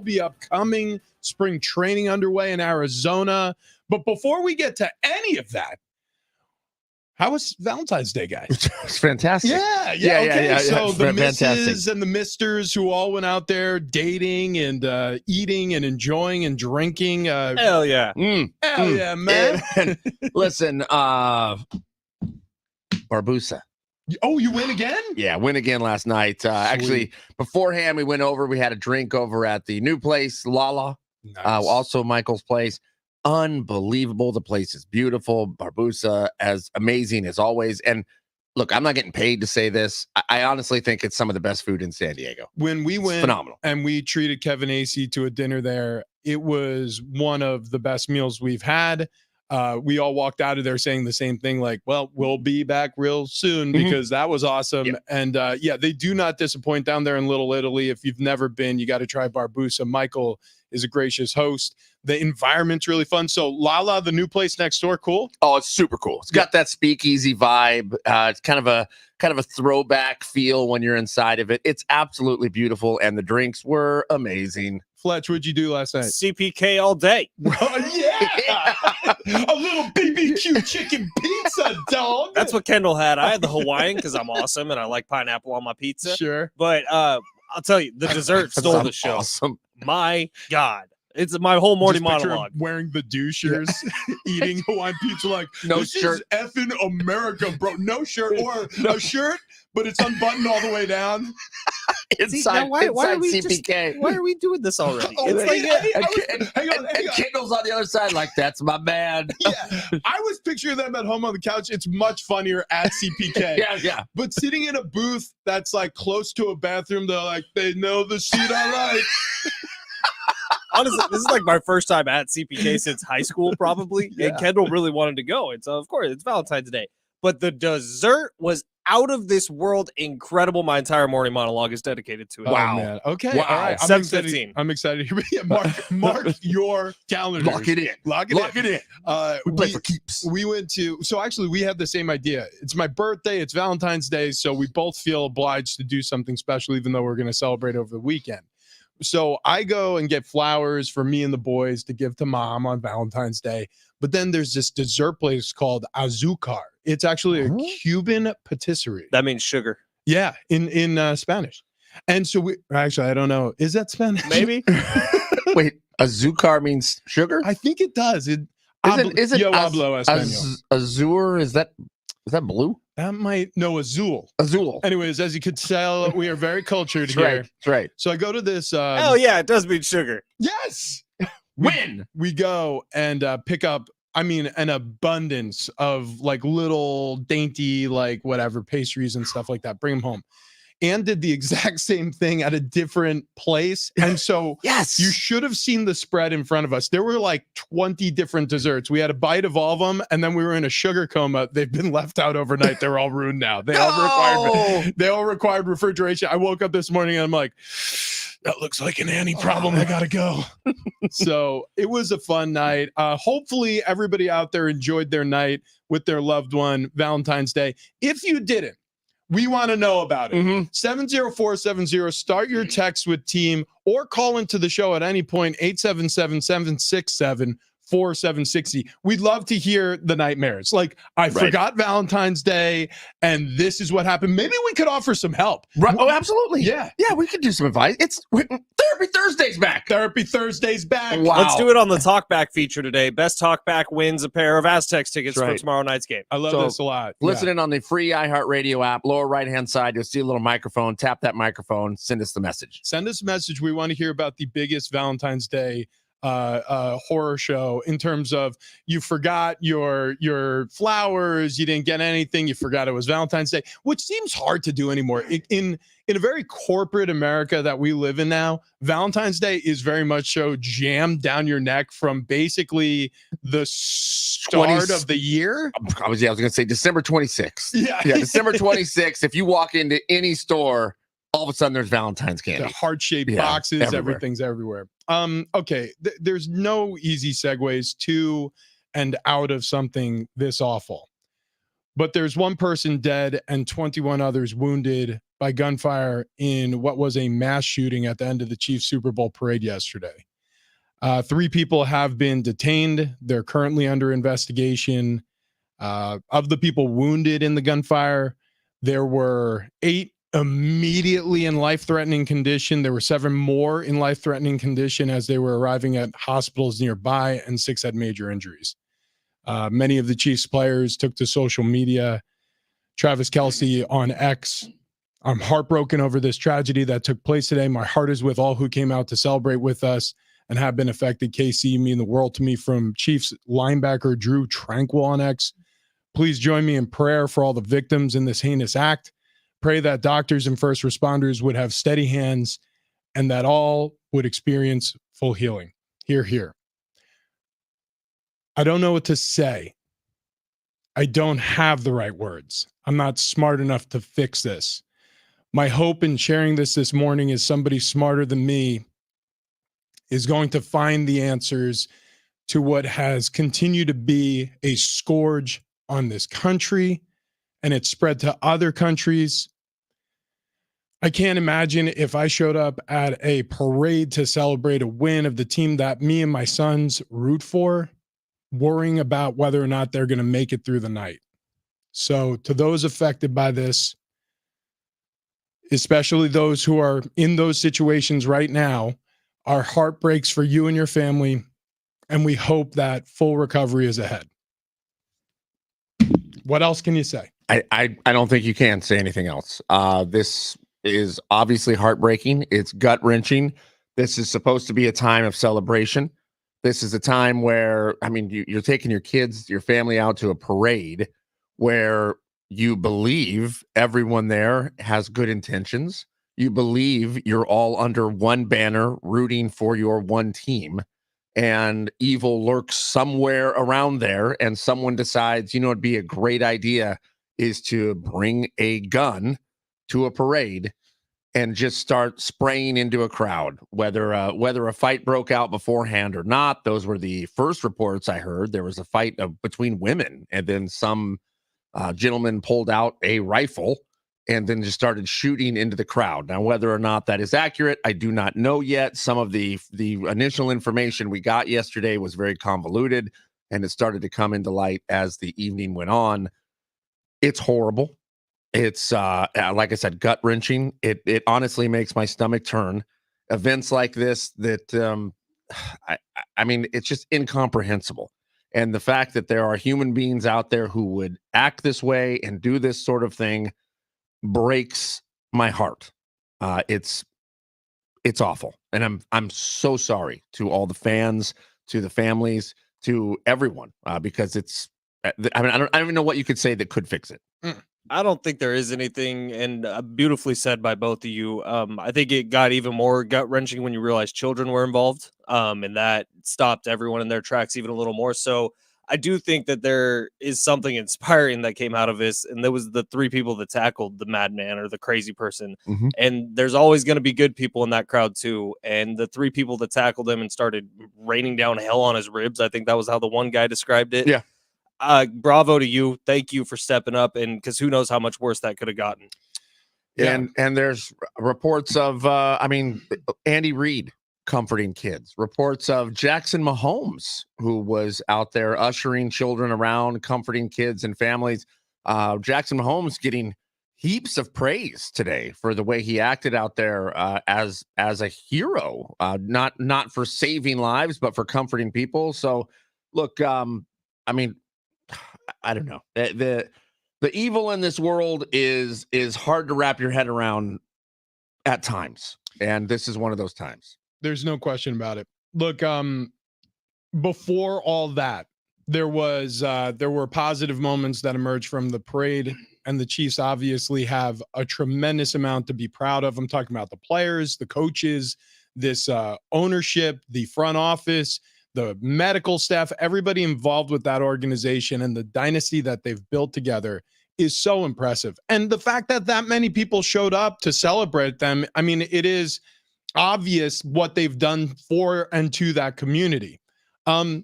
Be upcoming spring training underway in Arizona. But before we get to any of that, how was Valentine's Day, guys? It's fantastic. Yeah. So the fantastic. misses and the misters who all went out there dating and eating and enjoying and drinking. Hell yeah. Hell yeah, man. And listen, Barbusa. Oh, you win again? Yeah, win again last night. Actually, beforehand, we went over. We had a drink over at the new place, Lala. Nice. Also Michael's place. Unbelievable. The place is beautiful. Barbusa, as amazing as always. And look, I'm not getting paid to say this. I honestly think it's some of the best food in San Diego. When we went phenomenal, and we treated Kevin Acey to a dinner there, it was one of the best meals we've had. We all walked out of there saying the same thing, like, well, we'll be back real soon, because that was awesome. Yep. And they do not disappoint down there in Little Italy. If you've never been, you got to try Barbusa. Michael is a gracious host. The environment's really fun. So Lala, the new place next door, cool? Oh, it's super cool. It's got that speakeasy vibe. It's kind of a throwback feel when you're inside of it. It's absolutely beautiful, and the drinks were amazing. Fletch, what'd you do last night? CPK all day. Yeah. A little BBQ chicken pizza, dog. That's what Kendall had. I had the Hawaiian because I'm awesome and I like pineapple on my pizza. Sure. But I'll tell you, the dessert stole the show. Awesome. My God. It's my whole morning monologue. Wearing the douchers, eating Hawaiian pizza, like, no this shirt. Is effing America, bro. No shirt, or a shirt, but it's unbuttoned all the way down. Inside CPK. Why are we doing this already? Hang on. Kendall's on the other side, like, that's my man. Yeah, I was picturing them at home on the couch. It's much funnier at CPK. Yeah. But sitting in a booth that's like close to a bathroom, they're like, they know the seat all right. Honestly, this is like my first time at CPK since high school, probably. Yeah. And Kendall really wanted to go. And so, of course, it's Valentine's Day. But the dessert was out of this world incredible. My entire morning monologue is dedicated to it. Wow. Man. Okay. Wow. All right. 7:15. I'm excited. Mark your calendar. Lock it in. Lock it in. We play for keeps. We went to, so actually we had the same idea. It's my birthday. It's Valentine's Day. So we both feel obliged to do something special, even though we're going to celebrate over the weekend. So I go and get flowers for me and the boys to give to mom on Valentine's Day. But then there's this dessert place called Azúcar. It's actually a Cuban patisserie. That means sugar. Yeah, in Spanish. And so I don't know. Is that Spanish? Maybe. Wait, Azúcar means sugar? I think it does. Isn't Yo hablo español. Azur, is that blue? That might, no, Azul. Azul. Anyways, as you could tell, we are very cultured here. Right. That's right. So I go to this. Oh, yeah, it does mean sugar. Yes. When we go and pick up, an abundance of like little dainty, like whatever pastries and stuff like that. Bring them home. And did the exact same thing at a different place. And so yes, you should have seen the spread in front of us. There were like 20 different desserts. We had a bite of all of them, and then we were in a sugar coma. They've been left out overnight. They're all ruined now. They all required refrigeration. I woke up this morning and I'm like, that looks like an Annie problem. I gotta go. So it was a fun night. Hopefully everybody out there enjoyed their night with their loved one, Valentine's Day. If you didn't, we want to know about it. 70470. Start your text with team or call into the show at any point. 877-767-4760. We'd love to hear the nightmares. Like, I forgot Valentine's Day and this is what happened. Maybe we could offer some help. Right. Oh, absolutely. Yeah, we could do some advice. It's Therapy Thursday's back. Therapy Thursday's back. Wow. Let's do it on the Talkback feature today. Best Talkback wins a pair of Aztecs tickets for tomorrow night's game. I love this a lot. Listening on the free iHeartRadio app, lower right-hand side, you'll see a little microphone. Tap that microphone. Send us the message. Send us a message. We want to hear about the biggest Valentine's Day horror show in terms of you forgot your flowers, you didn't get anything, you forgot it was Valentine's Day, which seems hard to do anymore. In a very corporate America that we live in now, Valentine's Day is very much so jammed down your neck from basically the start of the year. I was going to say December 26th. Yeah, December 26th. If you walk into any store, all of a sudden there's Valentine's candy. The heart-shaped boxes, everything's everywhere. Okay, there's no easy segues to and out of something this awful. But there's one person dead and 21 others wounded by gunfire in what was a mass shooting at the end of the Chiefs Super Bowl parade yesterday. 3 people have been detained. They're currently under investigation. Of the people wounded in the gunfire, there were 8 immediately in life-threatening condition. There were 7 more in life-threatening condition as they were arriving at hospitals nearby, and 6 had major injuries. Many of the Chiefs players took to social media. Travis Kelce on X: "I'm heartbroken over this tragedy that took place today. My heart is with all who came out to celebrate with us and have been affected. KC, you mean the world to me." From Chiefs linebacker Drew Tranquil on X: "Please join me in prayer for all the victims in this heinous act. Pray that doctors and first responders would have steady hands and that all would experience full healing." Hear, hear. I don't know what to say. I don't have the right words. I'm not smart enough to fix this. My hope in sharing this morning is somebody smarter than me is going to find the answers to what has continued to be a scourge on this country, and it's spread to other countries. I can't imagine if I showed up at a parade to celebrate a win of the team that me and my sons root for, worrying about whether or not they're going to make it through the night. So to those affected by this, especially those who are in those situations right now, our heart breaks for you and your family, and we hope that full recovery is ahead. What else can you say? I don't think you can say anything else. This is obviously heartbreaking. It's gut-wrenching. This is supposed to be a time of celebration. This is a time where, I mean, you're taking your kids, your family out to a parade where you believe everyone there has good intentions. You believe you're all under one banner rooting for your one team, and evil lurks somewhere around there, and someone decides, it'd be a great idea is to bring a gun to a parade and just start spraying into a crowd, whether a fight broke out beforehand or not. Those were the first reports I heard. There was a fight between women, and then some gentleman pulled out a rifle and then just started shooting into the crowd. Now, whether or not that is accurate, I do not know yet. Some of the initial information we got yesterday was very convoluted, and it started to come into light as the evening went on. It's horrible. It's like I said, gut wrenching. It honestly makes my stomach turn. Events like this that I mean, it's just incomprehensible. And the fact that there are human beings out there who would act this way and do this sort of thing breaks my heart. It's awful, and I'm so sorry to all the fans, to the families, to everyone, because it's. I mean, I don't even know what you could say that could fix it. I don't think there is anything, and beautifully said by both of you. I think it got even more gut-wrenching when you realized children were involved, and that stopped everyone in their tracks even a little more. So I do think that there is something inspiring that came out of this, and there was the 3 people that tackled the madman or the crazy person. Mm-hmm. And there's always going to be good people in that crowd too. And the 3 people that tackled him and started raining down hell on his ribs, I think that was how the one guy described it. Yeah. Bravo to you. Thank you for stepping up, and because who knows how much worse that could have gotten. Yeah. And there's reports of Andy Reid comforting kids, reports of Jackson Mahomes, who was out there ushering children around, comforting kids and families. Jackson Mahomes getting heaps of praise today for the way he acted out there as a hero, not for saving lives, but for comforting people. So look, I mean, I don't know. The evil in this world is hard to wrap your head around at times. And this is one of those times. There's no question about it. Look, before all that, there were positive moments that emerged from the parade, and the Chiefs obviously have a tremendous amount to be proud of. I'm talking about the players, the coaches, this ownership, the front office, the medical staff, everybody involved with that organization, and the dynasty that they've built together is so impressive. And the fact that many people showed up to celebrate them, I mean, it is obvious what they've done for and to that community.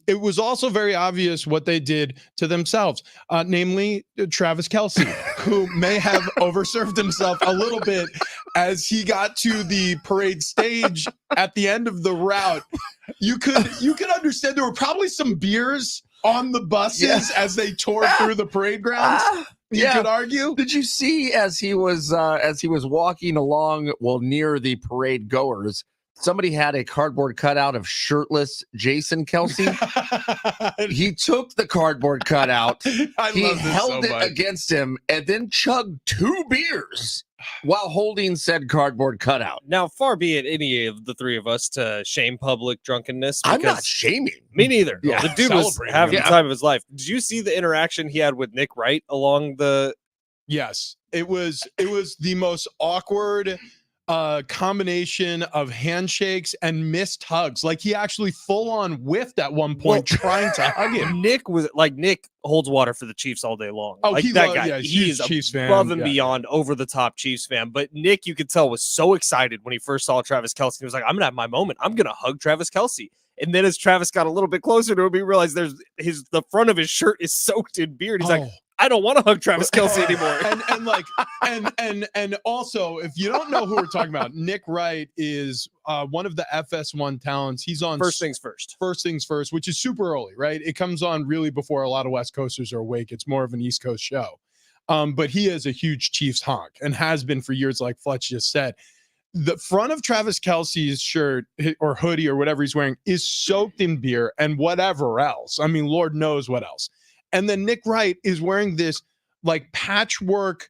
It was also very obvious what they did to themselves, namely Travis Kelce, who may have overserved himself a little bit as he got to the parade stage at the end of the route. You could understand there were probably some beers on the buses as they tore through the parade grounds. You could argue. Did you see as he was walking along, near the parade goers, somebody had a cardboard cutout of shirtless Jason Kelce? He took the cardboard cutout, he held it against him, and then chugged 2 beers while holding said cardboard cutout. Now, far be it any of the three of us to shame public drunkenness. I'm not shaming. Me neither. Yeah. The dude was having the time of his life. Did you see the interaction he had with Nick Wright along the... Yes, it was the most awkward combination of handshakes and missed hugs. Like he actually full on whiffed at one point trying to hug him. Nick holds water for the Chiefs all day long. Oh, like that guy. Yeah, he's a Chiefs fan. Above and beyond over the top Chiefs fan. But Nick, you could tell, was so excited when he first saw Travis Kelce. He was like, I'm gonna have my moment. I'm gonna hug Travis Kelce. And then as Travis got a little bit closer to him, he realized the front of his shirt is soaked in beer. And he's like, I don't want to hug Travis Kelce anymore. and also, if you don't know who we're talking about, Nick Wright is one of the FS1 talents. He's on First Things First, which is super early, right? It comes on really before a lot of West Coasters are awake. It's more of an East Coast show. But he is a huge Chiefs honk and has been for years, like Fletch just said. The front of Travis Kelce's shirt or hoodie or whatever he's wearing is soaked in beer and whatever else. I mean, Lord knows what else. And then Nick Wright is wearing this like patchwork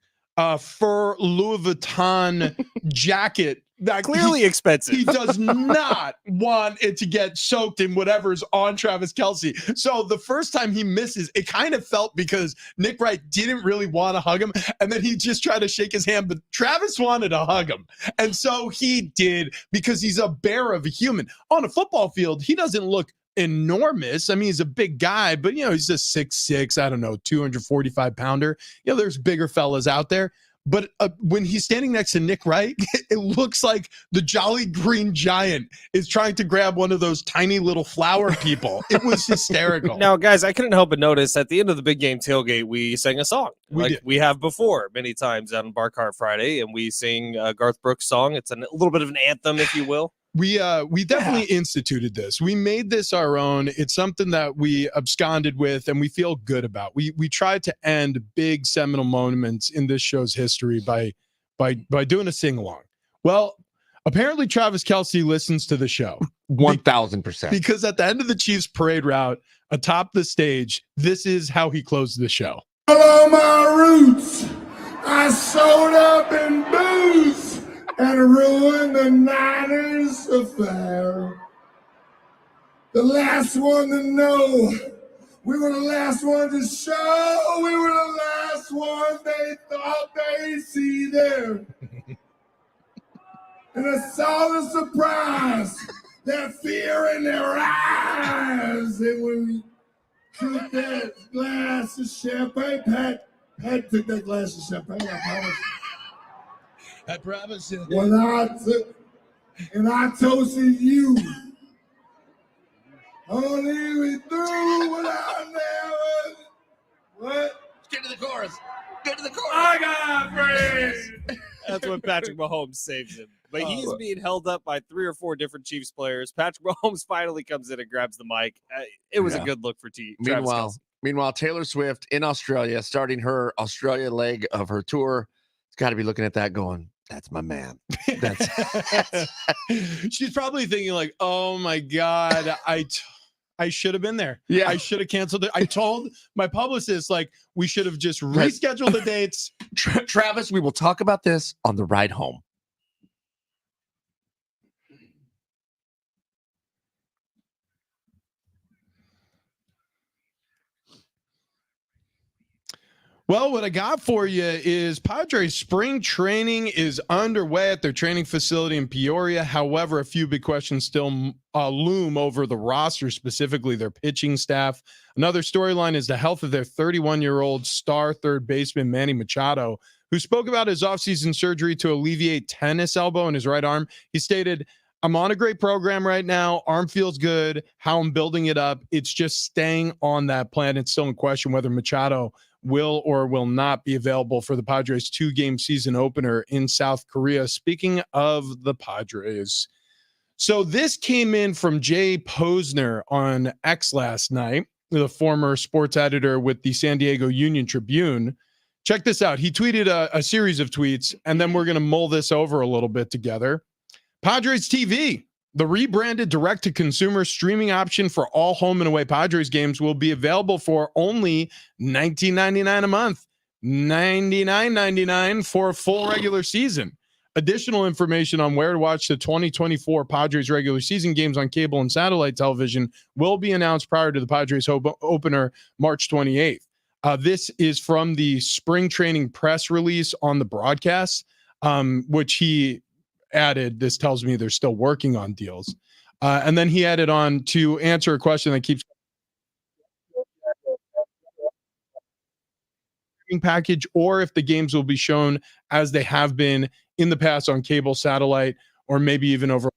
fur Louis Vuitton jacket that clearly expensive. He does not want it to get soaked in whatever's on Travis Kelce. So the first time he misses, it kind of felt because Nick Wright didn't really want to hug him. And then he just tried to shake his hand, but Travis wanted to hug him. And so he did because he's a bear of a human. On a football field, he doesn't look enormous. I mean, he's a big guy, but he's a 6'6", 245 pounder. There's bigger fellas out there. But when he's standing next to Nick Wright, it looks like the Jolly Green Giant is trying to grab one of those tiny little flower people. It was hysterical. Now, guys, I couldn't help but notice at the end of the big game tailgate, we sang a song we have before many times on Bar Cart Friday, and we sing Garth Brooks' song. It's a little bit of an anthem, if you will. We definitely instituted this. We made this our own. It's something that we absconded with and we feel good about. We tried to end big seminal moments in this show's history by doing a sing-along. Well, apparently Travis Kelce listens to the show. 1,000%. Because at the end of the Chiefs parade route, atop the stage, this is how he closed the show. Follow my roots. I showed up in booze and ruined the Niners affair. The last one to know. We were the last one to show. We were the last one they thought they'd see there. And I saw the surprise, that fear in their eyes. And when we took that glass of champagne, Pat took that glass of champagne, I promise. I promise you. When I toasted you, only we through what I never. What? Get to the chorus. Get to the chorus. I got friends. That's when Patrick Mahomes saves him. But he's being held up by 3 or 4 different Chiefs players. Patrick Mahomes finally comes in and grabs the mic. It was a good look for Meanwhile, Taylor Swift in Australia, starting her Australia leg of her tour. It's got to be looking at that going, that's my man. She's probably thinking like, oh my God, I should have been there. Yeah. I should have canceled it. I told my publicist, like, we should have just rescheduled the dates. Travis, we will talk about this on the ride home. Well, what I got for you is Padres spring training is underway at their training facility in Peoria. However, a few big questions still loom over the roster, specifically their pitching staff. Another storyline is the health of their 31-year-old star third baseman, Manny Machado, who spoke about his offseason surgery to alleviate tennis elbow in his right arm. He stated, I'm on a great program right now. Arm feels good. How I'm building it up, it's just staying on that plan. It's still in question whether Machado will or will not be available for the Padres 2-game season opener in South Korea. Speaking of the Padres, so this came in from Jay Posner on X last night, the former sports editor with the San Diego Union Tribune. Check this out. He tweeted a series of tweets, and then we're going to mull this over a little bit together. Padres TV, the rebranded direct-to-consumer streaming option for all home and away Padres games, will be available for only $19.99 a month, $99.99 for a full regular season. Additional information on where to watch the 2024 Padres regular season games on cable and satellite television will be announced prior to the Padres opener March 28th. This is from the spring training press release on the broadcast, which he added. This tells me they're still working on deals. And then he added on to answer a question that keeps package, or if the games will be shown as they have been in the past on cable, satellite, or maybe even over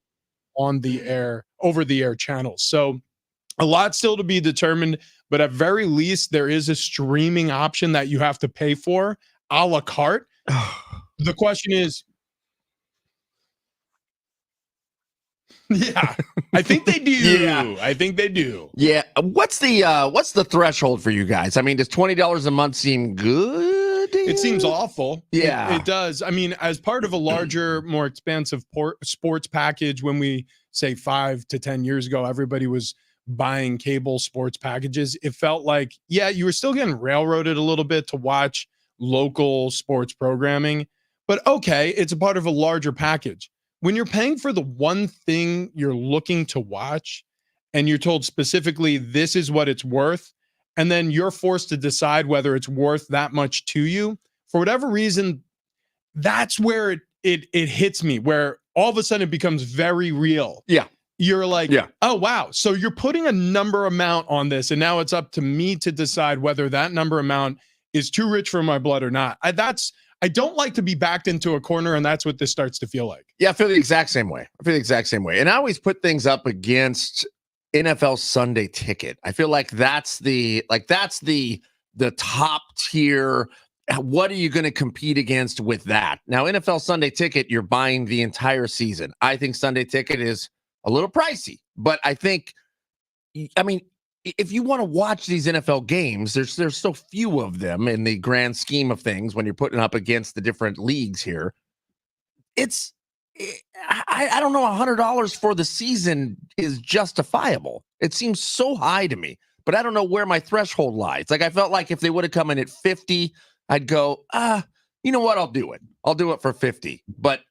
the air channels. So a lot still to be determined, but at very least there is a streaming option that you have to pay for a la carte. The question is, yeah, I think they do. Yeah. I think they do. Yeah. What's the threshold for you guys? I mean, does $20 a month seem good? It seems awful. Yeah. It does. I mean, as part of a larger, more expansive sports package, when we say 5 to 10 years ago, everybody was buying cable sports packages. It felt like, yeah, you were still getting railroaded a little bit to watch local sports programming, but okay, it's a part of a larger package. When you're paying for the one thing you're looking to watch and you're told specifically this is what it's worth, and then you're forced to decide whether it's worth that much to you, for whatever reason, that's where it hits me, where all of a sudden it becomes very real. Yeah. You're like, oh, wow. So you're putting a number amount on this, and now it's up to me to decide whether that number amount is too rich for my blood or not. I don't like to be backed into a corner, and that's what this starts to feel like. Yeah, I feel the exact same way. And I always put things up against NFL Sunday Ticket. I feel like that's the top tier. What are you going to compete against with that? Now, NFL Sunday Ticket, you're buying the entire season. I think Sunday Ticket is a little pricey, but I think, I mean, if you want to watch these NFL games, there's so few of them in the grand scheme of things when you're putting up against the different leagues here. I don't know, $100 for the season is justifiable. It seems so high to me, but I don't know where my threshold lies. Like, I felt like if they would have come in at 50, I'd go, you know what? I'll do it. I'll do it for 50. But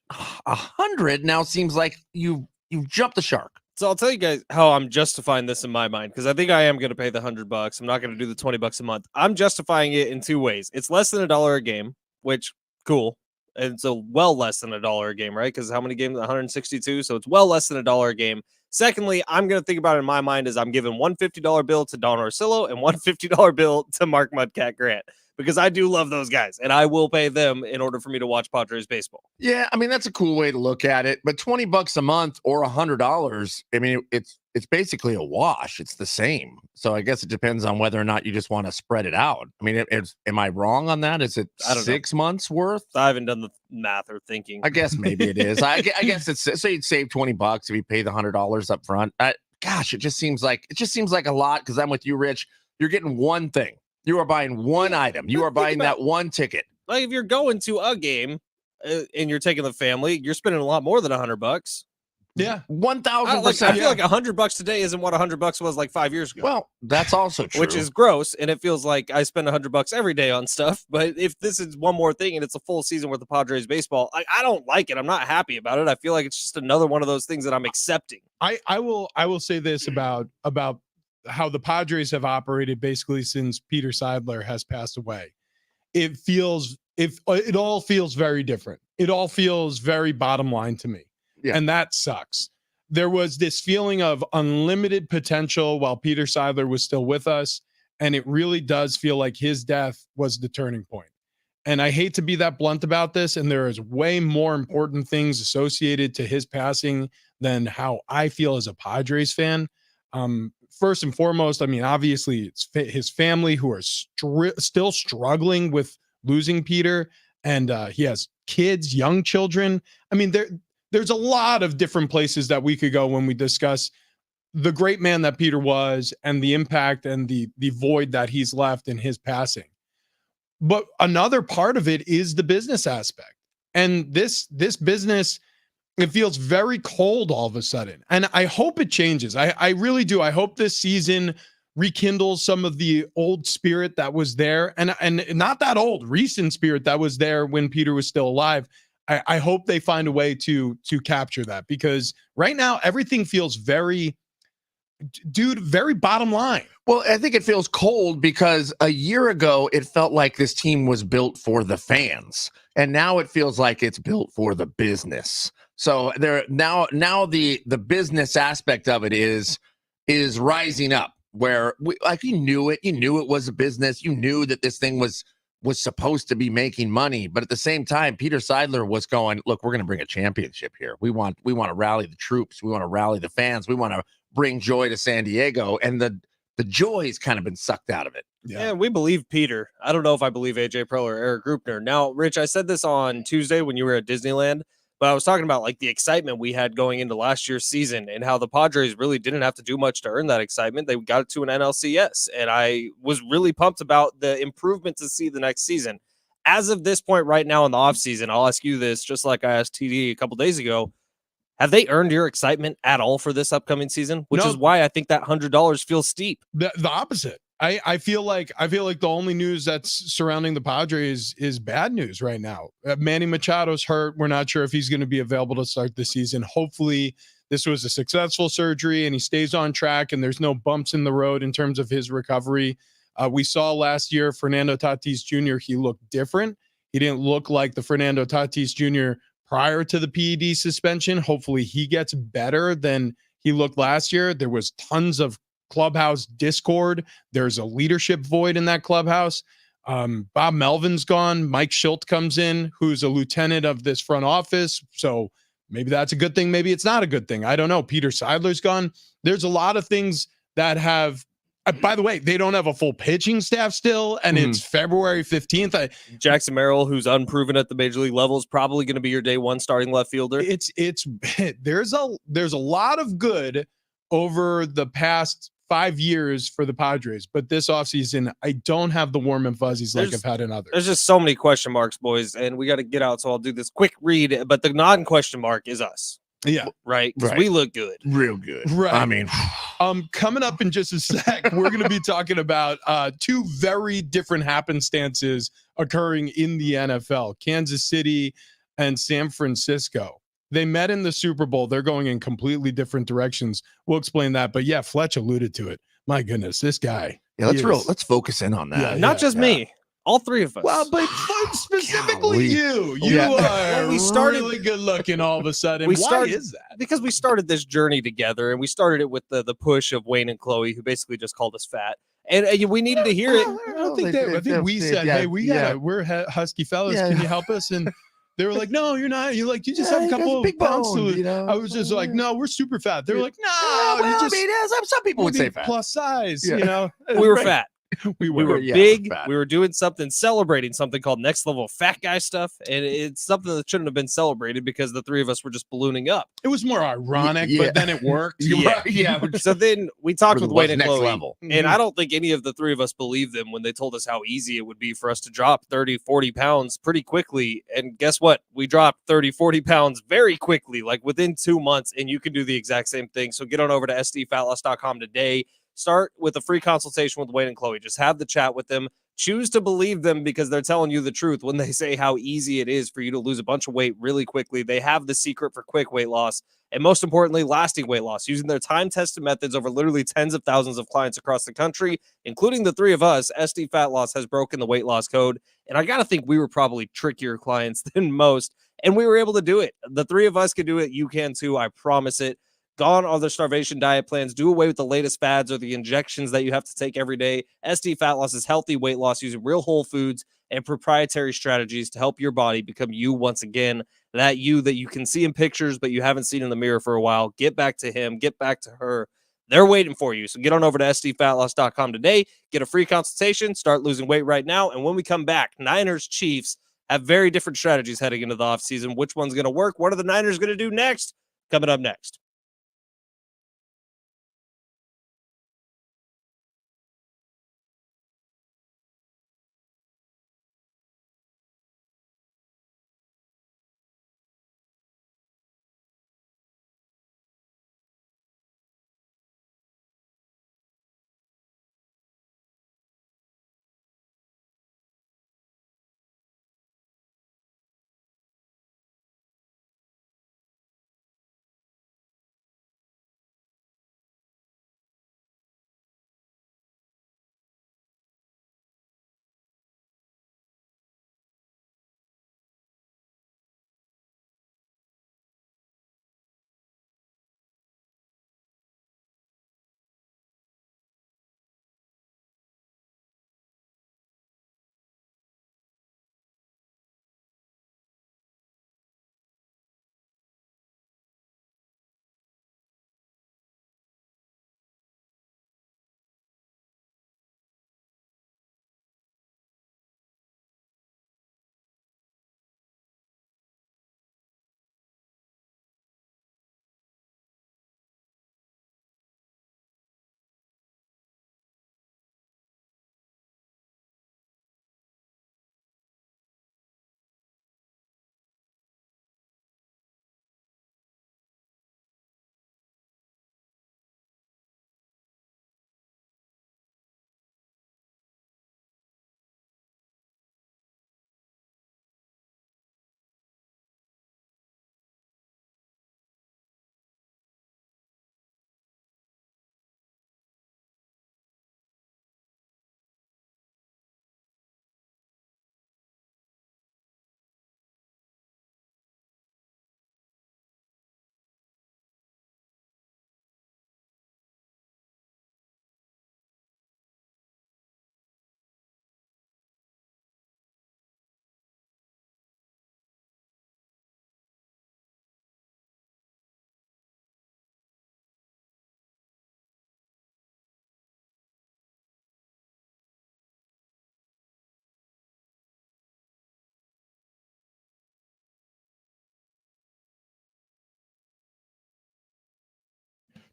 100 now seems like you've jumped the shark. So I'll tell you guys how I'm justifying this in my mind, because I think I am going to pay the $100. I'm not going to do the $20 a month. I'm justifying it in two ways. It's less than $1 a game, which cool. And so well less than $1 a game, right? Because how many games? 162. So it's well less than $1 a game. Secondly, I'm going to think about it in my mind as I'm giving one $50 bill to Don Orsillo and one $50 bill to Mark Mudcat Grant, because I do love those guys and I will pay them in order for me to watch Padres baseball. Yeah, I mean, that's a cool way to look at it. But $20 a month or $100, I mean, it's basically a wash. It's the same. So I guess it depends on whether or not you just want to spread it out. I mean, am I wrong on that? Is it 6 months worth? I haven't done the math or thinking. I guess maybe it is. I guess it's, so you'd save $20 if you pay the $100 up front. Gosh, it just seems like a lot, because I'm with you, Rich. You're getting one thing. You are buying one item. You are buying that one ticket. Like, if you're going to a game and you're taking the family, you're spending a lot more than $100. Yeah, 1,000%. I feel like $100 today isn't what $100 was like 5 years ago. Well, that's also true. Which is gross, and it feels like I spend $100 every day on stuff. But if this is one more thing and it's a full season worth of Padres baseball, I don't like it. I'm not happy about it. I feel like it's just another one of those things that I'm accepting. I will say this about how the Padres have operated basically since Peter Seidler has passed away. It all feels very different. It all feels very bottom line to me. Yeah. And that sucks. There was this feeling of unlimited potential while Peter Seidler was still with us. And it really does feel like his death was the turning point. And I hate to be that blunt about this, and there is way more important things associated to his passing than how I feel as a Padres fan. First and foremost, I mean, obviously it's his family who are still struggling with losing Peter, and he has kids, young children. I mean, there's a lot of different places that we could go when we discuss the great man that Peter was and the impact and the void that he's left in his passing. But another part of it is the business aspect. And this business, it feels very cold all of a sudden. And I hope it changes. I really do. I hope this season rekindles some of the old spirit that was there, and not that old, recent spirit that was there when Peter was still alive. I hope they find a way to capture that, because right now everything feels very bottom line. Well, I think it feels cold because a year ago it felt like this team was built for the fans, and now it feels like it's built for the business. So there now the business aspect of it is rising up, where you knew it was a business. You knew that this thing was supposed to be making money, but at the same time, Peter Seidler was going, look, we're going to bring a championship here. We want to rally the troops. We want to rally the fans. We want to bring joy to San Diego, and the joy has kind of been sucked out of it. Yeah, we believe Peter. I don't know if I believe AJ Preller or Eric Grupner. Now, Rich, I said this on Tuesday when you were at Disneyland, but I was talking about like the excitement we had going into last year's season and how the Padres really didn't have to do much to earn that excitement. They got it to an NLCS, and I was really pumped about the improvement to see the next season. As of this point right now in the offseason, I'll ask you this, just like I asked TD a couple days ago. Have they earned your excitement at all for this upcoming season? Which is why I think that $100 feels steep. The opposite. I feel like the only news that's surrounding the Padres is bad news right now. Manny Machado's hurt. We're not sure if he's going to be available to start the season. Hopefully this was a successful surgery and he stays on track and there's no bumps in the road in terms of his recovery. We saw last year Fernando Tatis Jr. He looked different. He didn't look like the Fernando Tatis Jr. prior to the PED suspension. Hopefully he gets better than he looked last year. There was tons of clubhouse discord. There's a leadership void in that clubhouse. Bob Melvin's gone. Mike Schilt comes in, who's a lieutenant of this front office. So maybe that's a good thing. Maybe it's not a good thing. I don't know. Peter Seidler's gone. There's a lot of things that have, by the way, they don't have a full pitching staff still, and it's February 15th. Jackson Merrill, who's unproven at the major league level, is probably going to be your day one starting left fielder. There's a lot of good over the past 5 years for the Padres, but this offseason, I don't have the warm and fuzzies like I've had in others. There's just so many question marks, boys, and we got to get out, so I'll do this quick read, but the non-question mark is us. Yeah. Right? Because we look good. Real good. Right. I mean, coming up in just a sec, we're going to be talking about two very different happenstances occurring in the NFL, Kansas City and San Francisco. They met in the Super Bowl. They're going in completely different directions. We'll explain that. But yeah, Fletch alluded to it. My goodness, this guy. Yeah, let's focus in on that. Yeah, Not just me. All three of us. Well, but specifically you. You are really good looking all of a sudden. Why is that? Because we started this journey together, and we started it with the push of Wayne and Chloe, who basically just called us fat. And we needed to hear it. I think we said, hey, we're husky fellas. Can you help us? And they were like, no, you're not. You just have a couple of pounds to it. I was just like, no, we're super fat. They were like, no, some people would say fat. Plus size, We were fat. We were big. We were doing something, celebrating something called next level fat guy stuff. And it's something that shouldn't have been celebrated because the three of us were just ballooning up. It was more ironic, but then it worked. So then we talked with Wayne and Chloe. Level. And I don't think any of the three of us believed them when they told us how easy it would be for us to drop 30, 40 pounds pretty quickly. And guess what? We dropped 30, 40 pounds very quickly, like within 2 months. And you can do the exact same thing. So get on over to sdfatloss.com today. Start with a free consultation with Wayne and Chloe. Just have the chat with them. Choose to believe them because they're telling you the truth when they say how easy it is for you to lose a bunch of weight really quickly. They have the secret for quick weight loss and, most importantly, lasting weight loss using their time-tested methods over literally tens of thousands of clients across the country, including the three of us. SD Fat Loss has broken the weight loss code, and I got to think we were probably trickier clients than most, and we were able to do it. The three of us can do it. You can too. I promise it. Gone are the starvation diet plans. Do away with the latest fads or the injections that you have to take every day. SD Fat Loss is healthy weight loss using real whole foods and proprietary strategies to help your body become you once again. That you that you can see in pictures, but you haven't seen in the mirror for a while. Get back to him, get back to her. They're waiting for you. So get on over to sdfatloss.com today, get a free consultation, start losing weight right now. And when we come back, Niners Chiefs have very different strategies heading into the offseason. Which one's going to work? What are the Niners going to do next? Coming up next.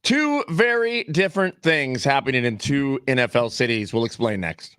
Two very different things happening in two NFL cities. We'll explain next.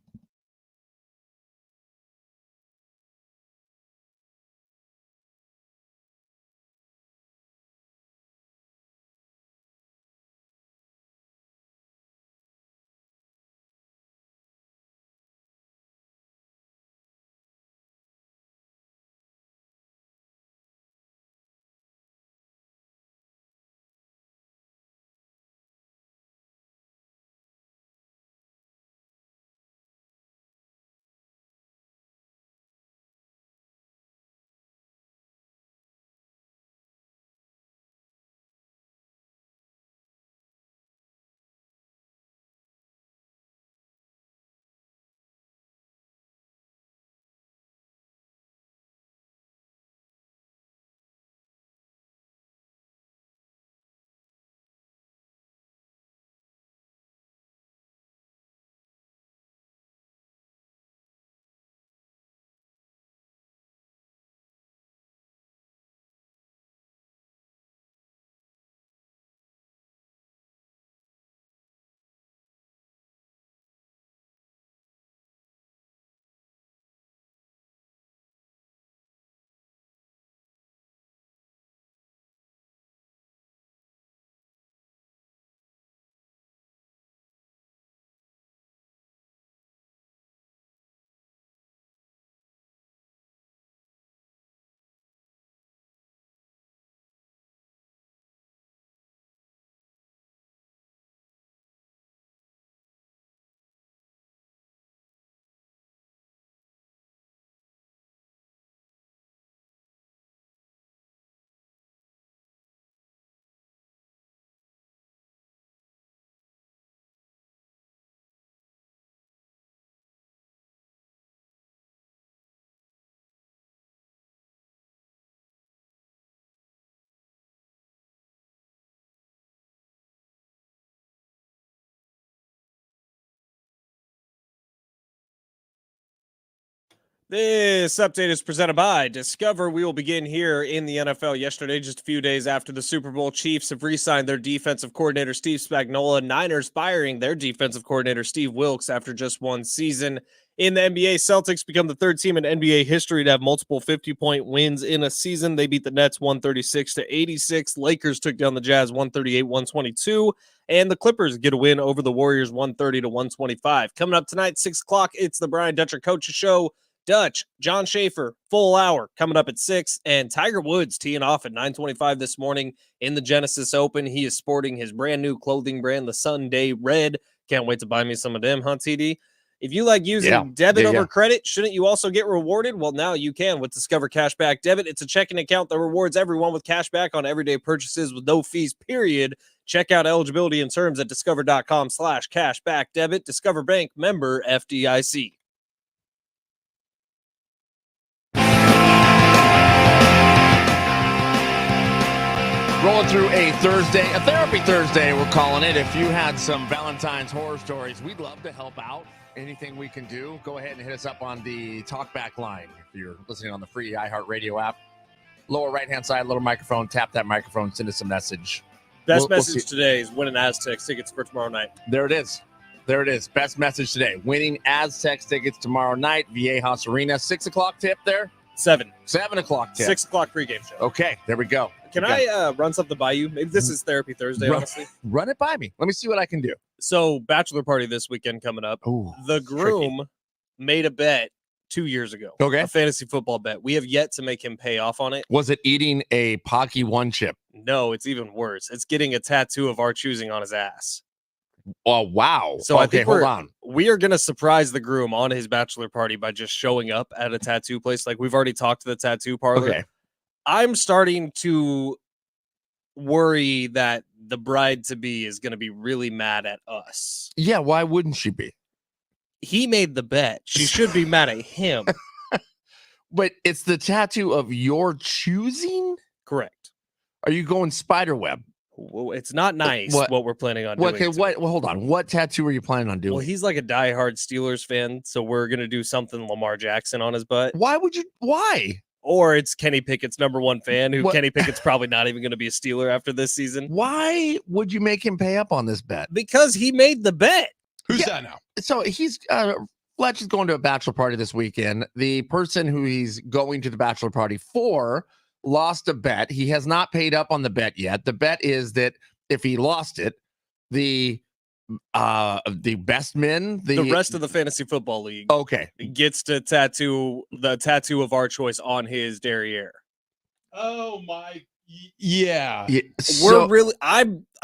This update is presented by Discover. We will begin here in the NFL. Yesterday, just a few days after the Super Bowl, Chiefs have re-signed their defensive coordinator, Steve Spagnuolo. Niners firing their defensive coordinator, Steve Wilks, after just one season. In the NBA, Celtics become the third team in NBA history to have multiple 50-point wins in a season. They beat the Nets 136-86. Lakers took down the Jazz 138-122. And the Clippers get a win over the Warriors 130-125. Coming up tonight, 6 o'clock, it's the Brian Dutcher Coaches Show. Dutch, John Schaefer, full hour coming up at 6, and Tiger Woods teeing off at 9:25 this morning in the Genesis Open. He is sporting his brand new clothing brand, the Sunday Red. Can't wait to buy me some of them, huh, TD? If you like using debit over credit, shouldn't you also get rewarded? Well, now you can with Discover Cashback Debit. It's a checking account that rewards everyone with cash back on everyday purchases with no fees, period. Check out eligibility and terms at discover.com/cashbackdebit. Discover Bank, member FDIC. Rolling through a Thursday, a therapy Thursday, we're calling it. If you had some Valentine's horror stories, we'd love to help out. Anything we can do, go ahead and hit us up on the talkback line. If you're listening on the free iHeartRadio app, lower right-hand side, little microphone, tap that microphone, send us a message. Best message today is winning Aztecs tickets for tomorrow night. There it is. There it is. Best message today. Winning Aztecs tickets tomorrow night, Viejas Arena. 6 o'clock tip there? 7 o'clock tip. 6 o'clock pregame show. Okay, there we go. Can I run something by you? Maybe this is Therapy Thursday, honestly. Run it by me. Let me see what I can do. So, bachelor party this weekend coming up. Ooh, the groom made a bet 2 years ago. Okay. A fantasy football bet. We have yet to make him pay off on it. Was it eating a Pocky One chip? No, it's even worse. It's getting a tattoo of our choosing on his ass. Oh, wow. So I think hold on. We are going to surprise the groom on his bachelor party by just showing up at a tattoo place. Like, we've already talked to the tattoo parlor. Okay. I'm starting to worry that the bride-to-be is going to be really mad at us. Yeah, why wouldn't she be? He made the bet. She should be mad at him. But it's the tattoo of your choosing? Correct. Are you going spider web? Well, it's not nice what we're planning on doing. Okay, well, hold on. What tattoo are you planning on doing? Well, he's like a diehard Steelers fan, so we're going to do something Lamar Jackson on his butt. Why? Or it's Kenny Pickett's #1 fan, who Kenny Pickett's probably not even going to be a Steeler after this season. Why would you make him pay up on this bet? Because he made the bet. Who's that now? So he's Fletch is going to a bachelor party this weekend. The person who he's going to the bachelor party for lost a bet. He has not paid up on the bet yet. The bet is that if he lost it, the best men, the rest of the fantasy football league, gets to tattoo the tattoo of our choice on his derriere. Oh my, yeah. I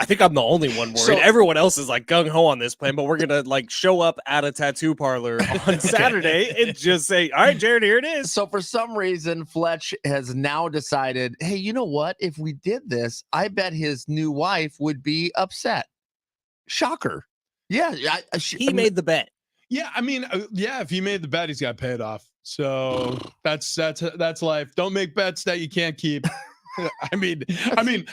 think I'm the only one worried. Everyone else is like gung ho on this plan, but we're gonna like show up at a tattoo parlor on Saturday and just say, "All right, Jared, here it is." So for some reason, Fletch has now decided, hey, you know what? If we did this, I bet his new wife would be upset. Shocker. Yeah, he made the bet. Yeah, I mean, if he made the bet, he's got to pay it off. So that's life. Don't make bets that you can't keep. I mean,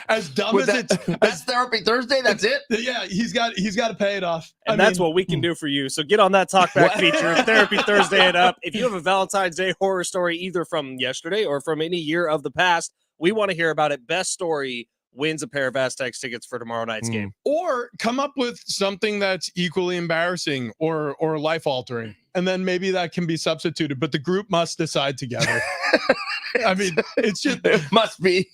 as dumb as that's Therapy Thursday. That's it. Yeah, he's got to pay it off, and that's what we can do for you. So get on that talkback feature, Therapy Thursday it up. If you have a Valentine's Day horror story, either from yesterday or from any year of the past, we want to hear about it. Best story wins a pair of Aztecs tickets for tomorrow night's game. Or come up with something that's equally embarrassing or life altering, and then maybe that can be substituted. But the group must decide together. I mean, it must be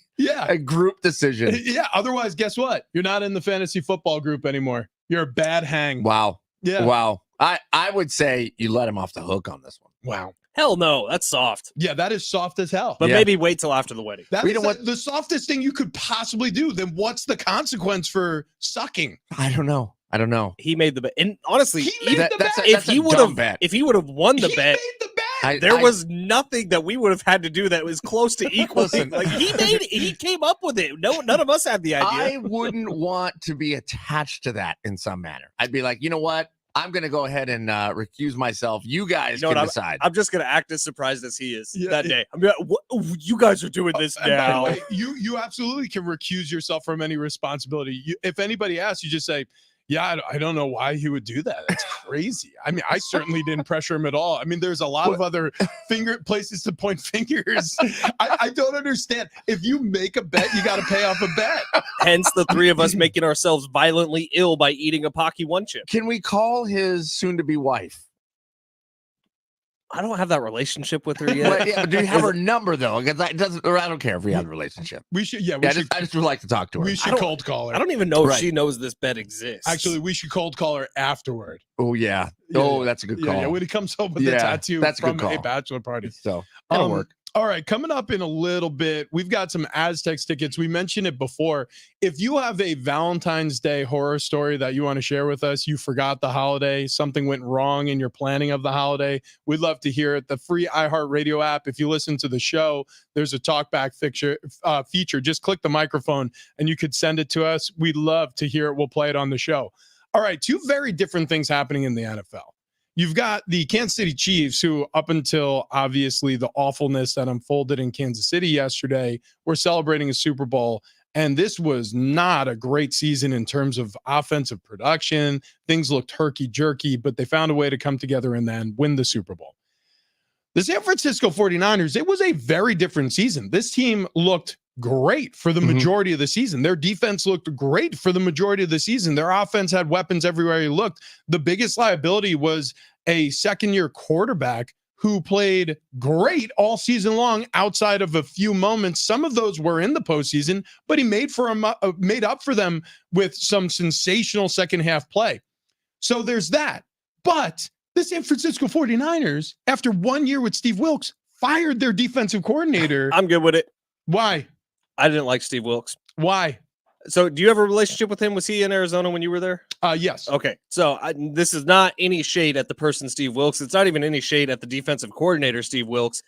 a group decision. Yeah. Otherwise, guess what? You're not in the fantasy football group anymore. You're a bad hang. Wow. Yeah. Wow. I would say you let him off the hook on this one. Wow. Hell no, that's soft. Yeah, that is soft as hell. But maybe wait till after the wedding. That's the softest thing you could possibly do. Then what's the consequence for sucking? I don't know. He made the bet, and honestly, if he would have won the bet, there was nothing that we would have had to do that was close to equaling. Like he came up with it. No, none of us had the idea. I wouldn't want to be attached to that in some manner. I'd be like, you know what? I'm going to go ahead and recuse myself. You guys can decide. I'm just going to act as surprised as he is that day. I'm like, you guys are doing this now. By the way, you absolutely can recuse yourself from any responsibility. If anybody asks, you just say, yeah, I don't know why he would do that. crazy. I mean, I certainly didn't pressure him at all. I mean, there's a lot of other places to point fingers. I don't understand. If you make a bet, you got to pay off a bet. Hence the three of us making ourselves violently ill by eating a Pocky One Chip. Can we call his soon-to-be wife? I don't have that relationship with her yet. But, yeah, do you have her number though? Because I don't care if we have a relationship. We should. Yeah, I just would like to talk to her. We should cold call her. I don't even know if Right. she knows this bet exists. Actually, we should cold call her afterward. Oh yeah. Yeah, Oh, yeah. that's a good call. Yeah, when he comes home with the Yeah, tattoo that's a from good a call. bachelor party. So that'll work. All right, coming up in a little bit, we've got some Aztecs tickets. We mentioned it before. If you have a Valentine's Day horror story that you want to share with us, you forgot the holiday, something went wrong in your planning of the holiday, we'd love to hear it. The free iHeartRadio app, if you listen to the show, there's a talkback feature. Just click the microphone and you could send it to us. We'd love to hear it. We'll play it on the show. All right, two very different things happening in the NFL. You've got the Kansas City Chiefs, who up until obviously the awfulness that unfolded in Kansas City yesterday, were celebrating a Super Bowl. And this was not a great season in terms of offensive production. Things looked herky-jerky, but they found a way to come together and then win the Super Bowl. The San Francisco 49ers, it was a very different season. This team looked great for the majority of the season. Their defense looked great for the majority of the season. Their offense had weapons everywhere you looked. The biggest liability was a second-year quarterback who played great all season long outside of a few moments. Some of those were in the postseason, but he made up for them with some sensational second-half play. So there's that. But the San Francisco 49ers, after 1 year with Steve Wilks, fired their defensive coordinator. I'm good with it. Why? I didn't like Steve Wilks. Why? So do you have a relationship with him? Was he in Arizona when you were there? Yes. Okay. So this is not any shade at the person, Steve Wilks. It's not even any shade at the defensive coordinator, Steve Wilks.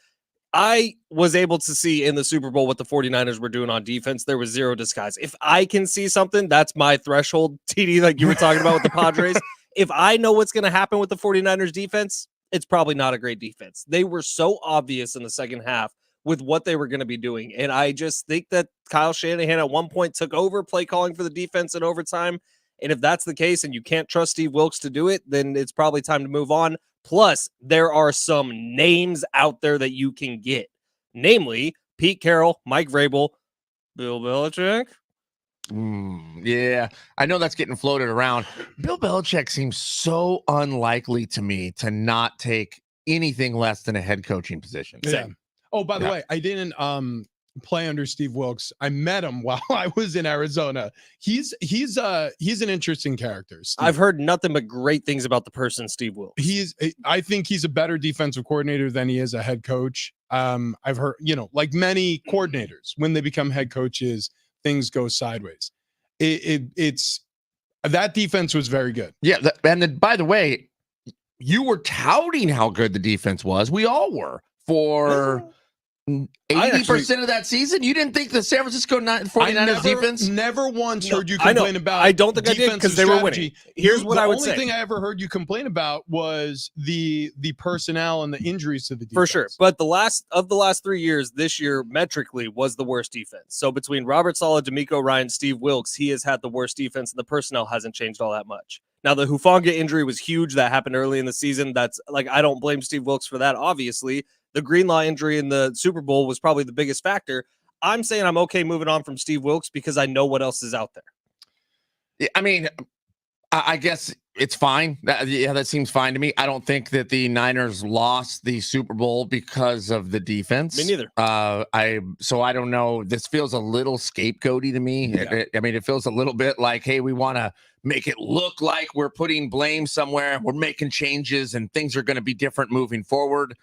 I was able to see in the Super Bowl what the 49ers were doing on defense. There was zero disguise. If I can see something, that's my threshold, TD, like you were talking about with the Padres. If I know what's going to happen with the 49ers defense, it's probably not a great defense. They were so obvious in the second half with what they were going to be doing. And I just think that Kyle Shanahan at one point took over play calling for the defense in overtime. And if that's the case and you can't trust Steve Wilks to do it, then it's probably time to move on. Plus, there are some names out there that you can get, namely Pete Carroll, Mike Vrabel, Bill Belichick. Yeah, I know that's getting floated around. Bill Belichick seems so unlikely to me to not take anything less than a head coaching position. Yeah. Oh, by the way, I didn't play under Steve Wilks. I met him while I was in Arizona. He's an interesting character. Steve. I've heard nothing but great things about the person Steve Wilks. I think he's a better defensive coordinator than he is a head coach. I've heard, like many coordinators, when they become head coaches, things go sideways. It's that defense was very good. Yeah, and then, by the way, you were touting how good the defense was. We all were for 80% of that season. You didn't think the San Francisco 49ers defense? Never once heard you complain about. I don't think I did because they were winning. Here's what I would say. The only thing I ever heard you complain about was the personnel and the injuries to the defense. For sure. But the last 3 years, this year metrically was the worst defense. So between Robert Saleh, DeMeco Ryan, Steve Wilks, he has had the worst defense, and the personnel hasn't changed all that much. Now, the Hufanga injury was huge. That happened early in the season. That's I don't blame Steve Wilks for that, obviously. The Greenlaw injury in the Super Bowl was probably the biggest factor. I'm saying I'm okay moving on from Steve Wilks because I know what else is out there. Yeah, I mean, I guess it's fine. That seems fine to me. I don't think that the Niners lost the Super Bowl because of the defense. Me neither. So I don't know. This feels a little scapegoaty to me. Yeah. It feels a little bit like, hey, we want to make it look like we're putting blame somewhere. We're making changes and things are going to be different moving forward.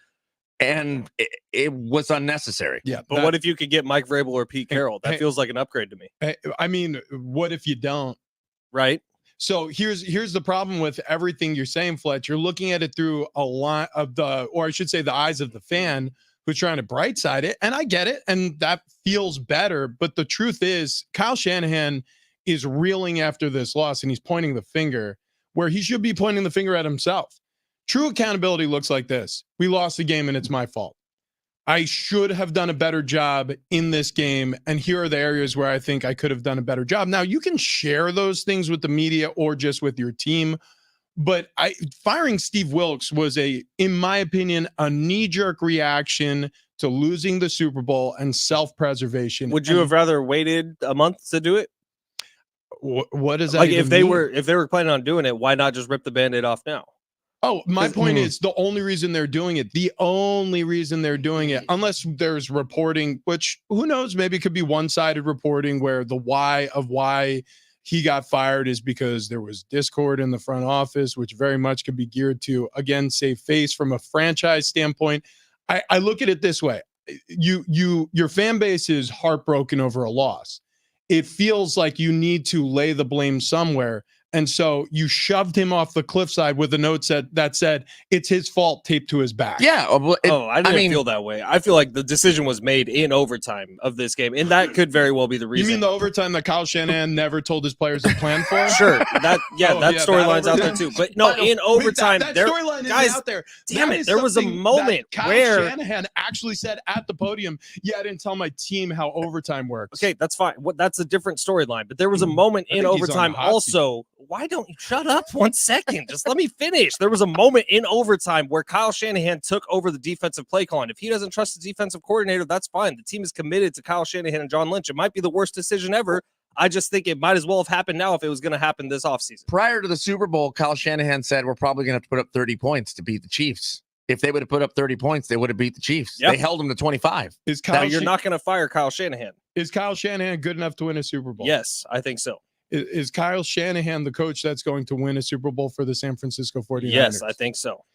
And it was unnecessary. Yeah. But what if you could get Mike Vrabel or Pete Carroll? That feels like an upgrade to me. I mean, what if you don't? Right. So here's the problem with everything you're saying, Fletch. You're looking at it through a lot of the eyes of the fan who's trying to bright side it. And I get it. And that feels better. But the truth is, Kyle Shanahan is reeling after this loss and he's pointing the finger where he should be pointing the finger at himself. True accountability looks like this. We lost the game and it's my fault. I should have done a better job in this game. And here are the areas where I think I could have done a better job. Now, you can share those things with the media or just with your team. But firing Steve Wilkes was in my opinion, a knee-jerk reaction to losing the Super Bowl and self-preservation. Would you have rather waited a month to do it? What does that Like even if they mean? were planning on doing it, why not just rip the Band-Aid off now? Oh, my point is the only reason they're doing it, unless there's reporting, which who knows, maybe it could be one-sided reporting where the why he got fired is because there was discord in the front office, which very much could be geared to, again, save face from a franchise standpoint. I look at it this way. Your fan base is heartbroken over a loss. It feels like you need to lay the blame somewhere. And so you shoved him off the cliffside with a note that said it's his fault taped to his back. Yeah. I didn't feel that way. I feel like the decision was made in overtime of this game, and that could very well be the reason. You mean the overtime that Kyle Shanahan never told his players to plan for? Sure. That storyline's out there too. But no, in overtime, that storyline is out there. Damn it! There was a moment Kyle where Shanahan actually said at the podium, "Yeah, I didn't tell my team how overtime works." Okay, that's fine. That's a different storyline. But there was a moment in overtime also. Why don't you shut up 1 second? Just let me finish. There was a moment in overtime where Kyle Shanahan took over the defensive play calling. If he doesn't trust the defensive coordinator, that's fine. The team is committed to Kyle Shanahan and John Lynch. It might be the worst decision ever. I just think it might as well have happened now if it was going to happen this offseason. Prior to the Super Bowl, Kyle Shanahan said we're probably going to have to put up 30 points to beat the Chiefs. If they would have put up 30 points, they would have beat the Chiefs. Yep. They held them to 25. You're not going to fire Kyle Shanahan. Is Kyle Shanahan good enough to win a Super Bowl? Yes, I think so. Is Kyle Shanahan the coach that's going to win a Super Bowl for the San Francisco 49ers? Yes, I think so.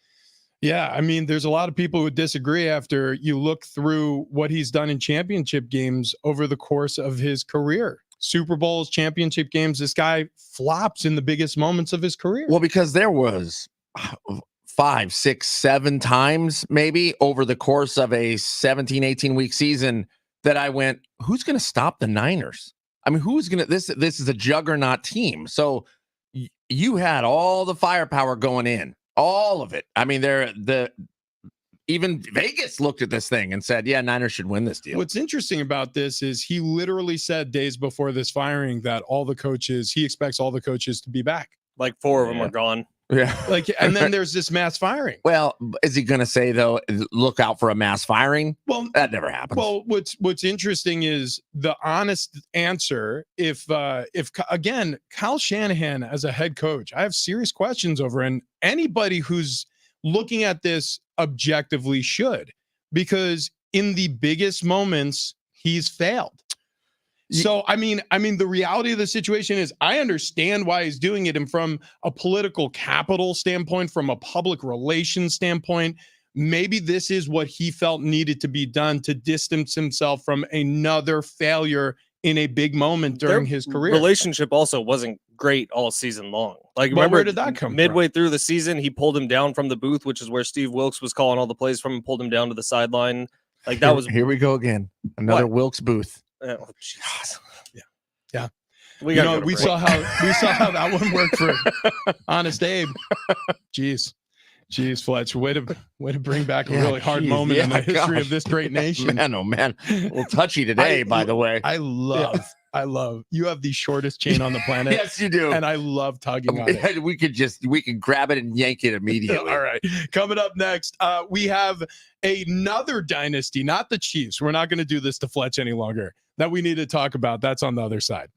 Yeah, I mean, there's a lot of people who disagree after you look through what he's done in championship games over the course of his career. Super Bowls, championship games, this guy flops in the biggest moments of his career. Well, because there was 5, 6, 7 times maybe over the course of a 17, 18-week season that I went, who's going to stop the Niners? I mean, who's going to this is a juggernaut team. So you had all the firepower going in, all of it. I mean, even Vegas looked at this thing and said, yeah, Niners should win this deal. What's interesting about this is he literally said days before this firing that he expects all the coaches to be back. Like 4 of them are gone. Yeah. And then there's this mass firing. Well, is he going to say though, look out for a mass firing? Well, that never happens. Well, what's interesting is the honest answer. If again, Kyle Shanahan as a head coach, I have serious questions over, and anybody who's looking at this objectively should, because in the biggest moments, he's failed. So, I mean, the reality of the situation is I understand why he's doing it. And from a political capital standpoint, from a public relations standpoint, maybe this is what he felt needed to be done to distance himself from another failure in a big moment during his career. Relationship also wasn't great all season long. Like, remember, where did that come midway through the season, he pulled him down from the booth, which is where Steve Wilkes was calling all the plays from, and pulled him down to the sideline. Like that was here we go again. Another Wilkes booth. Oh, Jesus. Yeah. We saw how that one worked for Honest Abe. Jeez, Fletch, way to bring back a really hard moment in the history of this great nation. Man, oh man, well, touchy today. By the way, I love. You have the shortest chain on the planet. Yes, you do, and I love tugging on it. We could grab it and yank it immediately. All right, coming up next, we have another dynasty, not the Chiefs. We're not going to do this to Fletch any longer. That we need to talk about. That's on the other side.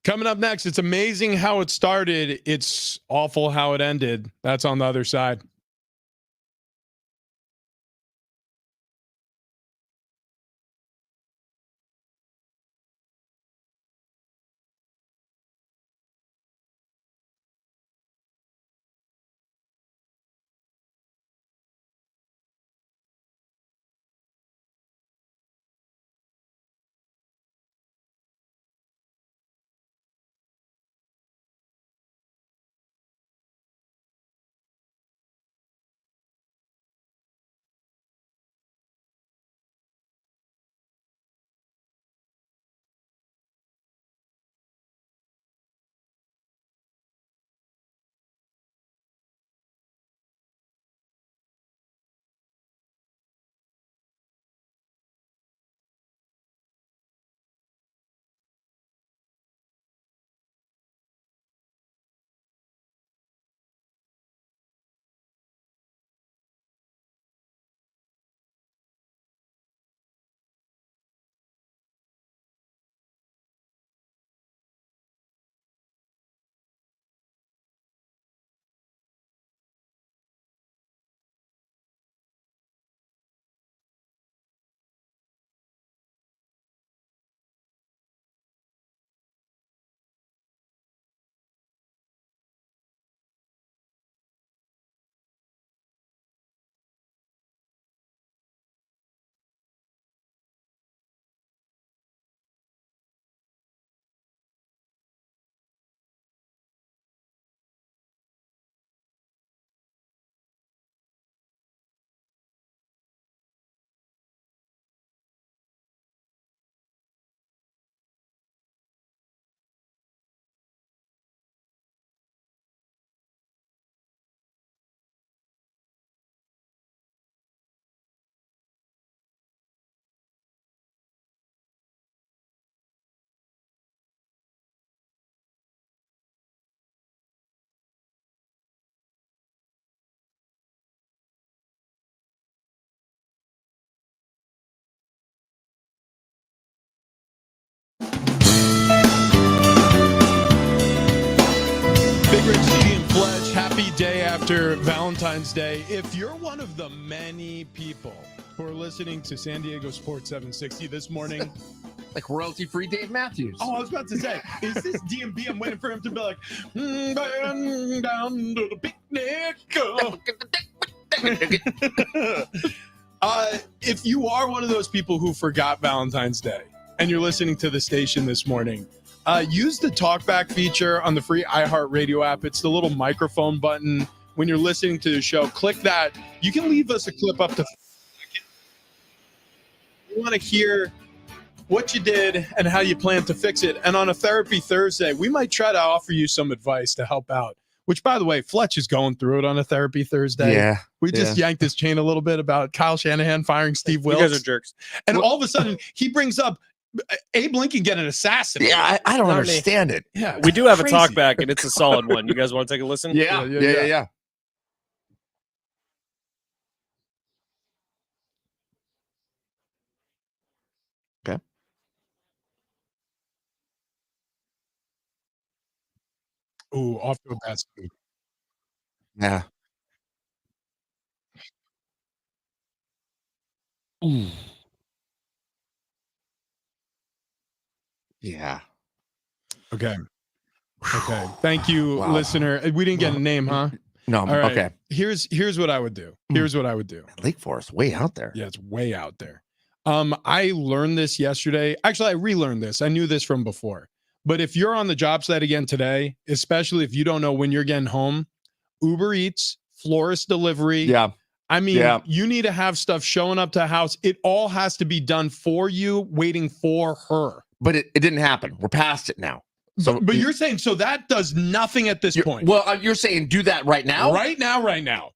Coming up next, it's amazing how it started. It's awful how it ended. That's on the other side. Big Rich CD and Fletch, happy day after Valentine's Day. If you're one of the many people who are listening to San Diego Sports 760 this morning, Like royalty-free Dave Matthews. oh, I was about to say, is this DMB? I'm waiting for him to be like, going down to the picnic. If you are one of those people who forgot Valentine's Day and you're listening to the station this morning, use the talkback feature on the free iHeartRadio app. It's the little microphone button. When you're listening to the show, click that. You can leave us a clip up to 5 seconds. We want to hear what you did and how you plan to fix it. And on a Therapy Thursday, we might try to offer you some advice to help out. Which, by the way, Fletch is going through it on a Therapy Thursday. Yeah. We just yanked his chain a little bit about Kyle Shanahan firing Steve Wilkes. You guys are jerks. And all of a sudden, he brings up Abe Lincoln getting assassinated. Yeah, I don't Not me. understand it. Yeah, We do have crazy. a talk back, and it's a solid one. You guys want to take a listen? Yeah. Okay. Ooh, off to a bad start. Yeah. Yeah. Okay. Thank you, Wow. listener. We didn't get a name, huh? No, All right. okay. Here's what I would do. Lake Forest, way out there. Yeah, it's way out there. I learned this yesterday. Actually, I relearned this. I knew this from before. But if you're on the job site again today, especially if you don't know when you're getting home, Uber Eats, florist delivery. Yeah. I mean, Yeah. you need to have stuff showing up to a house. It all has to be done for you, waiting for her. But it didn't happen. We're past it now. So, But you're saying, so that does nothing at this point. Well, you're saying do that right now? Right now.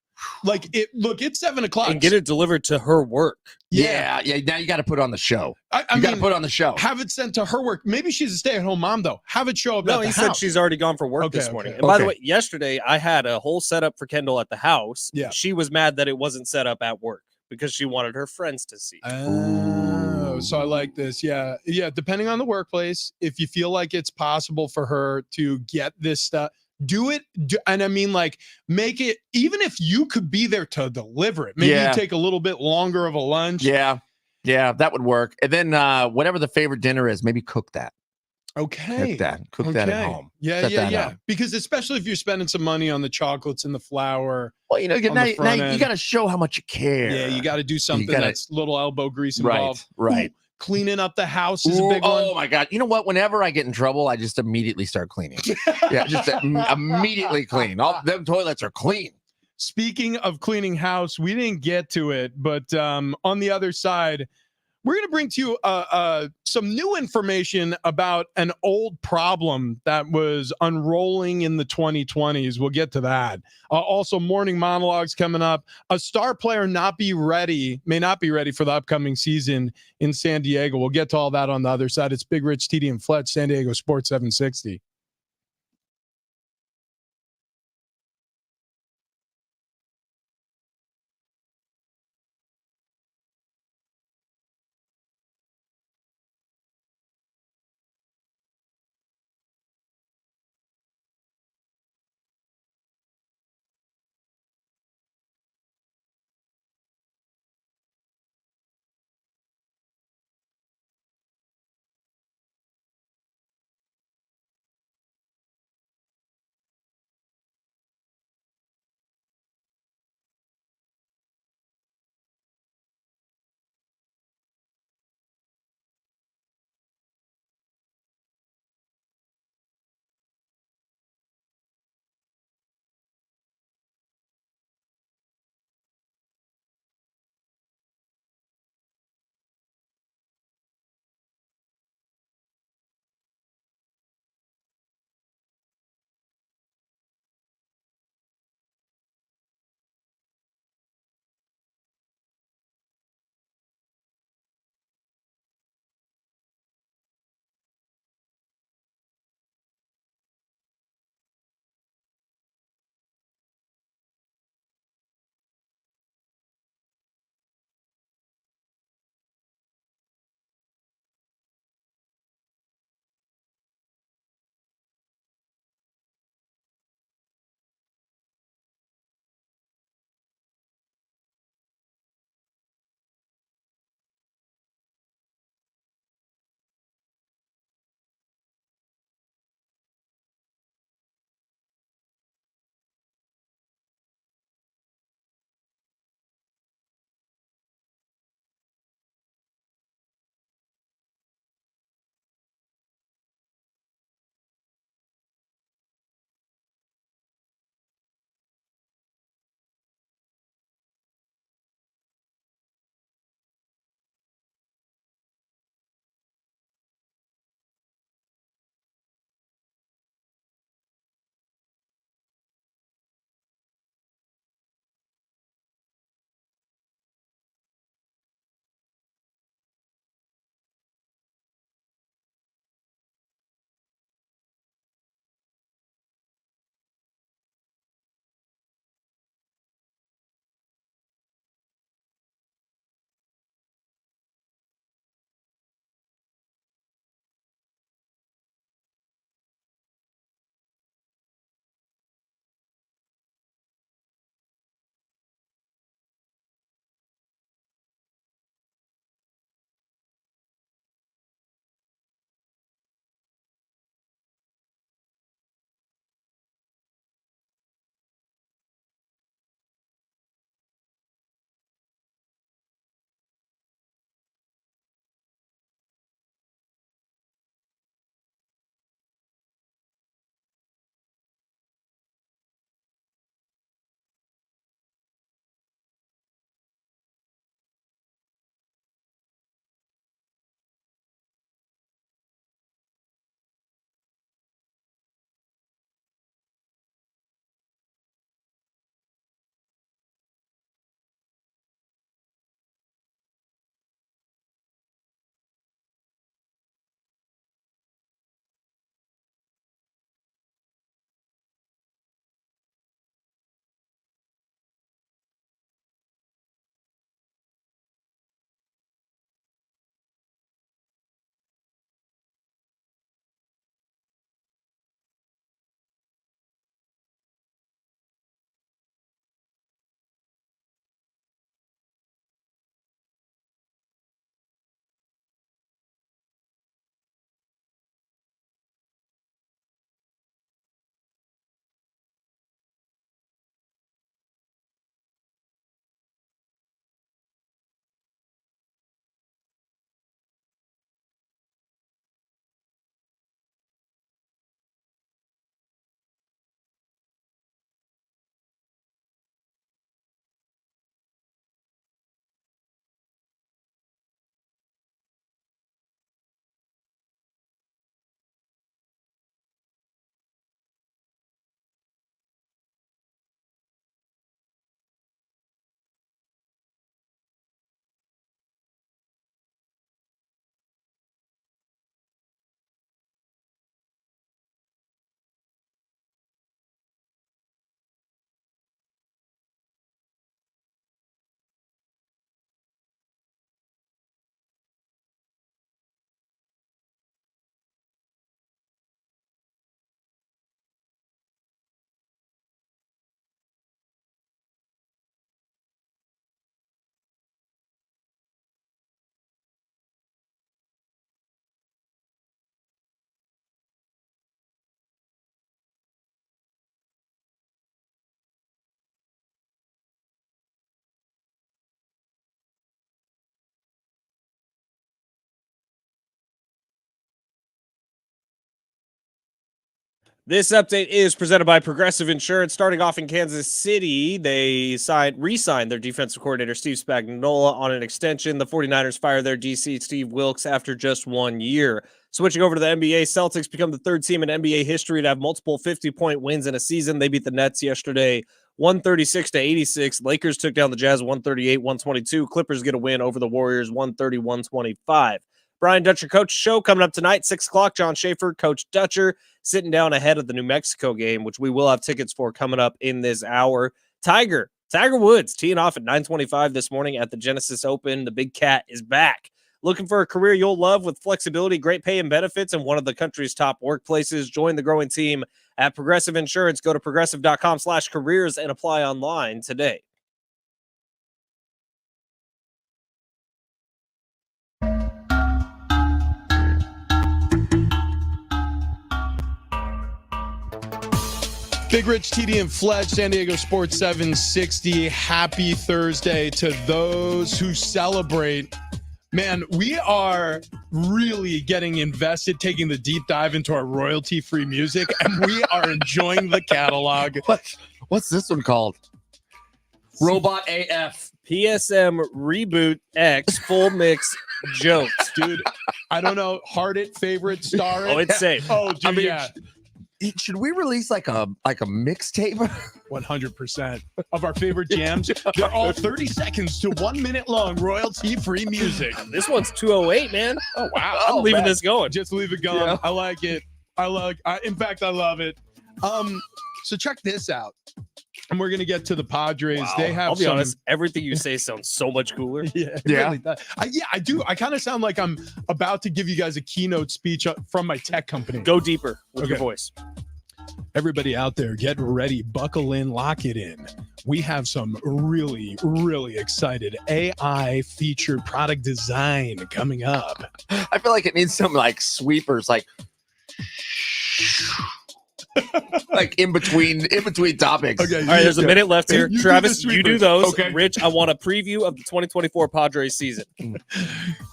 Like, it's 7 o'clock. And get it delivered to her work. Yeah. Now you got to put it on the show. I You got to mean, put it on the show. have it sent to her work. Maybe she's a stay-at-home mom, though. Have it show up No, at the he said house. she's already gone for work Okay, this morning. okay. And by the Okay. way, yesterday I had a whole setup for Kendall at the house. Yeah. She was mad that it wasn't set up at work because she wanted her friends to see. Oh, though, so I like this. Yeah. Depending on the workplace, if you feel like it's possible for her to get this stuff, do it. And I mean, like, make it, even if you could be there to deliver it, maybe you take a little bit longer of a lunch. Yeah, that would work. And then whatever the favorite dinner is, maybe cook that. Okay. Cook that at home. Yeah. Because especially if you're spending some money on the chocolates and the flour. Well, now you got to show how much you care. Yeah, you got to do something that's little elbow grease involved. Right. Ooh, cleaning up the house is a big one. Oh my God! You know what? Whenever I get in trouble, I just immediately start cleaning. Just immediately clean. All them toilets are clean. Speaking of cleaning house, we didn't get to it, but on the other side, we're going to bring to you some new information about an old problem that was unrolling in the 2020s. We'll get to that. Also, morning monologues coming up. A star player may not be ready for the upcoming season in San Diego. We'll get to all that on the other side. It's Big Rich, TD, and Fletch, San Diego Sports 760. This update is presented by Progressive Insurance. Starting off in Kansas City, they re-signed their defensive coordinator, Steve Spagnuolo, on an extension. The 49ers fired their DC, Steve Wilks, after just 1 year. Switching over to the NBA, Celtics become the third team in NBA history to have multiple 50-point wins in a season. They beat the Nets yesterday, 136-86. Lakers took down the Jazz 138-122. Clippers get a win over the Warriors 130-125. Brian Dutcher Coach Show coming up tonight, 6 o'clock. John Schaefer, Coach Dutcher, sitting down ahead of the New Mexico game, which we will have tickets for coming up in this hour. Tiger Woods teeing off at 9:25 this morning at the Genesis Open. The Big Cat is back. Looking for a career you'll love with flexibility, great pay and benefits, and one of the country's top workplaces? Join the growing team at Progressive Insurance. Go to progressive.com/careers and apply online today. Big Rich, TD, and Fletch, San Diego Sports 760. Happy Thursday to those who celebrate. Man, we are really getting invested, taking the deep dive into our royalty-free music, and we are enjoying the catalog. What's this one called? Robot AF. PSM Reboot X Full Mix Jokes. Dude, I don't know. Heart it, favorite, star it. Oh, it's safe. Oh, dude, I mean, yeah. Should we release like a mixtape? 100% of our favorite jams. They're all 30 seconds to 1 minute long, royalty-free music. This one's 208, man. Oh, wow. I'm leaving this going. Just leave it going. Yeah. I like it. In fact, I love it. So check this out. And we're going to get to the Padres. Wow. They have I'll be honest, everything you say sounds so much cooler. Yeah, it Yeah. really does. I do. I kind of sound like I'm about to give you guys a keynote speech from my tech company. Go deeper with your Okay. voice. Everybody out there, get ready, buckle in, lock it in. We have some really, really excited AI featured product design coming up. I feel like it needs some like sweepers, like in between topics. Okay, All right, there's a minute left here. You do Travis, the you do sweepers. those. Okay. Rich, I want a preview of the 2024 Padres season.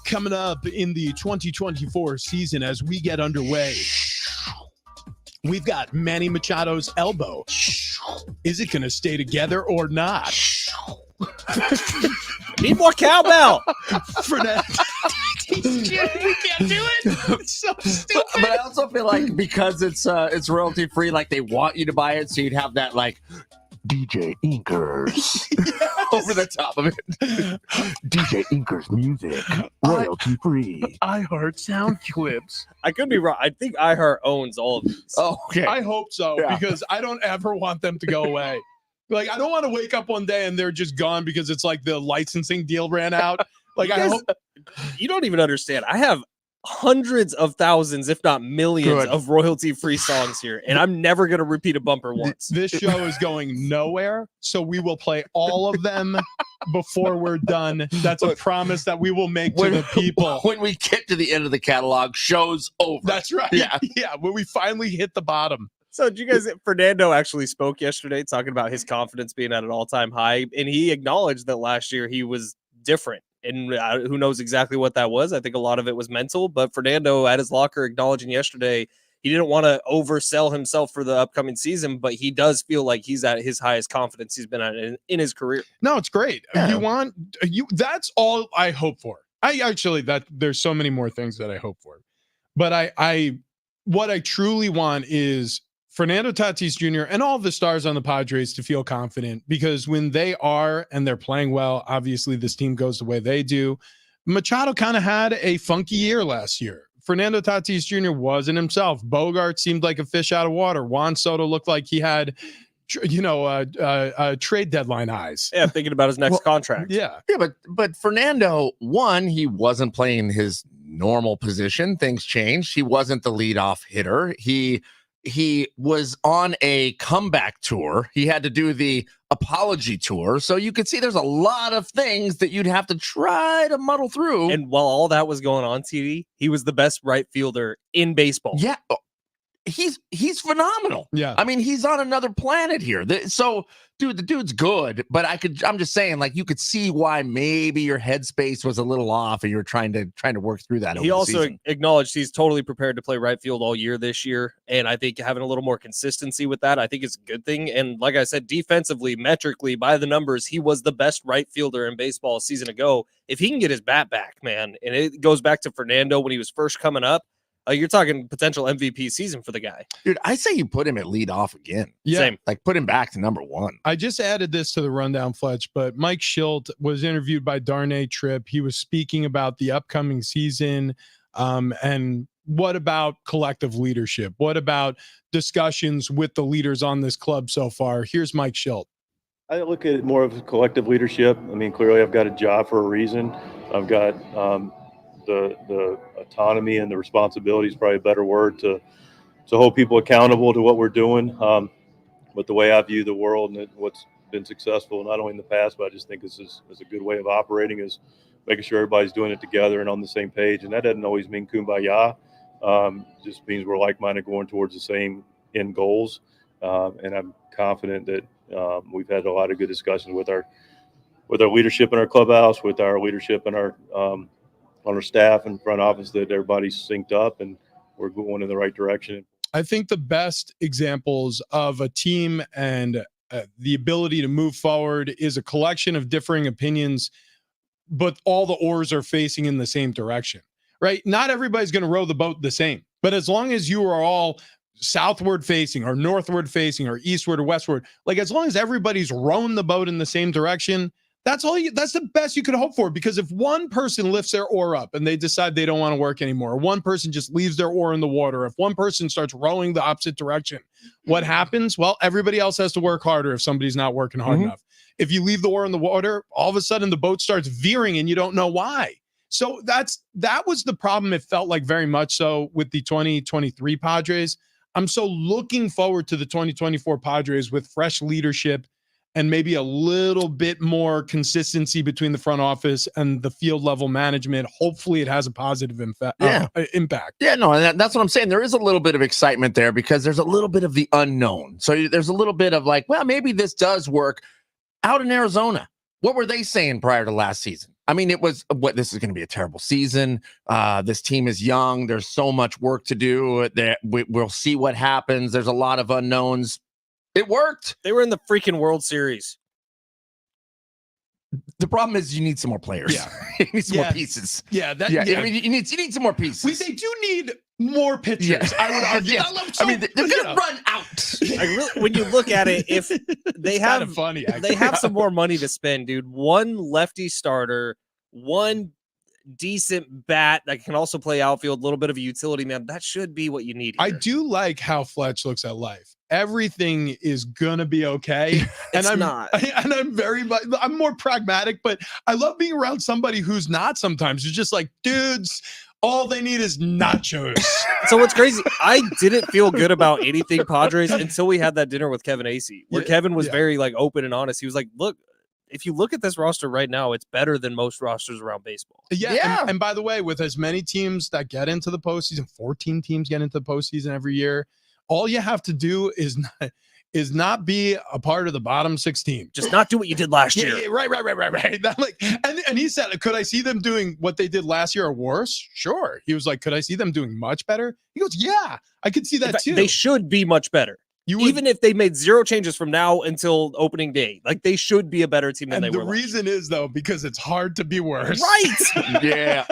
Coming up in the 2024 season as we get underway, we've got Manny Machado's elbow. Is it going to stay together or not? Need more cowbell. Fernando. We can't do it. It's so stupid. But I also feel like because it's royalty free, like they want you to buy it, so you'd have that like DJ Inkers over the top of it. DJ Inkers music, royalty free. I heart sound clips. I could be wrong. I think iHeart owns all of these. Oh, okay. I hope so, Yeah. because I don't ever want them to go away. Like, I don't want to wake up one day and they're just gone because it's like the licensing deal ran out. Like, You I guys- hope. You don't even understand. I have hundreds of thousands, if not millions, Good. of royalty-free songs here, and I'm never going to repeat a bumper once. This show is going nowhere, so we will play all of them before we're done. That's a promise that we will make to the people. When we get to the end of the catalog, show's over. That's right. Yeah. Yeah. When we finally hit the bottom. So, did you guys? Fernando actually spoke yesterday, talking about his confidence being at an all-time high, and he acknowledged that last year he was different. And who knows exactly what that was. I think a lot of it was mental, but Fernando at his locker acknowledging yesterday he didn't want to oversell himself for the upcoming season, but he does feel like he's at his highest confidence he's been at in his career. No, it's great. Yeah. That's all I hope for. There's so many more things that I hope for. But what I truly want is Fernando Tatis Jr. and all the stars on the Padres to feel confident, because when they are and they're playing well, obviously this team goes the way they do. Machado kind of had a funky year last year. Fernando Tatis Jr. wasn't himself. Bogart seemed like a fish out of water. Juan Soto looked like he had, trade deadline eyes. Yeah, thinking about his next contract. Yeah. Yeah, but Fernando, one, he wasn't playing his normal position. Things changed. He wasn't the leadoff hitter. He was on a comeback tour. He had to do the apology tour. So you could see there's a lot of things that you'd have to try to muddle through. And while all that was going on, TV, he was the best right fielder in baseball. Yeah. he's phenomenal. Yeah. I mean, he's on another planet here. So, dude, the dude's good, but I'm just saying, like, you could see why maybe your headspace was a little off and you're trying to work through that. He also acknowledged he's totally prepared to play right field all year this year. And I think having a little more consistency with that, I think is a good thing. And like I said, defensively, metrically, by the numbers, he was the best right fielder in baseball a season ago. If he can get his bat back, man, and it goes back to Fernando when he was first coming up, you're talking potential MVP season for the guy. Dude, I say you put him at leadoff again. Yeah. Same. Like, put him back to number one. I just added this to the rundown, Fletch, but Mike Schilt was interviewed by Darnay Tripp. He was speaking about the upcoming season, and what about collective leadership? What about discussions with the leaders on this club so far? Here's Mike Schilt. I look at it more of collective leadership. I mean, clearly I've got a job for a reason. I've got the autonomy and the responsibility is probably a better word to hold people accountable to what we're doing. But the way I view the world and what's been successful, not only in the past, but I just think this is a good way of operating, is making sure everybody's doing it together and on the same page. And that doesn't always mean kumbaya. Just means we're like-minded, going towards the same end goals. And I'm confident that we've had a lot of good discussions with our leadership in our clubhouse, with our leadership in our on our staff and front office, that everybody's synced up and we're going in the right direction. I think the best examples of a team and the ability to move forward is a collection of differing opinions, but all the oars are facing in the same direction, right? Not everybody's going to row the boat the same, but as long as you are all southward facing or northward facing or eastward or westward, like as long as everybody's rowing the boat in the same direction, that's the best you could hope for. Because if one person lifts their oar up and they decide they don't want to work anymore, or one person just leaves their oar in the water, if one person starts rowing the opposite direction, what happens? Well, everybody else has to work harder if somebody's not working hard enough. If you leave the oar in the water, all of a sudden the boat starts veering and you don't know why. So that was the problem. It felt like very much so with the 2023 Padres. I'm so looking forward to the 2024 Padres with fresh leadership and maybe a little bit more consistency between the front office and the field level management. Hopefully it has a positive impact. Yeah, no, and that's what I'm saying. There is a little bit of excitement there because there's a little bit of the unknown. So there's a little bit of like, well, maybe this does work. Out in Arizona, what were they saying prior to last season? I mean, it was, this is going to be a terrible season. This team is young. There's so much work to do. We'll see what happens. There's a lot of unknowns. It worked. They were in the freaking World Series. The problem is you need some more players. Yeah. You need some more pieces. Yeah. I mean, you need some more pieces. They do need more pitchers. Yeah. I would argue. Yeah. I mean, they're going to run out. When you look at it, if they have funny, they have some more money to spend, dude. One lefty starter, one decent bat that can also play outfield, a little bit of a utility man. That should be what you need here. I do like how Fletch looks at life. Everything is gonna be okay. And I'm more pragmatic, but I love being around somebody who's not sometimes. It's just like, dudes, all they need is nachos. So what's crazy, I didn't feel good about anything Padres until we had that dinner with Kevin Acee, where Kevin was very like open and honest. He was like, look, if you look at this roster right now, it's better than most rosters around baseball. Yeah. And by the way, with as many teams that get into the postseason, 14 teams get into the postseason every year, all you have to do is not be a part of the bottom 16. Just not do what you did last year. Yeah, right. That, like, and he said, could I see them doing what they did last year or worse? Sure. He was like, could I see them doing much better? He goes, yeah, I could see that too. They should be much better. Even if they made zero changes from now until opening day, like they should be a better team than they were. And the reason is though, because it's hard to be worse. Right. Yeah.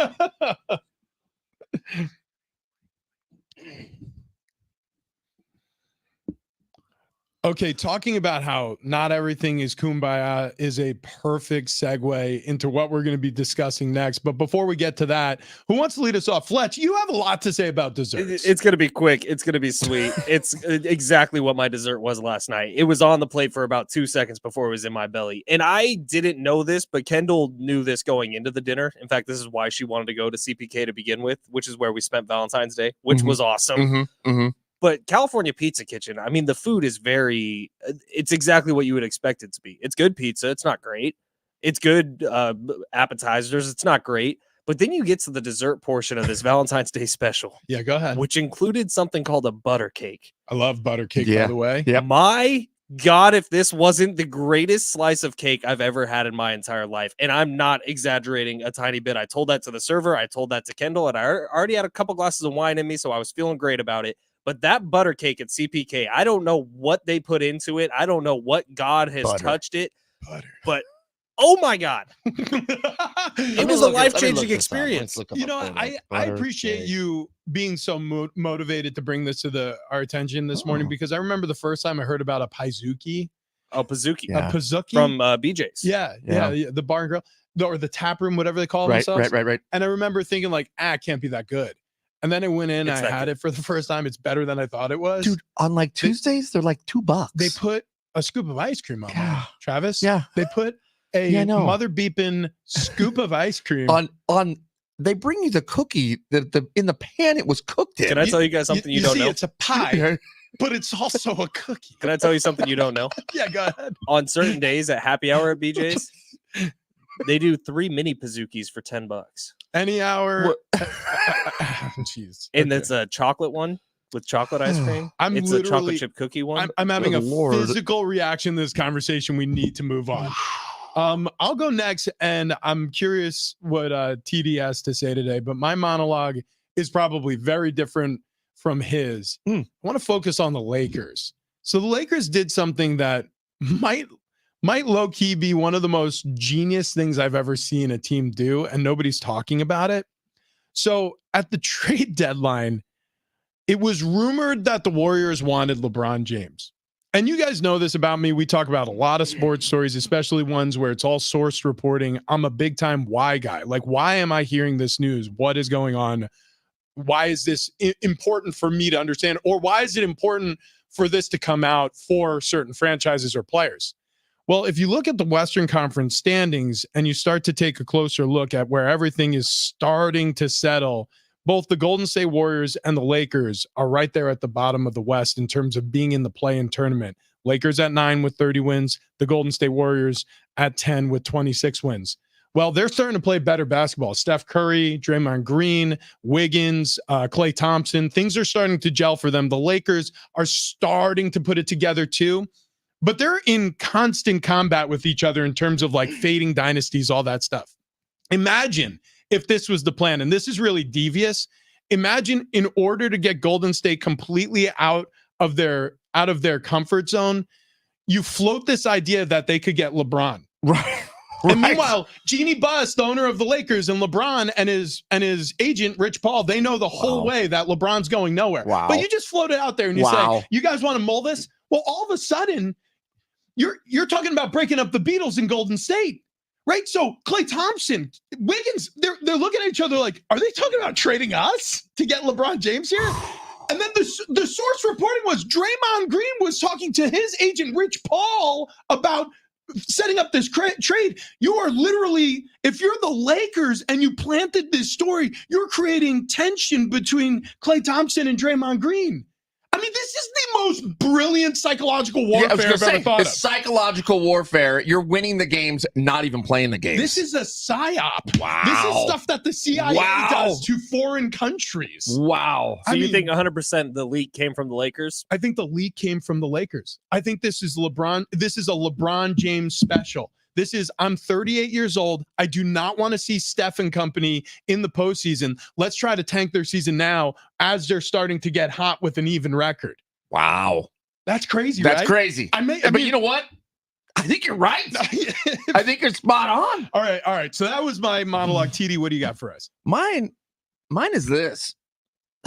Okay, talking about how not everything is kumbaya is a perfect segue into what we're going to be discussing next. But before we get to that, who wants to lead us off? Fletch, you have a lot to say about desserts. It's going to be quick. It's going to be sweet. It's exactly what my dessert was last night. It was on the plate for about 2 seconds before it was in my belly. And I didn't know this, but Kendall knew this going into the dinner. In fact, this is why she wanted to go to CPK to begin with, which is where we spent Valentine's Day, which was awesome. But California Pizza Kitchen, I mean, the food is it's exactly what you would expect it to be. It's good pizza. It's not great. It's good appetizers. It's not great. But then you get to the dessert portion of this Valentine's Day special, Yeah, go ahead. which included something called a butter cake. I love butter cake, Yeah. by the way. Yep. My God, if this wasn't the greatest slice of cake I've ever had in my entire life, and I'm not exaggerating a tiny bit. I told that to the server, I told that to Kendall, and I already had a couple glasses of wine in me, so I was feeling great about it. But that butter cake at CPK, I don't know what they put into it. I don't know what God has Butter. touched it, Butter. but oh my God, it was a life-changing experience. You know, I appreciate you being so motivated to bring this to our attention this morning, because I remember the first time I heard about a paizuki. Oh, Pazuki. Yeah. A paizuki? From BJ's. Yeah, the bar and grill, or the tap room, whatever they call Right, themselves. right. And I remember thinking like, it can't be that good. And then I went in, It's I that had good. it for the first time. It's better than I thought it was. Dude, on like Tuesdays, they're like $2. They put a scoop of ice cream on Yeah. mine, Travis. Yeah. They put a Yeah, I know. mother beeping scoop of ice cream. on they bring you the cookie the in the pan it was cooked in. Can I tell you guys something you don't see, know? It's a pie, but it's also a cookie. Can I tell you something you don't know? Yeah, go ahead. On certain days at happy hour at BJ's, they do 3 mini Pazukis for $10. Any hour. Jeez. And Okay. it's a chocolate one with chocolate ice cream. I'm It's a chocolate literally- chip cookie one. I'm having Good a Lord. physical reaction to this conversation. We need to move on. I'll go next, and I'm curious what TD has to say today, but my monologue is probably very different from his. I want to focus on the Lakers. So the Lakers did something that might low-key be one of the most genius things I've ever seen a team do, and nobody's talking about it. So at the trade deadline, it was rumored that the Warriors wanted LeBron James. And you guys know this about me. We talk about a lot of sports stories, especially ones where it's all sourced reporting. I'm a big time why guy. Like, why am I hearing this news? What is going on? Why is this important for me to understand? Or why is it important for this to come out for certain franchises or players? Well, if you look at the Western Conference standings and you start to take a closer look at where everything is starting to settle, both the Golden State Warriors and the Lakers are right there at the bottom of the West in terms of being in the play-in tournament. Lakers at 9 with 30 wins, the Golden State Warriors at 10 with 26 wins. Well, they're starting to play better basketball. Steph Curry, Draymond Green, Wiggins, Klay Thompson, things are starting to gel for them. The Lakers are starting to put it together too, but they're in constant combat with each other in terms of like fading dynasties, all that stuff. Imagine if this was the plan, and this is really devious. Imagine in order to get Golden State completely out of their comfort zone, you float this idea that they could get LeBron. Right. And meanwhile, Jeannie Buss, the owner of the Lakers, and LeBron and his agent, Rich Paul, they know the whole way that LeBron's going nowhere. Wow. But you just float it out there and you say, you guys want to mull this? Well, all of a sudden, you're talking about breaking up the Beatles in Golden State. Right. So Klay Thompson, Wiggins, they're looking at each other like, are they talking about trading us to get LeBron James here? And then the source reporting was Draymond Green was talking to his agent, Rich Paul, about setting up this trade. You are literally, if you're the Lakers and you planted this story, you're creating tension between Klay Thompson and Draymond Green. I mean, this is the most brilliant psychological warfare I've ever thought of. It's psychological warfare. You're winning the games, not even playing the games. This is a psyop. Wow. This is stuff that the CIA does to foreign countries. Wow. So you think 100% the leak came from the Lakers? I think the leak came from the Lakers. I think this is LeBron. This is a LeBron James special. I'm 38 years old. I do not want to see Steph and company in the postseason. Let's try to tank their season now as they're starting to get hot with an even record. Wow. That's crazy, That's right? crazy. But you know what? I think you're right. I think you're spot on. All right. So that was my monologue. TD, what do you got for us? Mine is this.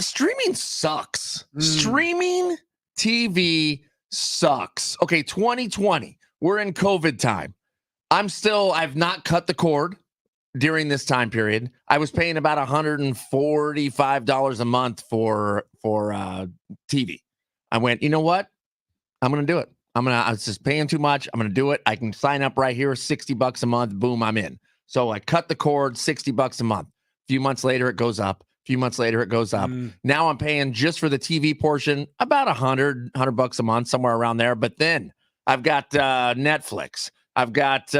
Streaming sucks. Streaming TV sucks. Okay, 2020. We're in COVID time. I've not cut the cord during this time period. I was paying about $145 a month for TV. I went, you know what? I'm going to do it. I was just paying too much. I'm going to do it. I can sign up right here, $60 a month. Boom, I'm in. So I cut the cord, $60 a month. A few months later, it goes up. A few months later, it goes up. Now I'm paying just for the TV portion about $100 a month, somewhere around there. But then I've got Netflix. I've got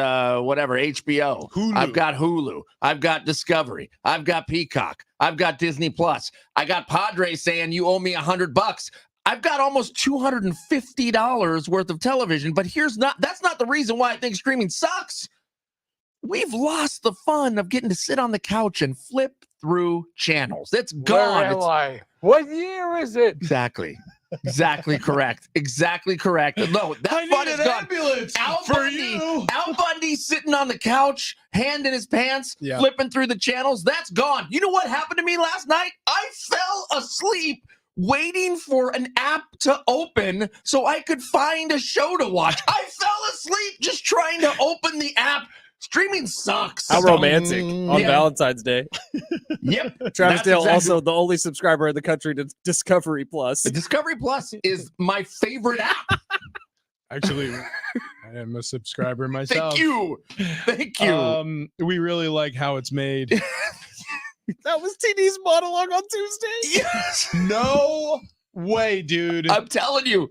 whatever, HBO. Hulu. I've got Hulu. I've got Discovery. I've got Peacock. I've got Disney Plus. I got Padres saying you owe me $100. I've got almost $250 worth of television, but that's not the reason why I think streaming sucks. We've lost the fun of getting to sit on the couch and flip through channels. It's gone. Where am I? What year is it? Exactly. Exactly correct. Exactly correct. No, that fun is gone. Ambulance Al Bundy sitting on the couch, hand in his pants, flipping through the channels. That's gone. You know what happened to me last night? I fell asleep waiting for an app to open so I could find a show to watch. I fell asleep just trying to open the app. Streaming sucks. How romantic on Valentine's Day. Yep. Travis Dale, also the only subscriber in the country to Discovery Plus. Discovery Plus is my favorite app. Actually, I am a subscriber myself. Thank you. We really like How It's Made. That was TD's monologue on Tuesday. Yes. No way, dude. I'm telling you.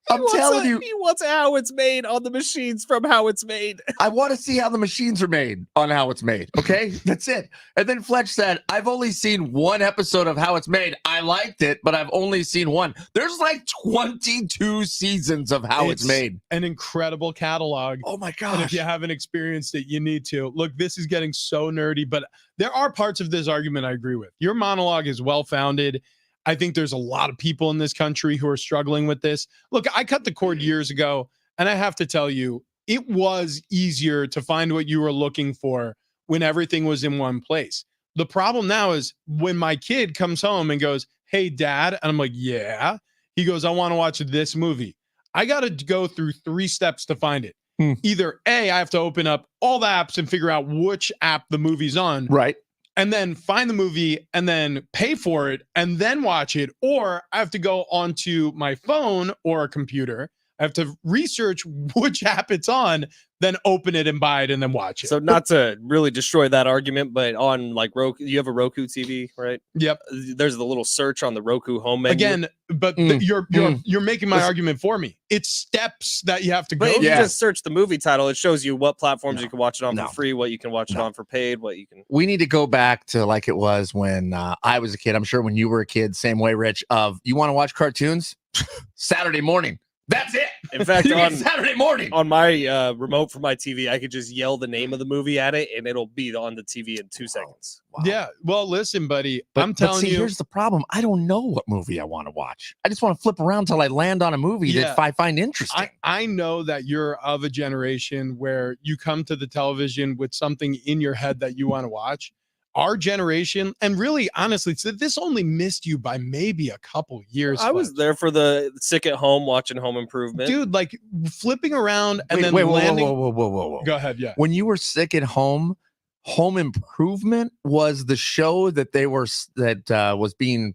He wants How It's Made on the machines from How It's Made. I want to see how the machines are made on How It's Made. Okay, that's it. And then Fletch said, I've only seen one episode of How It's Made. I liked it, but I've only seen one. There's like 22 seasons of How It's Made. An incredible catalog. Oh my gosh. And if you haven't experienced it, you need to. Look, this is getting so nerdy, but there are parts of this argument I agree with. Your monologue is well-founded. I think there's a lot of people in this country who are struggling with this. Look, I cut the cord years ago, and I have to tell you, it was easier to find what you were looking for when everything was in one place. The problem now is when my kid comes home and goes, hey, Dad, and I'm like, yeah. He goes, I want to watch this movie. I got to go through 3 steps to find it. Either A, I have to open up all the apps and figure out which app the movie's on. Right. And then find the movie and then pay for it and then watch it. Or I have to go onto my phone or a computer. I have to research which app it's on, then open it and buy it and then watch it. So not to really destroy that argument, but on like Roku, you have a Roku TV, right? Yep. There's the little search on the Roku home menu. Again, but you're making my argument for me. It's steps that you have to go. But if you just search the movie title, it shows you what platforms you can watch it on No. for free, what you can watch it on for paid, what you can. We need to go back to like it was when I was a kid. I'm sure when you were a kid, same way, Rich, of you want to watch cartoons? Saturday morning. That's it. In fact, You on get Saturday morning. on my remote for my TV, I could just yell the name of the movie at it, and it'll be on the TV in 2 seconds. Wow. Yeah. Well, listen, buddy, But, I'm telling you. here's the problem. I don't know what movie I want to watch. I just want to flip around till I land on a movie that I find interesting. I know that you're of a generation where you come to the television with something in your head that you want to watch. Our generation, and really, honestly, this only missed you by maybe a couple years. I was there for the sick at home watching Home Improvement. Dude, like flipping around and then wait, landing. Whoa. Go ahead, yeah. When you were sick at home, Home Improvement was the show that was being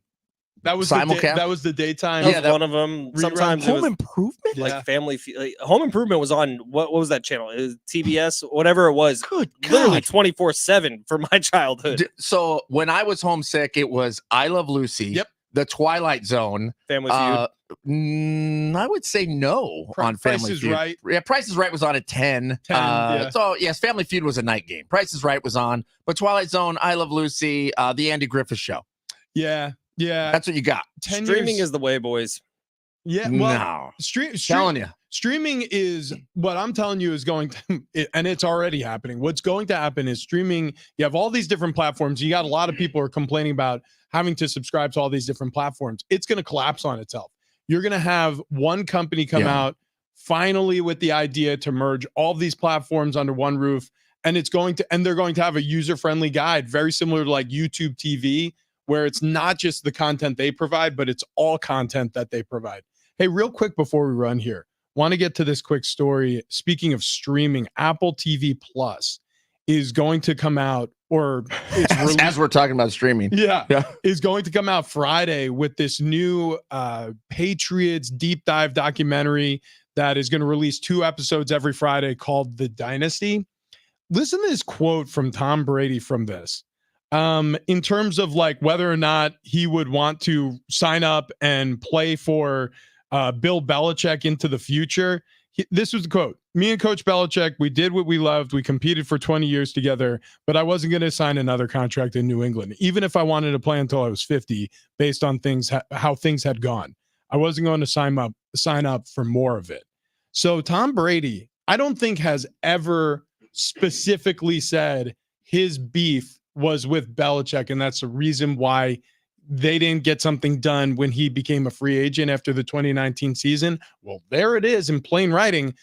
That was simulcast? that was the daytime. That was one of them. rerun. Sometimes it Home was Improvement. like Family Home Improvement was on what was that channel? It was TBS, whatever it was. Good Literally God. 24/7 for my childhood. So when I was homesick, it was I Love Lucy. Yep. The Twilight Zone. Family Feud. I would say no on Price Family is Feud. Right. Yeah, Price is Right was on at 10. 10, yeah. So yes, Family Feud was a night game. Price is Right was on, but Twilight Zone, I Love Lucy, the Andy Griffith Show. Yeah. That's what you got. 10 Streaming years. is the way, boys. Yeah. Well, No, telling you. Streaming is what I'm telling you is going to, and it's already happening. What's going to happen is streaming. You have all these different platforms. You got a lot of people are complaining about having to subscribe to all these different platforms. It's going to collapse on itself. You're going to have one company come out finally with the idea to merge all these platforms under one roof. And they're going to have a user-friendly guide, very similar to like YouTube TV, where it's not just the content they provide, but it's all content that they provide. Hey, real quick before we run here, want to get to this quick story. Speaking of streaming, Apple TV Plus is going to come out, or it's as we're talking about streaming. Yeah, is going to come out Friday with this new Patriots deep dive documentary that is going to release 2 episodes every Friday called The Dynasty. Listen to this quote from Tom Brady from this. In terms of like whether or not he would want to sign up and play for Bill Belichick into the future, This was the quote. Me and Coach Belichick, we did what we loved. We competed for 20 years together, but I wasn't going to sign another contract in New England, even if I wanted to play until I was 50, based on things how things had gone. I wasn't going to sign up for more of it. So Tom Brady, I don't think has ever specifically said his beef was with Belichick, and that's the reason why they didn't get something done when he became a free agent after the 2019 season. Well, there it is in plain writing.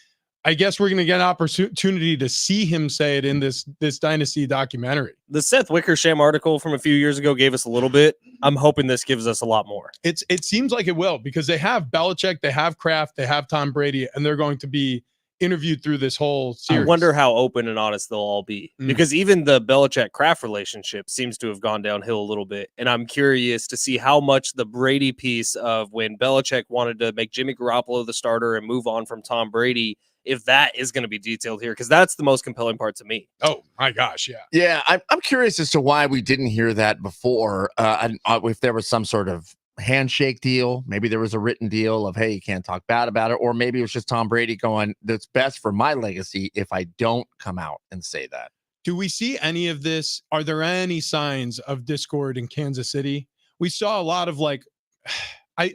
I guess we're going to get an opportunity to see him say it in this Dynasty documentary. The Seth Wickersham article from a few years ago gave us a little bit. I'm hoping this gives us a lot more. It seems like it will, because they have Belichick, they have Kraft, they have Tom Brady, and they're going to be interviewed through this whole series. I wonder how open and honest they'll all be, because even the Belichick-Kraft relationship seems to have gone downhill a little bit, and I'm curious to see how much the Brady piece of when Belichick wanted to make Jimmy Garoppolo the starter and move on from Tom Brady, if that is going to be detailed here, because that's the most compelling part to me. Oh my gosh, yeah. Yeah, I'm curious as to why we didn't hear that before. If there was some sort of handshake deal, maybe there was a written deal of, hey, you can't talk bad about it, or maybe it was just Tom Brady going, that's best for my legacy if I don't come out and say that. Do we see any of this? Are there any signs of discord in Kansas City? We saw a lot of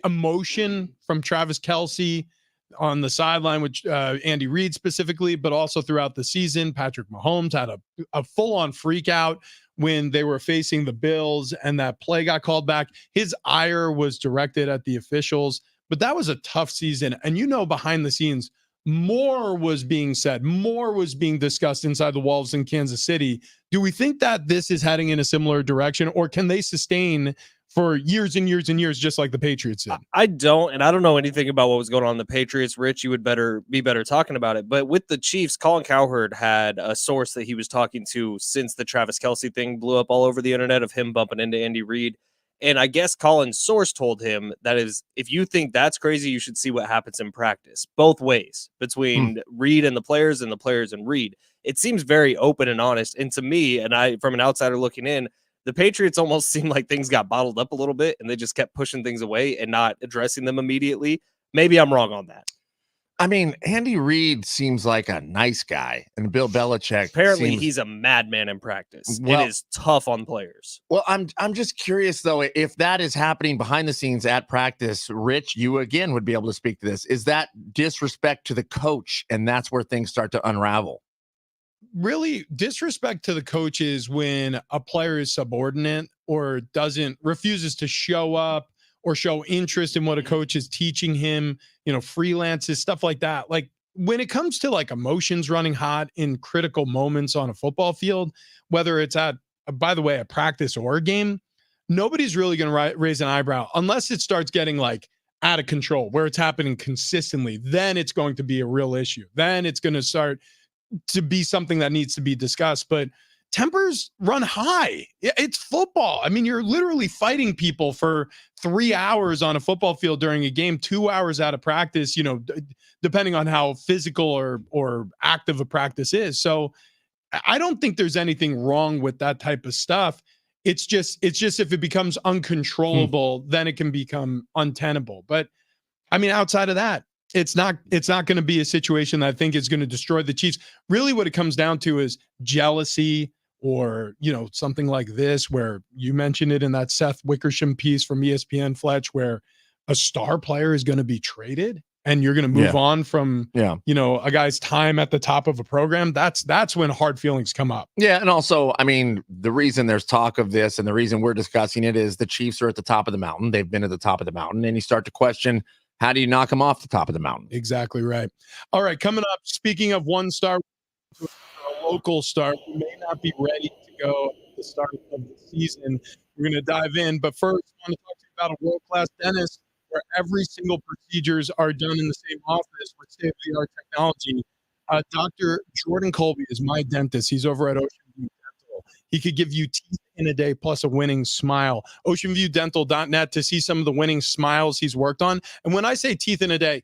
emotion from Travis Kelce on the sideline, which Andy Reid specifically, but also throughout the season. Patrick Mahomes had a full-on freak out when they were facing the Bills and that play got called back. His ire was directed at the officials, but that was a tough season. And behind the scenes, more was being said, more was being discussed inside the walls in Kansas City. Do we think that this is heading in a similar direction, or can they sustain for years and years and years, just like the Patriots did? I don't know anything about what was going on in the Patriots. Rich, you would be better talking about it. But with the Chiefs, Colin Cowherd had a source that he was talking to since the Travis Kelce thing blew up all over the internet of him bumping into Andy Reid. And I guess Colin's source told him that is, if you think that's crazy, you should see what happens in practice, both ways, between Reid and the players and Reid. It seems very open and honest. And to me, and I, from an outsider looking in, the Patriots almost seemed like things got bottled up a little bit and they just kept pushing things away and not addressing them immediately. Maybe I'm wrong on that. I mean, Andy Reid seems like a nice guy, and Bill Belichick apparently he's a madman in practice. It is tough on players. Well, I'm just curious though, if that is happening behind the scenes at practice. Rich, you again would be able to speak to this. Is that disrespect to the coach, and that's where things start to unravel? Really, disrespect to the coaches when a player is subordinate or refuses to show up or show interest in what a coach is teaching him, freelances, stuff like that. Like when it comes to emotions running hot in critical moments on a football field, whether it's at, by the way, a practice or a game, nobody's really going to raise an eyebrow unless it starts getting out of control, where it's happening consistently. Then it's going to be a real issue. Then it's going to start to be something that needs to be discussed. But tempers run high. It's football. I mean, you're literally fighting people for 3 hours on a football field during a game, 2 hours out of practice, depending on how physical or active a practice is. So I don't think there's anything wrong with that type of stuff. It's just if it becomes uncontrollable, then it can become untenable. But I mean, outside of that, it's not going to be a situation that I think is going to destroy the Chiefs. Really what it comes down to is jealousy, or, something like this, where you mentioned it in that Seth Wickersham piece from ESPN, Fletch, where a star player is going to be traded and you're going to move on from, a guy's time at the top of a program. That's when hard feelings come up. Yeah. And also, I mean, the reason there's talk of this and the reason we're discussing it is the Chiefs are at the top of the mountain. They've been at the top of the mountain, and you start to question, how do you knock them off the top of the mountain? Exactly right. All right. Coming up, speaking of one star, a local star who may not be ready to go at the start of the season. We're going to dive in. But first, I want to talk to you about a world-class dentist where every single procedures are done in the same office with state-of-the-art technology. Dr. Jordan Colby is my dentist. He's over at Ocean View Dental. He could give you teeth in a day plus a winning smile. OceanViewDental.net to see some of the winning smiles he's worked on. And when I say teeth in a day,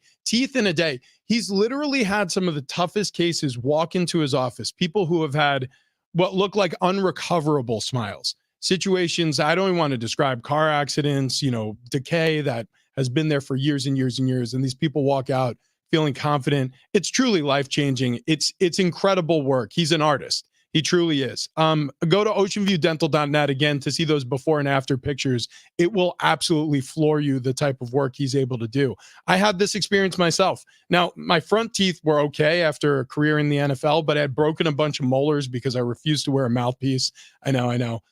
he's literally had some of the toughest cases walk into his office. People who have had what look like unrecoverable smiles. Situations I don't even want to describe, car accidents, decay that has been there for years and years and years. And these people walk out feeling confident. It's truly life-changing. It's incredible work. He's an artist. He truly is. Go to oceanviewdental.net again to see those before and after pictures. It will absolutely floor you the type of work he's able to do. I had this experience myself. Now, my front teeth were okay after a career in the NFL, but I had broken a bunch of molars because I refused to wear a mouthpiece. I know.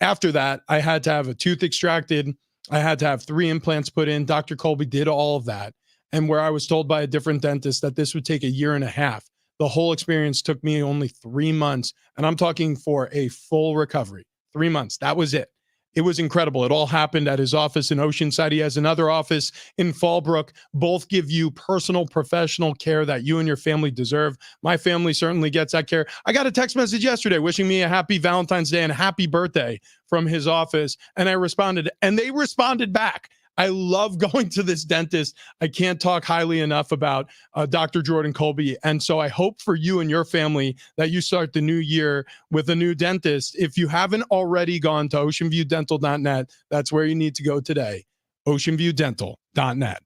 After that, I had to have a tooth extracted. I had to have 3 implants put in. Dr. Colby did all of that. And where I was told by a different dentist that this would take a year and a half. The whole experience took me only 3 months, and I'm talking for a full recovery. 3 months. That was it. It was incredible. It all happened at his office in Oceanside. He has another office in Fallbrook. Both give you personal, professional care that you and your family deserve. My family certainly gets that care. I got a text message yesterday wishing me a happy Valentine's Day and happy birthday from his office, and I responded, and they responded back. I love going to this dentist. I can't talk highly enough about Dr. Jordan Colby. And so I hope for you and your family that you start the new year with a new dentist. If you haven't already gone to oceanviewdental.net, that's where you need to go today. oceanviewdental.net.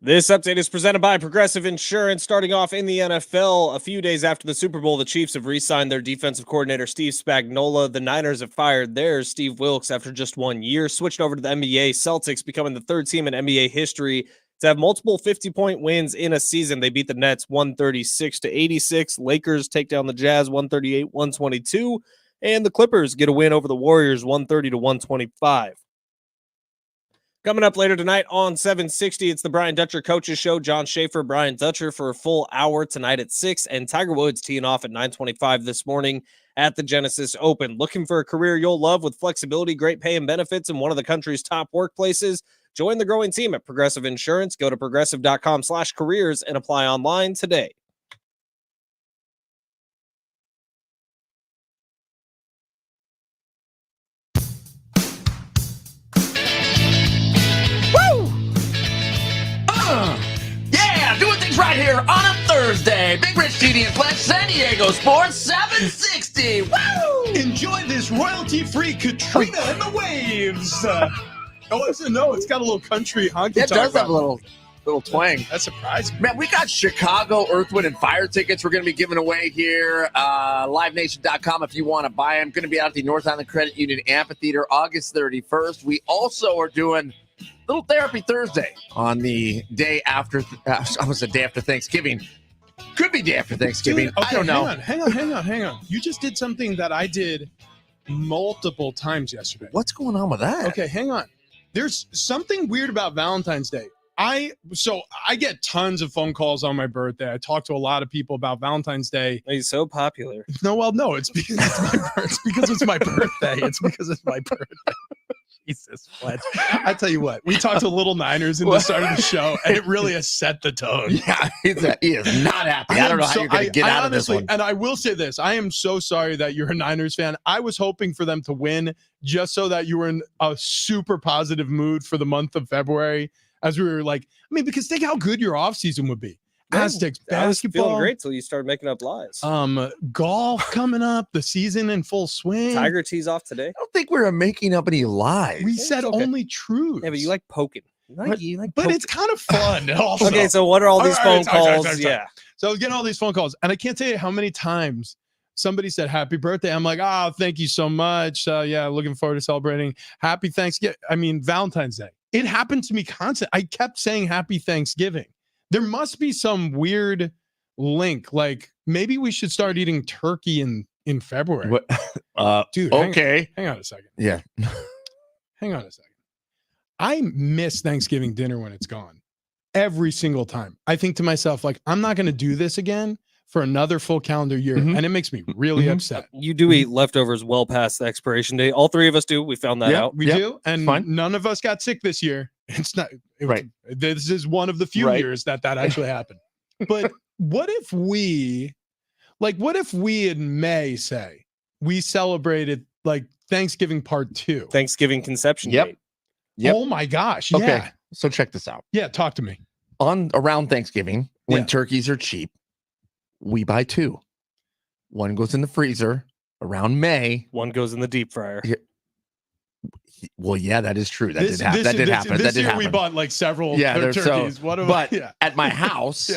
This update is presented by Progressive Insurance. Starting off in the NFL, a few days after the Super Bowl, the Chiefs have re-signed their defensive coordinator, Steve Spagnuolo. The Niners have fired theirs, Steve Wilkes, after just 1 year. Switched over to the NBA, Celtics becoming the third team in NBA history to have multiple 50-point wins in a season. They beat the Nets 136-86. Lakers take down the Jazz 138-122. And the Clippers get a win over the Warriors 130-125. Coming up later tonight on 760, it's the Brian Dutcher Coaches Show. John Schaefer, Brian Dutcher for a full hour tonight at 6, and Tiger Woods teeing off at 9:25 this morning at the Genesis Open. Looking for a career you'll love with flexibility, great pay, and benefits in one of the country's top workplaces? Join the growing team at Progressive Insurance. Go to progressive.com/careers and apply online today. Yeah, doing things right here on a Thursday. Big Rich, TD, and Fletch, San Diego Sports 760. Woo! Enjoy this royalty-free Katrina and the Waves. It's got a little country honky It does tonk have a little twang. That surprised me. Man, we got Chicago Earth, Wind, and Fire tickets we're going to be giving away here. LiveNation.com if you want to buy them. Going to be out at the North Island Credit Union Amphitheater August 31st. We also are doing Little Therapy Thursday on the day after, almost the day after Thanksgiving. Could be day after Thanksgiving. Dude, okay, I don't know. Hang on. You just did something that I did multiple times yesterday. What's going on with that? Okay, hang on. There's something weird about Valentine's Day. I get tons of phone calls on my birthday. I talk to a lot of people about Valentine's Day. He's so popular. No, it's because it's my birthday. It's because it's my birthday. Jesus, Fletch. I tell you what, we talked to Little Niners in the start of the show, and it really has set the tone. Yeah, he is not happy. I don't know how you're going to get out of this one. And I will say this. I am so sorry that you're a Niners fan. I was hoping for them to win just so that you were in a super positive mood for the month of February, as we were because think how good your offseason would be. Aztecs I was basketball. feeling great till you started making up lies. Golf coming up, the season in full swing. Tiger tees off today. I don't think we were making up any lies. We said only truths. Yeah, but you like poking. But it's kind of fun. Also. Okay, so what are all these phone calls? Sorry. Yeah. So I was getting all these phone calls, and I can't tell you how many times somebody said happy birthday. I'm like, oh, thank you so much. Yeah, looking forward to celebrating. Happy Thanksgiving. I mean, Valentine's Day. It happened to me constant. I kept saying happy Thanksgiving. There must be some weird link. Like maybe we should start eating turkey in February. What? Dude, okay. Hang on a second. Yeah. Hang on a second. I miss Thanksgiving dinner when it's gone. Every single time. I think to myself, I'm not going to do this again for another full calendar year. Mhm. And it makes me really upset. You do eat leftovers well past the expiration date. All three of us do. We found that out. We do. And none of us got sick this year. It's not right. This is one of the few years that actually happened. But what if we in May say we celebrated Thanksgiving part 2? Thanksgiving conception date. Yep. Oh my gosh. Okay. Yeah. So check this out. Yeah. Talk to me. Around Thanksgiving, when turkeys are cheap, we buy 2. One goes in the freezer around May. One goes in the deep fryer. Yeah. Well, yeah, that is true. That did happen. This year we bought several turkeys. At my house,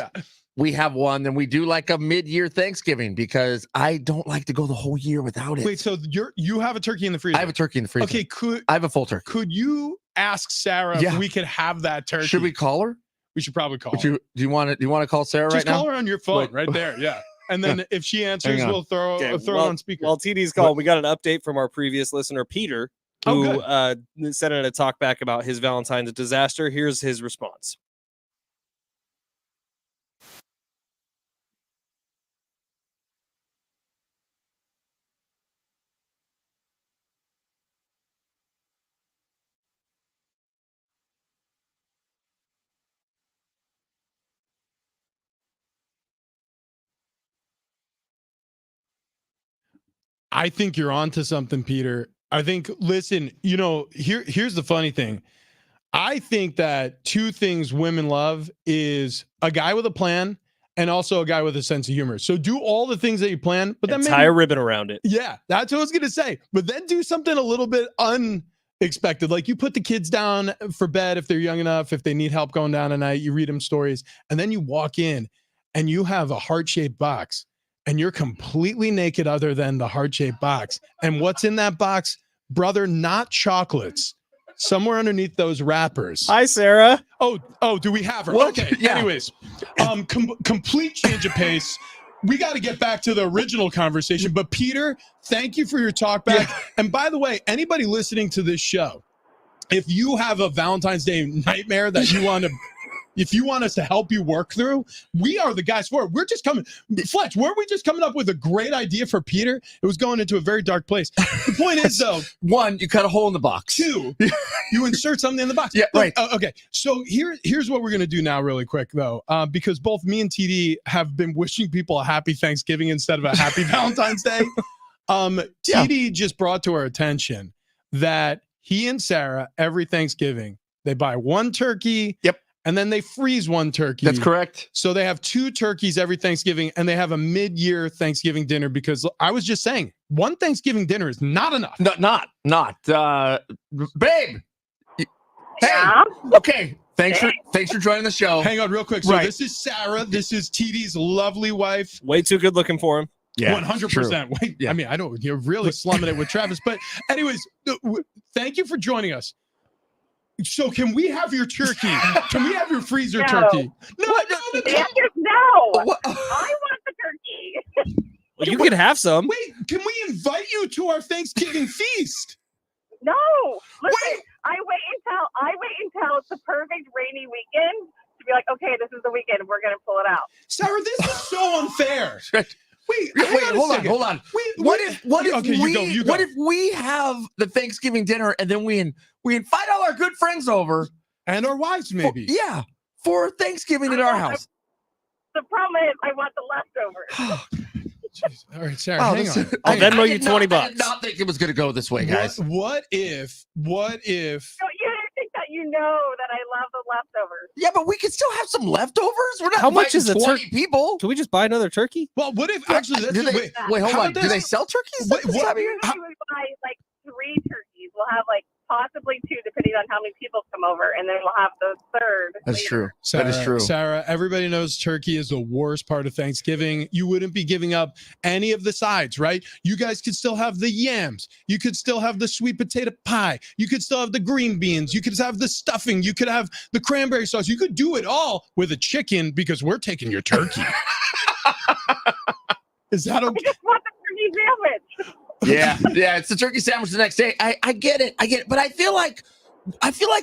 we have one, and we do a mid-year Thanksgiving because I don't like to go the whole year without it. Wait, so you have a turkey in the freezer? I have a turkey in the freezer. Okay, I have a full turkey. Could you ask Sarah if we could have that turkey? Should we call her? We should probably call her. Do you want to call Sarah right now? Just call her on your phone right there. Yeah. And then if she answers, we'll throw it on speaker. While TD's calling, we got an update from our previous listener, Peter, who sent in a talk back about his Valentine's disaster. Here's his response. I think you're onto something, Peter. I think, listen, here's the funny thing. I think that 2 things women love is a guy with a plan and also a guy with a sense of humor. So do all the things that you plan, but then tie a ribbon around it. Yeah, that's what I was going to say. But then do something a little bit expected. Like you put the kids down for bed if they're young enough, if they need help going down at night, you read them stories, and then you walk in and you have a heart-shaped box and you're completely naked other than the heart-shaped box. And what's in that box, brother? Not chocolates. Somewhere underneath those wrappers. Hi, Sarah. Oh, do we have her? What? Okay. Yeah. Anyways, complete change of pace. We got to get back to the original conversation. But Peter, thank you for your talk back. Yeah. And by the way, anybody listening to this show, if you have a Valentine's Day nightmare that you want to, if you want us to help you work through, we are the guys for it. We're just coming. Fletch, weren't we just coming up with a great idea for Peter? It was going into a very dark place. The point is, though, 1, you cut a hole in the box. 2, you insert something in the box. Yeah, right. Okay, so here's what we're going to do now really quick, though, because both me and TD have been wishing people a happy Thanksgiving instead of a happy Valentine's Day. TD just brought to our attention that he and Sarah, every Thanksgiving, they buy one turkey. Yep. And then they freeze one turkey. That's correct. So they have 2 turkeys every Thanksgiving, and they have a mid-year Thanksgiving dinner because I was just saying, one Thanksgiving dinner is not enough. No, not. Babe. Hey. Yeah? Okay. Thanks for joining the show. Hang on real quick. So Right. This is Sarah. This is TD's lovely wife. Way too good looking for him. Yeah, 100%. Wait, Yeah. I mean, I don't, you're really slumming it with Travis. But anyways, thank you for joining us. So can we have your turkey? Can we have your freezer No. turkey? No. The answer is no. What? I want the turkey. Well, you can have some. Wait, can we invite you to our Thanksgiving feast? No. Listen, I wait until it's the perfect rainy weekend to be like, okay, this is the weekend. We're going to pull it out. Sarah, this is so unfair. Wait, Hold on. What if okay, you go. What if we have the Thanksgiving dinner and then we invite all our good friends over And our wives, maybe. for Thanksgiving at our house? The problem is I want the leftovers. Jeez. All right, Sarah, hang on. I'll Venmo you I did not- $20. I did not think it was going to go this way, guys. What if? So you think that you know that I love the leftovers. Yeah, but we could still have some leftovers. We're not How much inviting is a 20 people. Can we just buy another turkey? Well, what if actually? Do they, Wait, wait, hold how on. about Do they this? sell turkeys? Wait, this what- time of year? Usually we would buy like 3 turkeys. We'll have like possibly 2 depending on how many people come over, and then we'll have the third. That's later. true. Sarah, That is true. Sarah, everybody knows turkey is the worst part of Thanksgiving. You wouldn't be giving up any of the sides, right? You guys could still have the yams. You could still have the sweet potato pie. You could still have the green beans. You could have the stuffing. You could have the cranberry sauce. You could do it all with a chicken because we're taking your turkey. Is that I okay? just want the turkey sandwich. Yeah, it's the turkey sandwich the next day. I get it, but I feel like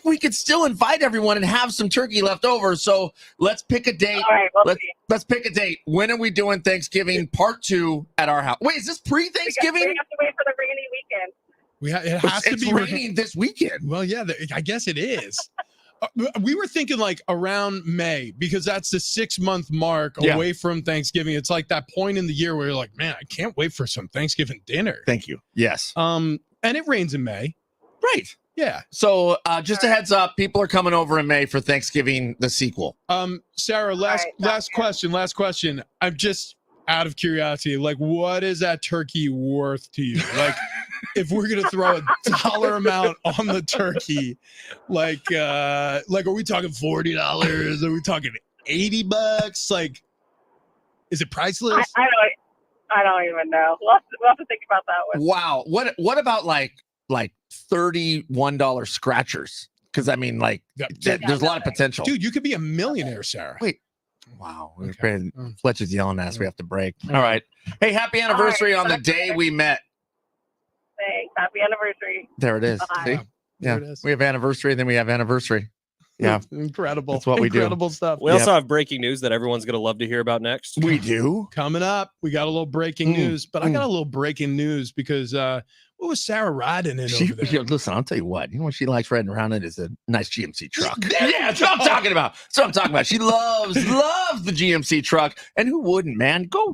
we could still invite everyone and have some turkey left over. So let's pick a date. All right, we'll see. Let's pick a date. When are we doing Thanksgiving Part 2 at our house? Wait, is this We pre-Thanksgiving? have to wait for the rainy weekend. It has to It's be raining this weekend. Well, yeah, I guess it is. We were thinking like around May because that's the 6-month mark away from Thanksgiving. It's like that point in the year where you're like, man, I can't wait for some Thanksgiving dinner. Thank you. Yes. And it rains in May. Right. Yeah. So just a heads up, people are coming over in May for Thanksgiving, the sequel. Sarah, last question. I'm just out of curiosity, like what is that turkey worth to you? Like if we're gonna throw a dollar amount on the turkey, like are we talking $40? Are we talking $80? Like, is it priceless? I don't even know. We'll have to think about that one. Wow. What about like $31 scratchers? Because I mean, like there's a lot of potential. Dude, you could be a millionaire, Sarah. Wait. Wow. Okay. Fletch is yelling at us. We have to break. All right. Hey, happy anniversary on the day we met. Thanks. Happy anniversary. There it is. Bye. See? There Yeah. it is. We have anniversary, then we have anniversary. Yeah. Incredible. That's what we do. Incredible stuff. We also have breaking news that everyone's going to love to hear about next. We do. Coming up, we got a little breaking news, but I got a little breaking news because what was Sarah riding in over there? Listen, I'll tell you what. You know what she likes riding around in is a nice GMC truck. Yeah, that's what I'm talking about. That's what I'm talking about. She loves the GMC truck. And who wouldn't, man? Go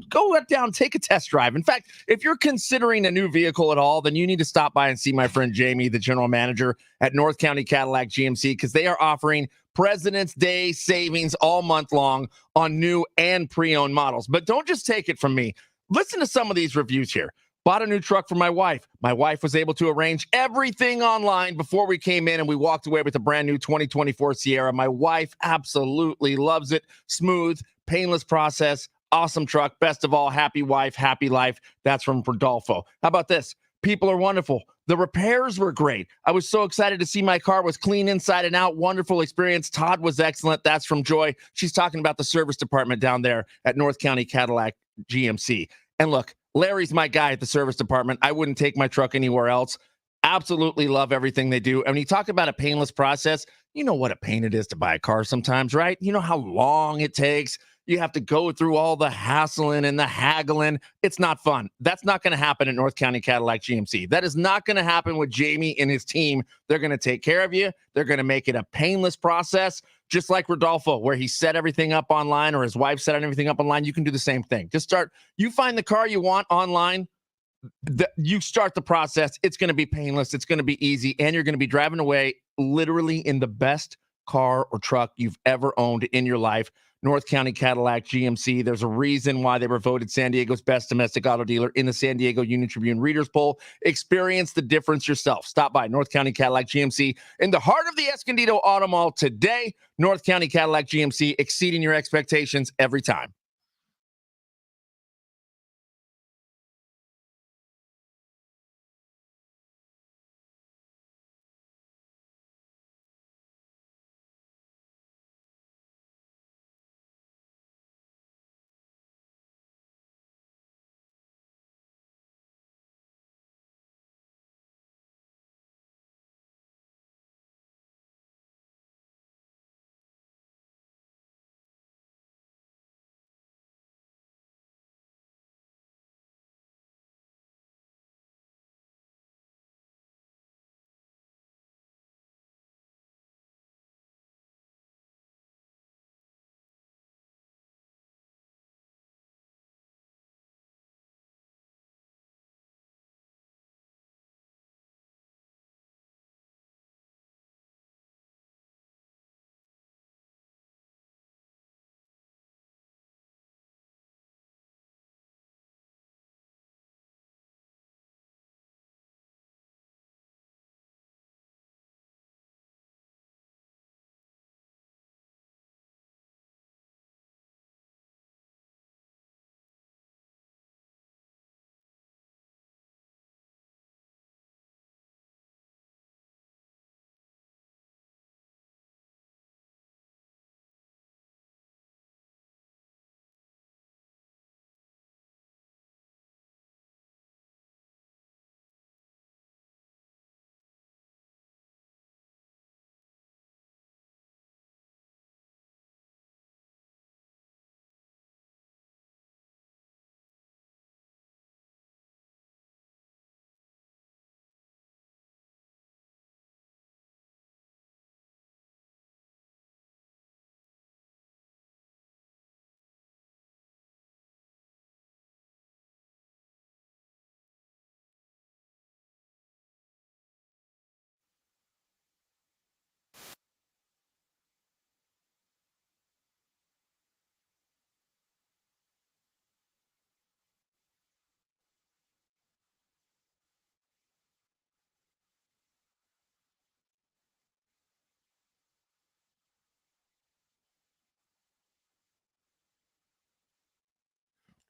down, take a test drive. In fact, if you're considering a new vehicle at all, then you need to stop by and see my friend Jamie, the general manager at North County Cadillac GMC, because they are offering President's Day savings all month long on new and pre-owned models. But don't just take it from me. Listen to some of these reviews here. Bought a new truck for my wife. My wife was able to arrange everything online before we came in, and we walked away with a brand new 2024 Sierra. My wife absolutely loves it. Smooth, painless process, awesome truck. Best of all, happy wife, happy life. That's from Rodolfo. How about this? People are wonderful. The repairs were great. I was so excited to see my car was clean inside and out. Wonderful experience. Todd was excellent. That's from Joy. She's talking about the service department down there at North County Cadillac GMC. And look, Larry's my guy at the service department. I wouldn't take my truck anywhere else. Absolutely love everything they do. And when you talk about a painless process, you know what a pain it is to buy a car sometimes, right? You know how long it takes. You have to go through all the hassling and the haggling. It's not fun. That's not going to happen at North County Cadillac GMC. That is not going to happen with Jamie and his team. They're going to take care of you. They're going to make it a painless process, just like Rodolfo, where he set everything up online, or his wife set everything up online. You can do the same thing. You find the car you want online, you start the process. It's going to be painless. It's going to be easy, and you're going to be driving away literally in the best car or truck you've ever owned in your life. North County Cadillac GMC. There's a reason why they were voted San Diego's best domestic auto dealer in the San Diego Union Tribune Readers Poll. Experience the difference yourself. Stop by North County Cadillac GMC in the heart of the Escondido Auto Mall today. North County Cadillac GMC, exceeding your expectations every time.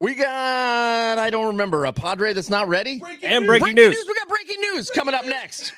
We got, I don't remember, a Padre that's not ready? Breaking news. We got breaking news coming up next.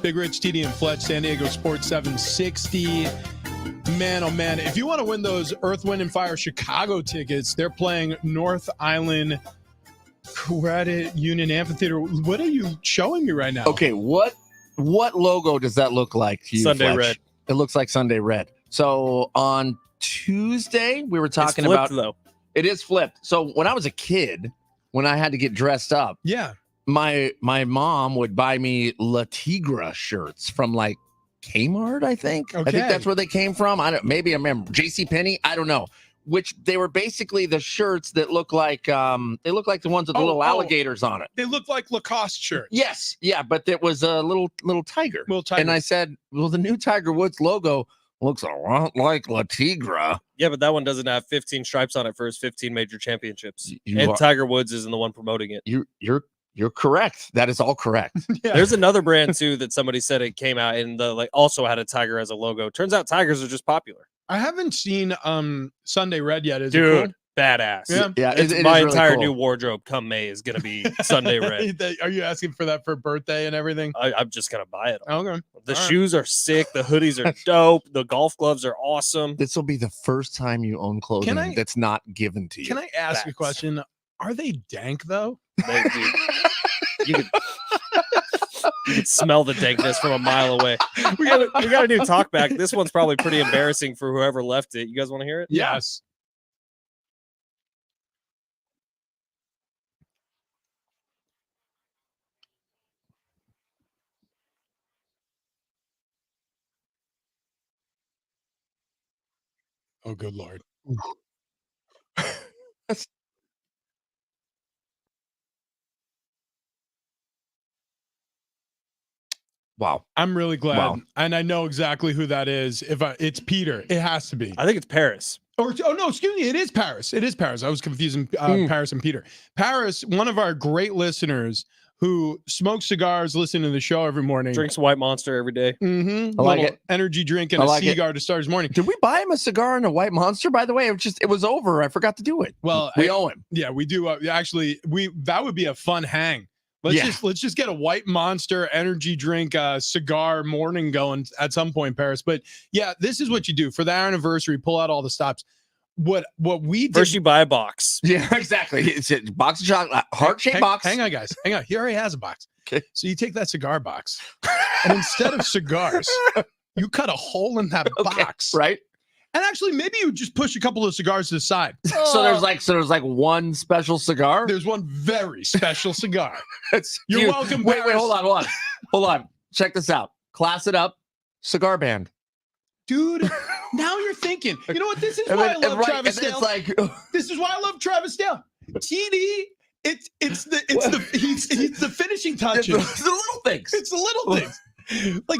Big Rich, TD, and Fletch, San Diego Sports 760. Man, oh man, if you want to win those Earth, Wind, and Fire Chicago tickets, they're playing North Island Credit Union Amphitheater. What are you showing me right now? Okay, what logo does that look like to you, Sunday Fletch? Red. It looks like Sunday Red. So on Tuesday, we were talking It's flipped, about though. it is flipped. So when I was a kid, when I had to get dressed up, Yeah. my mom would buy me La Tigra shirts from like Kmart, I think. I Okay. think that's where they came from. I remember JCPenney, I don't know. Which they were basically the shirts that look like the ones with the little alligators on it. They look like Lacoste shirts. Yes, yeah, but it was a little tiger. Little tiger. And I said, well, the new Tiger Woods logo looks a lot like La Tigra. Yeah, but that one doesn't have 15 stripes on it for his 15 major championships. You And are- Tiger Woods isn't the one promoting it. You're correct. That is all correct. Yeah. There's another brand too that somebody said it came out and also had a tiger as a logo. Turns out tigers are just popular. I haven't seen Sunday Red yet. Is Dude, it cool? badass. Yeah. Yeah, It's it my is really entire cool. new wardrobe come May is going to be Sunday Red. Are you asking for that for birthday and everything? I'm just going to buy it. Okay. The All right. shoes are sick. The hoodies are dope. The golf gloves are awesome. This will be the first time you own clothing I- that's not given to you. Can I ask a Facts. question? Are they dank though? Dude, you could smell the dankness from a mile away. We got a new talk back. This one's probably pretty embarrassing for whoever left it. You guys want to hear it? Yes. Oh, good Lord. Wow. I'm really glad. Wow. And I know exactly who that is. It's Peter. It has to be. I think it's Paris. Oh no, excuse me. It is Paris. It is Paris. I was confusing Paris and Peter. Paris, one of our great listeners who smokes cigars, listening to the show every morning. Drinks White Monster every day. Mm-hmm. I like Little it. energy drink and I a like it. cigar to start his morning. Did we buy him a cigar and a White Monster, by the way? It was over. I forgot to do it. Well, we owe him. Yeah, we do. Actually, that would be a fun hang. Let's just get a White Monster energy drink cigar morning going at some point, Paris. But yeah, this is what you do for the anniversary. Pull out all the stops. What we did. First, you buy a box. Yeah, exactly. It's a box of chocolate, heart-shaped box. Hang on, guys. Hang on. He already has a box. Okay. So you take that cigar box, and instead of cigars, you cut a hole in that box. Right? And actually, maybe you just push a couple of cigars to the side. So there's like one special cigar. There's one very special cigar. You're Dude, welcome, Wait, Paris. hold on. Check this out. Class it up. Cigar band. Dude, now you're thinking. You know what? This is And why then- I love right, Travis and then Dale. it's like This is why I love Travis Dale. TD, he's the finishing touches. the little things. It's the little things. Like,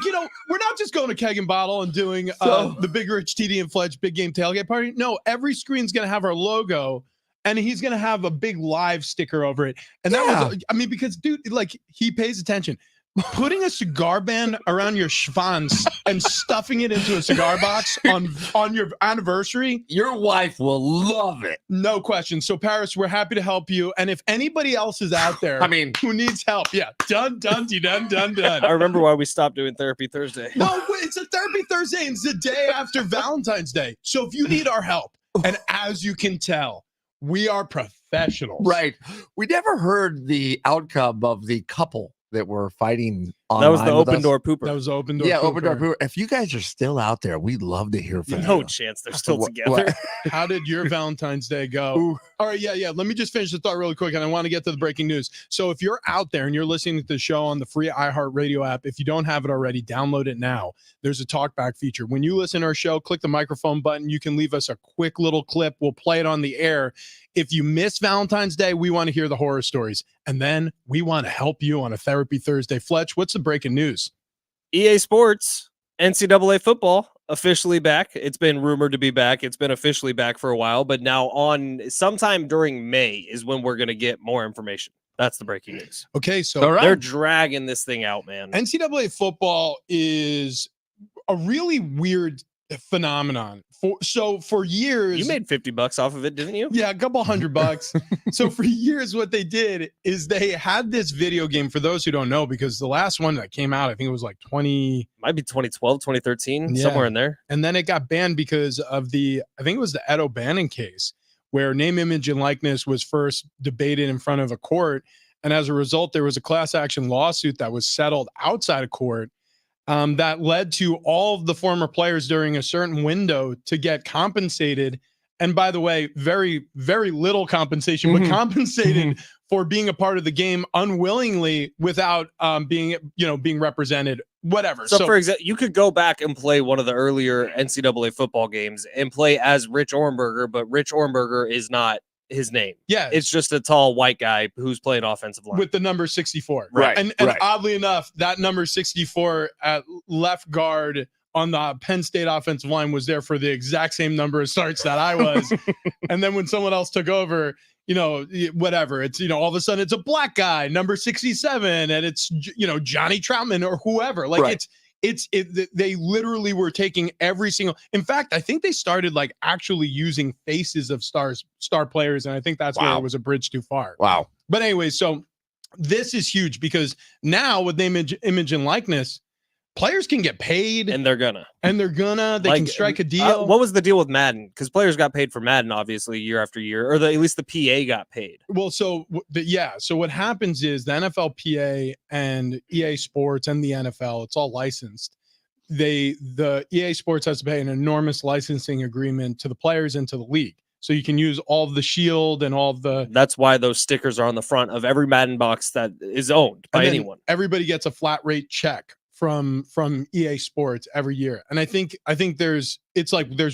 we're not just going to Keg and Bottle and doing the Big Rich TD and Fletch Big Game Tailgate Party. No, every screen's going to have our logo, and he's going to have a big live sticker over it. And that was, because, dude, like, he pays attention. Putting a cigar band around your schwanz and stuffing it into a cigar box on your anniversary, Your wife will love it. no question. So, Paris, we're happy to help you. And if anybody else is out there, who needs help, done. I remember why we stopped doing Therapy Thursday. No, it's a Therapy Thursday. It's the day after Valentine's Day. So if you need our help, and as you can tell, we are professionals. Right. We never heard the outcome of the couple that were fighting online. That was the with open us. door pooper. That was open door. Yeah, pooper. open door pooper. If you guys are still out there, we'd love to hear from No you. chance they're still What- together. How did your Valentine's Day go? All right, yeah. Let me just finish the thought really quick, and I want to get to the breaking news. So if you're out there and you're listening to the show on the free iHeartRadio app, if you don't have it already, download it now. There's a talkback feature. When you listen to our show, click the microphone button. You can leave us a quick little clip. We'll play it on the air. If you miss Valentine's Day, we want to hear the horror stories. And then we want to help you on a Therapy Thursday. Fletch, what's the breaking news? EA Sports, NCAA football officially back. It's been rumored to be back. It's been officially back for a while, but now on sometime during May is when we're going to get more information. That's the breaking news. Okay, so They're dragging this thing out, man. NCAA football is a really weird phenomenon For years, You made $50 off of it, didn't you? yeah, a couple $100. So for years, what they did is they had this video game. For those who don't know, because the last one that came out, I think it was like 20, Might be 2012, 2013, Yeah. somewhere in there. and then it got banned because of I think it was the Ed O'Bannon case, where name, image, and likeness was first debated in front of a court, and as a result, there was a class action lawsuit that was settled outside of court. That led to all of the former players during a certain window to get compensated. And by the way, very, very little compensation, but compensated for being a part of the game unwillingly without being represented, whatever. So for example, you could go back and play one of the earlier NCAA football games and play as Rich Ohrnberger, but Rich Ohrnberger is not his name. yeah, It's just a tall white guy who's playing offensive line. with the number 64. Right, And right. oddly enough, that number 64 at left guard on the Penn State offensive line was there for the exact same number of starts that I was. And then when someone else took over, whatever, it's, all of a sudden it's a black guy, number 67, and it's, Johnny Troutman or whoever. Like Right. they literally were taking every single, in fact, I think they started like actually using faces of star players. And I think that's where Wow. it was a bridge too far. Wow. But anyway, so this is huge because now with name, image, and likeness, players can get paid, and they're gonna. they can strike a deal. What was the deal with Madden? Because players got paid for Madden, obviously, year after year, or at least the PA got paid. Well, so what happens is the NFLPA and EA Sports and the NFL, it's all licensed. The EA Sports has to pay an enormous licensing agreement to the players and to the league. So you can use all of the shield and all of the. That's why those stickers are on the front of every Madden box that is owned by and then anyone. Everybody gets a flat rate check from EA Sports every year. And I think there's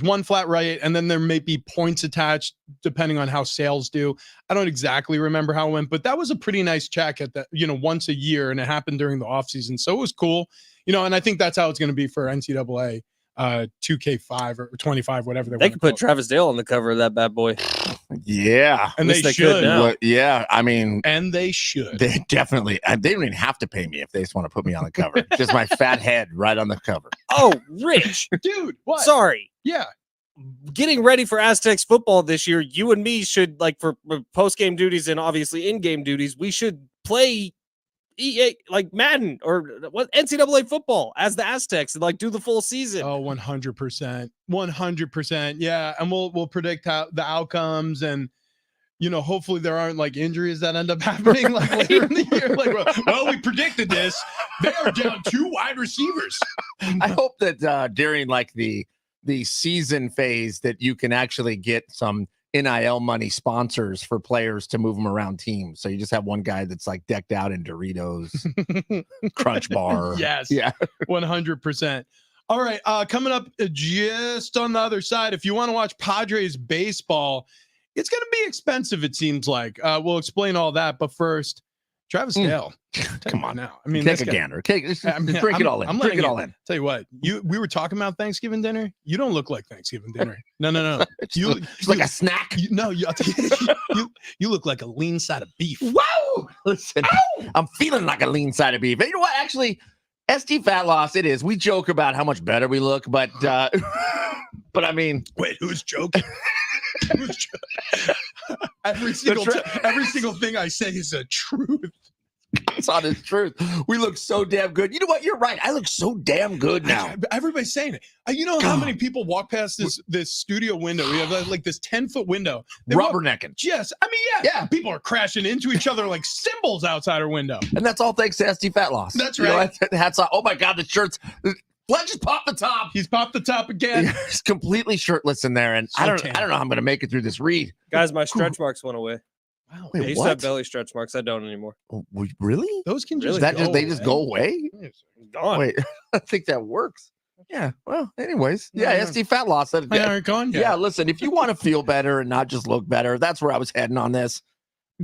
one flat rate and then there may be points attached depending on how sales do. I don't exactly remember how it went, but that was a pretty nice check at that, once a year, and it happened during the offseason. So it was cool. And I think that's how it's going to be for NCAA 2K5 or 25, whatever They could put Travis Dale on the cover of that bad boy. Yeah. And they they should. could now. Yeah. I mean, And they should. they definitely, they don't even have to pay me if they just want to put me on the cover. Just my fat head right on the cover. Oh, Rich. Dude, what? Sorry. Yeah. Getting ready for Aztecs football this year, you and me should, like, for post-game duties and obviously in-game duties, we should play EA, like Madden or what, NCAA football as the Aztecs and like do the full season. Oh, 100%. 100%. Yeah. And we'll predict how the outcomes, and hopefully there aren't like injuries that end up happening like later in the year. Like, well, we predicted this. They are down 2 wide receivers. I hope that during like the season phase that you can actually get some NIL money sponsors for players to move them around teams. So you just have one guy that's like decked out in Doritos, Crunch Bar. Yes. Yeah. 100%. All right. Coming up just on the other side, if you want to watch Padres baseball, it's going to be expensive, it seems like. We'll explain all that. But first, Travis Dale. Come on now. I mean, take this a guy- gander. Drink it all in. I'm Drink letting it all in. Tell you what, we were talking about Thanksgiving dinner. You don't look like Thanksgiving dinner. No. It's like a snack. You look like a lean side of beef. Wow. Listen, I'm feeling like a lean side of beef. You know what? Actually, SD fat loss, it is. We joke about how much better we look, but but I mean, Wait, who's joking? Every single thing I say is a truth. it's honest truth. We look so damn good. You know what? You're right. I look so damn good now. Everybody's saying it. You know how many people walk past this studio window? We have like this 10-foot window. They walk- Rubbernecking. Yes, I mean, yeah. People are crashing into each other like cymbals outside our window. And that's all thanks to SD fat loss. That's You know, right. hats off. Oh my God, the shirts. Let's just pop the top. He's popped the top again. He's completely shirtless in there. And So I don't tan. know how I'm going to make it through this read. Guys, my stretch marks went away. Wow, Wait, I used to have what? belly stretch marks. I don't anymore. Oh, really? those can Really? just They just go away? Gone. Wait, I think that works. Yeah. Well, anyways. No, Yeah, no. SD fat loss. They aren't gone yet. Yeah, listen, if you want to feel better and not just look better, that's where I was heading on this.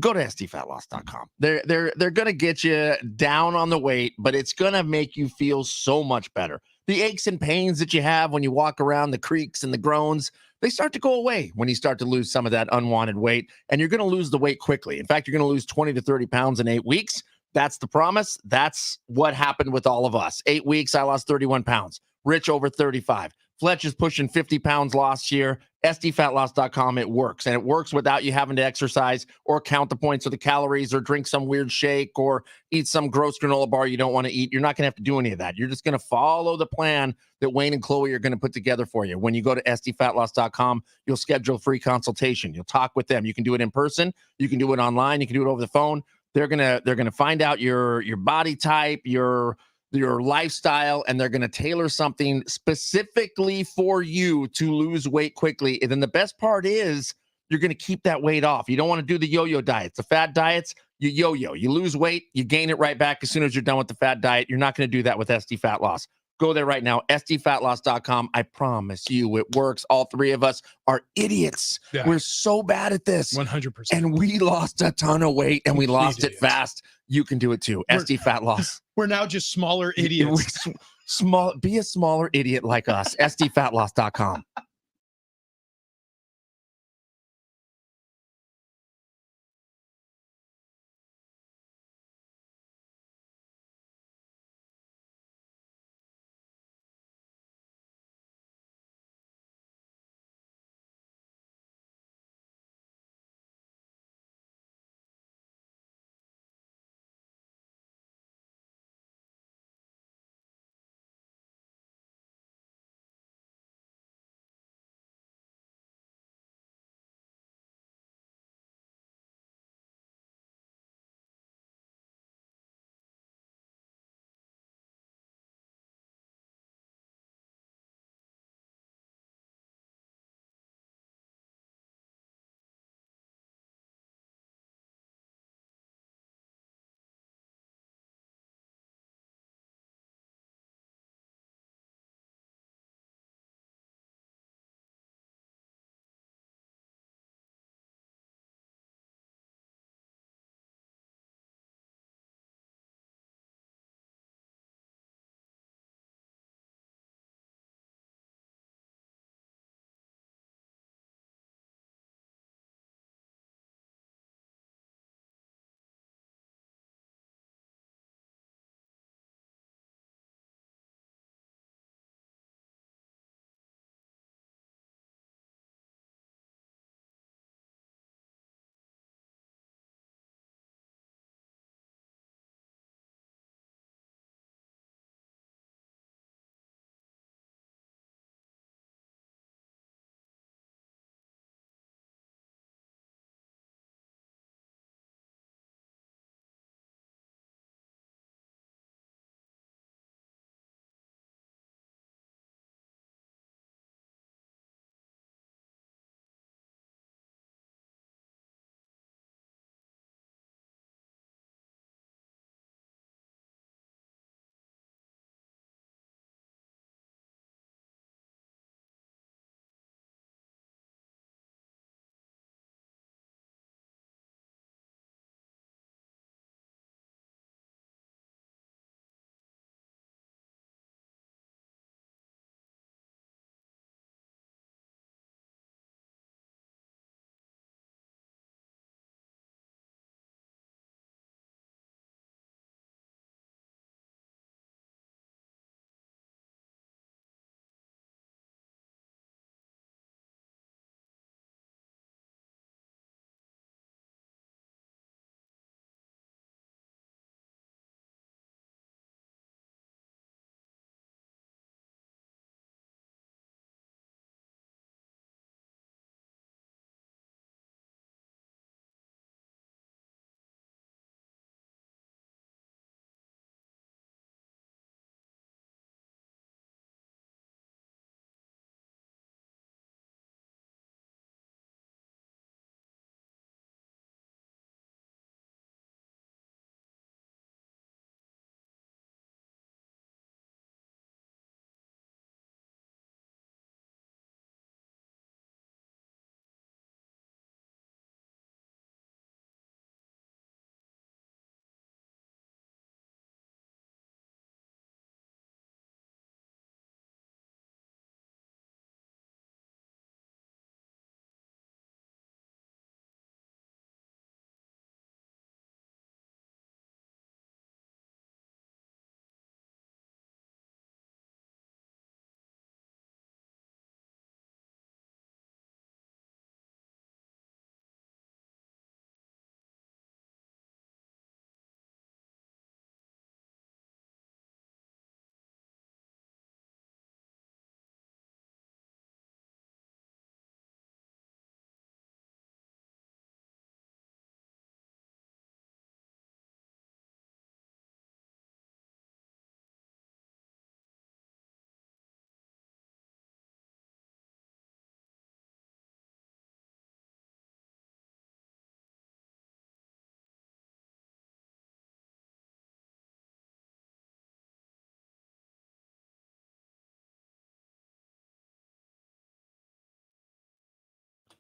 Go to sdfatloss.com. They're gonna get you down on the weight, but it's gonna make you feel so much better. The aches and pains that you have when you walk around, the creaks and the groans, they start to go away when you start to lose some of that unwanted weight, and you're gonna lose the weight quickly. In fact, you're gonna lose 20 to 30 pounds in 8 weeks. That's the promise. That's what happened with all of us. 8 weeks, I lost 31 pounds. Rich over 35. Fletch is pushing 50 pounds lost here. SDFatLoss.com, it works. And it works without you having to exercise or count the points or the calories or drink some weird shake or eat some gross granola bar you don't want to eat. You're not going to have to do any of that. You're just going to follow the plan that Wayne and Chloe are going to put together for you. When you go to SDFatLoss.com, you'll schedule a free consultation. You'll talk with them. You can do it in person. You can do it online. You can do it over the phone. They're gonna find out your body type, your lifestyle, and they're gonna tailor something specifically for you to lose weight quickly. And then the best part is you're gonna keep that weight off. You don't want to do the yo-yo diets, the fad diets. You yo-yo, you lose weight, you gain it right back as soon as you're done with the fad diet. You're not gonna do that with SD Fat Loss. Go there right now, SDFatLoss.com. I promise you it works. All three of us are idiots. Yeah. We're so bad at this. 100%. And we lost a ton of weight and we Complete lost it idiots. fast. You can do it too. SD Fat Loss. We're now just smaller idiots. Be a smaller idiot like us. SDFatLoss.com.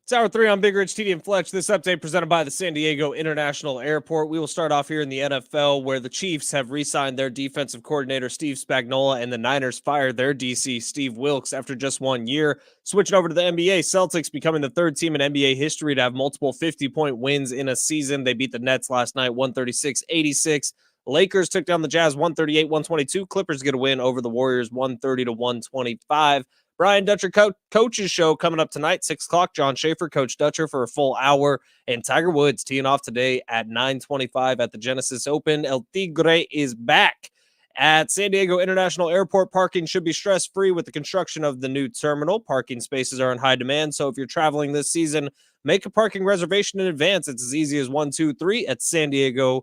It's hour 3 on Big Rich, TD, and Fletch. This update presented by the San Diego International Airport. We will start off here in the NFL, where the Chiefs have re-signed their defensive coordinator, Steve Spagnuolo, and the Niners fired their DC, Steve Wilkes, after just 1 year. Switching over to the NBA, Celtics becoming the third team in NBA history to have multiple 50-point wins in a season. They beat the Nets last night, 136-86. Lakers took down the Jazz 138-122. Clippers get a win over the Warriors 130-125. Brian Dutcher Coach's show coming up tonight, 6 o'clock. John Schaefer, Coach Dutcher for a full hour. And Tiger Woods teeing off today at 9:25 at the Genesis Open. El Tigre is back. At San Diego International Airport, parking should be stress-free with the construction of the new terminal. Parking spaces are in high demand, so if you're traveling this season, make a parking reservation in advance. It's as easy as 123 at San Diego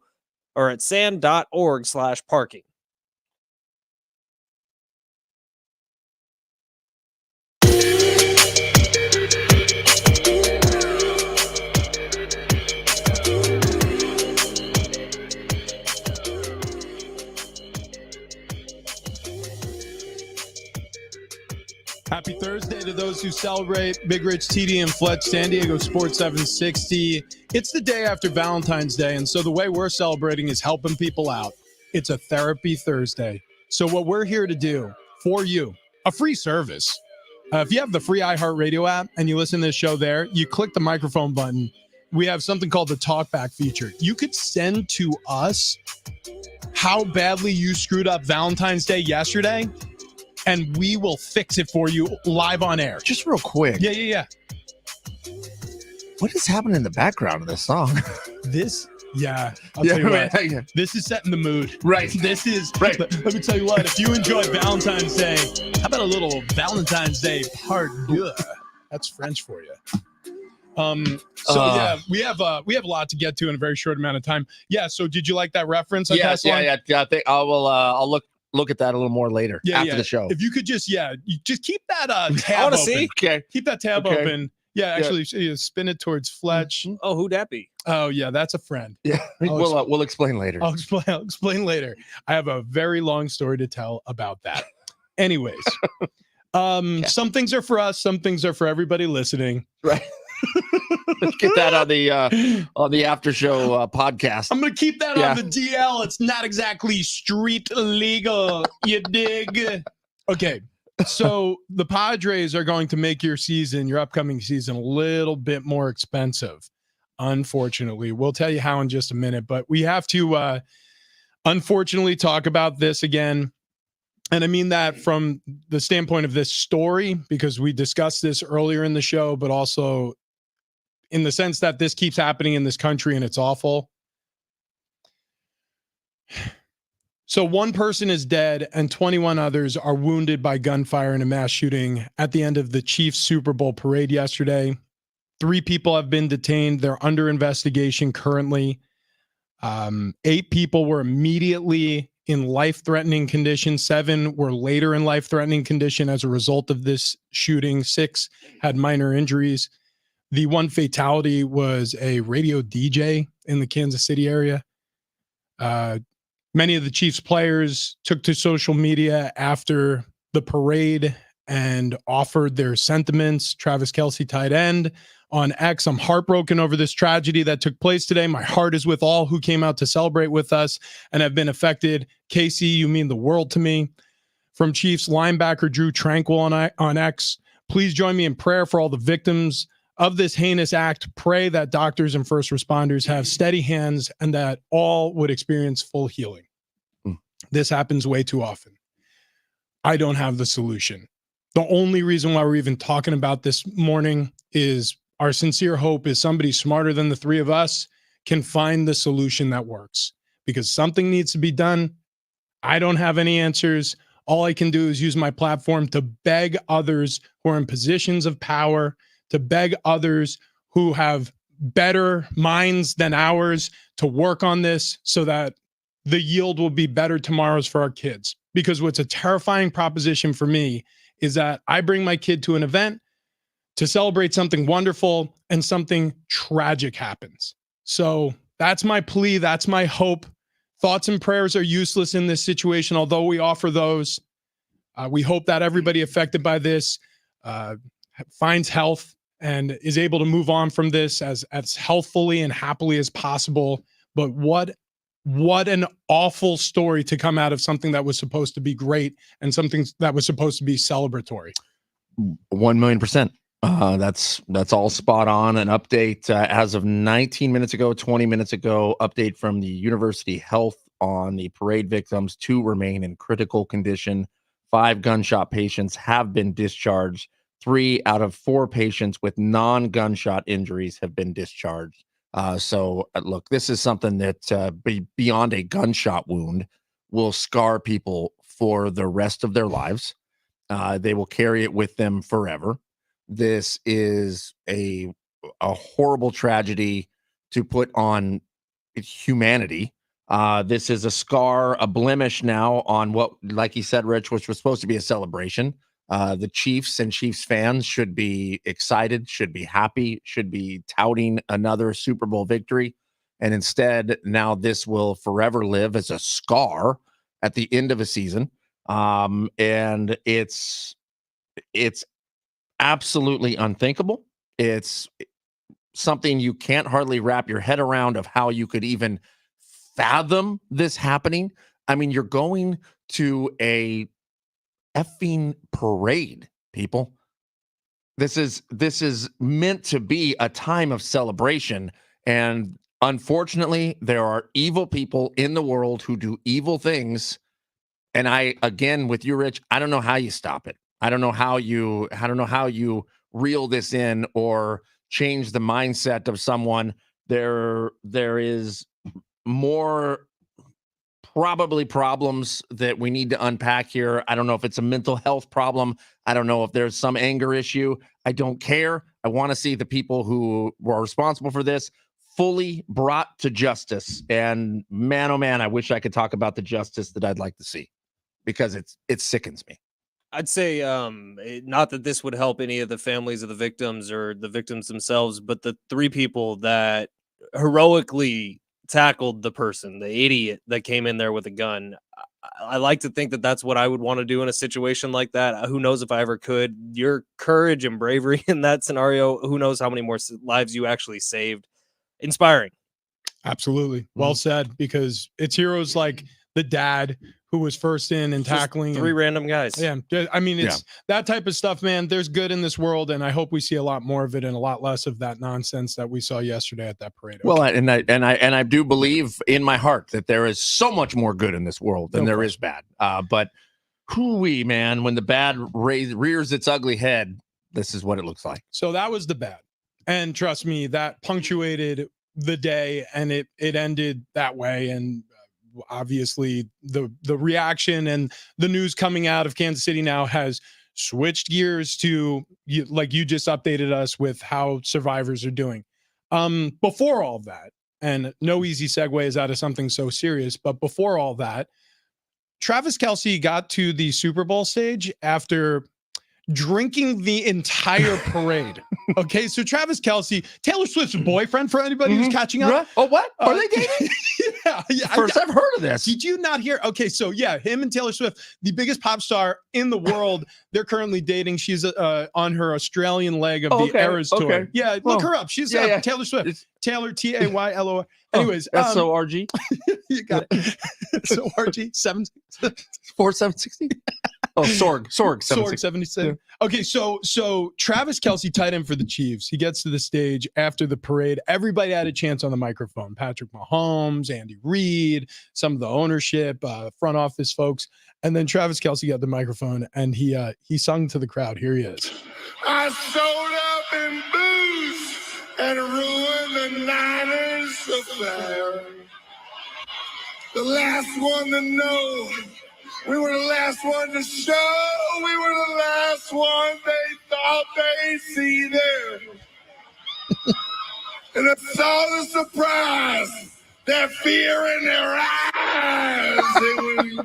or at san.org/parking. Happy Thursday to those who celebrate. Big Rich, TD, and Fletch, San Diego Sports 760. It's the day after Valentine's Day, and so the way we're celebrating is helping people out. It's a Therapy Thursday. So what we're here to do for you, a free service. If you have the free iHeartRadio app and you listen to this show there, you click the microphone button. We have something called the Talkback feature. You could send to us how badly you screwed up Valentine's Day yesterday, and we will fix it for you live on air. Just real quick. Yeah. What is happening in the background of this song? I'll tell you what. This is setting the mood. Right. This is, right. Let me tell you what, if you enjoy Valentine's Day, how about a little Valentine's Day part deux? That's French for you. We have a lot to get to in a very short amount of time. Yeah, so did you like that reference? I think I'll look at that a little more later after the show. If you could just keep that tab I want open. to see. Okay. Keep that tab open. Yeah, actually, spin it towards Fletch. Oh, who'd that be? Oh, yeah, that's a friend. Yeah, we'll explain later. I'll explain later. I have a very long story to tell about that. Anyways, some things are for us, some things are for everybody listening. Right. Let's get that on the after show podcast. I'm gonna keep that on the DL. It's not exactly street legal, you dig? Okay, so the Padres are going to make your upcoming season, a little bit more expensive. Unfortunately, we'll tell you how in just a minute, but we have to unfortunately talk about this again. And I mean that from the standpoint of this story, because we discussed this earlier in the show, but also in the sense that this keeps happening in this country and it's awful. So one person is dead and 21 others are wounded by gunfire in a mass shooting at the end of the Chiefs Super Bowl parade yesterday. 3 people have been detained. They're under investigation currently. 8 people were immediately in life-threatening condition. 7 were later in life-threatening condition as a result of this shooting. 6 had minor injuries. The one fatality was a radio DJ in the Kansas City area. Many of the Chiefs players took to social media after the parade and offered their sentiments. Travis Kelce, tight end, on X. I'm heartbroken over this tragedy that took place today. My heart is with all who came out to celebrate with us and have been affected. Casey, you mean the world to me. From Chiefs linebacker Drew Tranquil on X. Please join me in prayer for all the victims of this heinous act. Pray that doctors and first responders have steady hands and that all would experience full healing. This happens way too often. I don't have the solution. The only reason why we're even talking about this morning is our sincere hope is somebody smarter than the 3 of us can find the solution that works, because something needs to be done. I don't have any answers. All I can do is use my platform to beg others who are in positions of power, to beg others who have better minds than ours to work on this so that the yield will be better tomorrows for our kids. Because what's a terrifying proposition for me is that I bring my kid to an event to celebrate something wonderful and something tragic happens. So that's my plea. That's my hope. Thoughts and prayers are useless in this situation, although we offer those. We hope that everybody affected by this finds health and is able to move on from this as healthfully and happily as possible. But what an awful story to come out of something that was supposed to be great and something that was supposed to be celebratory. 1,000,000%. That's all spot on. An update as of 19 minutes ago, 20 minutes ago, update from the University Health on the parade victims. 2 remain in critical condition. 5 gunshot patients have been discharged. 3 out of 4 patients with non-gunshot injuries have been discharged. So look, this is something that beyond a gunshot wound will scar people for the rest of their lives. They will carry it with them forever. This is a horrible tragedy to put on humanity. This is a scar, a blemish now on what, like you said, Rich, which was supposed to be a celebration. The Chiefs and Chiefs fans should be excited, should be happy, should be touting another Super Bowl victory. And instead, now this will forever live as a scar at the end of a season. And it's absolutely unthinkable. It's something you can't hardly wrap your head around of how you could even fathom this happening. I mean, you're going to a effing parade, people. This is meant to be a time of celebration, and unfortunately, there are evil people in the world who do evil things. And I, again, with you, Rich, I don't know how you stop it. I don't know how you reel this in or change the mindset of someone. There is more probably problems that we need to unpack here. I don't know if it's a mental health problem. I don't know if there's some anger issue. I don't care. I want to see the people who were responsible for this fully brought to justice. And man, oh man, I wish I could talk about the justice that I'd like to see, because it sickens me. I'd say not that this would help any of the families of the victims or the victims themselves, but the 3 people that heroically tackled the person, the idiot that came in there with a gun. I like to think that that's what I would want to do in a situation like that. Who knows if I ever could. Your courage and bravery in that scenario, who knows how many more lives you actually saved. Inspiring. Absolutely. Well said, because it's heroes like the dad who was first in and tackling 3 random guys. Yeah. I mean, it's that type of stuff, man. There's good in this world, and I hope we see a lot more of it and a lot less of that nonsense that we saw yesterday at that parade. Okay. Well, and I do believe in my heart that there is so much more good in this world than there is bad. But hooey, man, when the bad rears its ugly head, this is what it looks like. So that was the bad. And trust me, that punctuated the day, and it ended that way. And obviously the reaction and the news coming out of Kansas City now has switched gears to, like you just updated us with, how survivors are doing. Before all that, and no easy segues out of something so serious, but before all that, Travis Kelce got to the Super Bowl stage after drinking the entire parade. Okay, so Travis Kelce, Taylor Swift's boyfriend, for anybody who's catching up. Oh, what? Are they dating? Yeah. First I've heard of this. Did you not hear? Okay, so yeah, him and Taylor Swift, the biggest pop star in the world, they're currently dating. She's on her Australian leg of the Eras tour. Yeah, look her up. She's Taylor Swift. It's Taylor, Taylor. Anyways, SORG. You got SORG 4760. Oh, Sorg 76. Yeah. Okay, so Travis Kelce, tight end for the Chiefs. He gets to the stage after the parade. Everybody had a chance on the microphone. Patrick Mahomes, Andy Reid, some of the ownership, front office folks, and then Travis Kelce got the microphone and he sung to the crowd. Here he is. I showed up in booze and ruined the Niners affair. The last one to know. We were the last one to show. We were the last one they thought they'd see there. And I saw the surprise, that fear in their eyes. And when we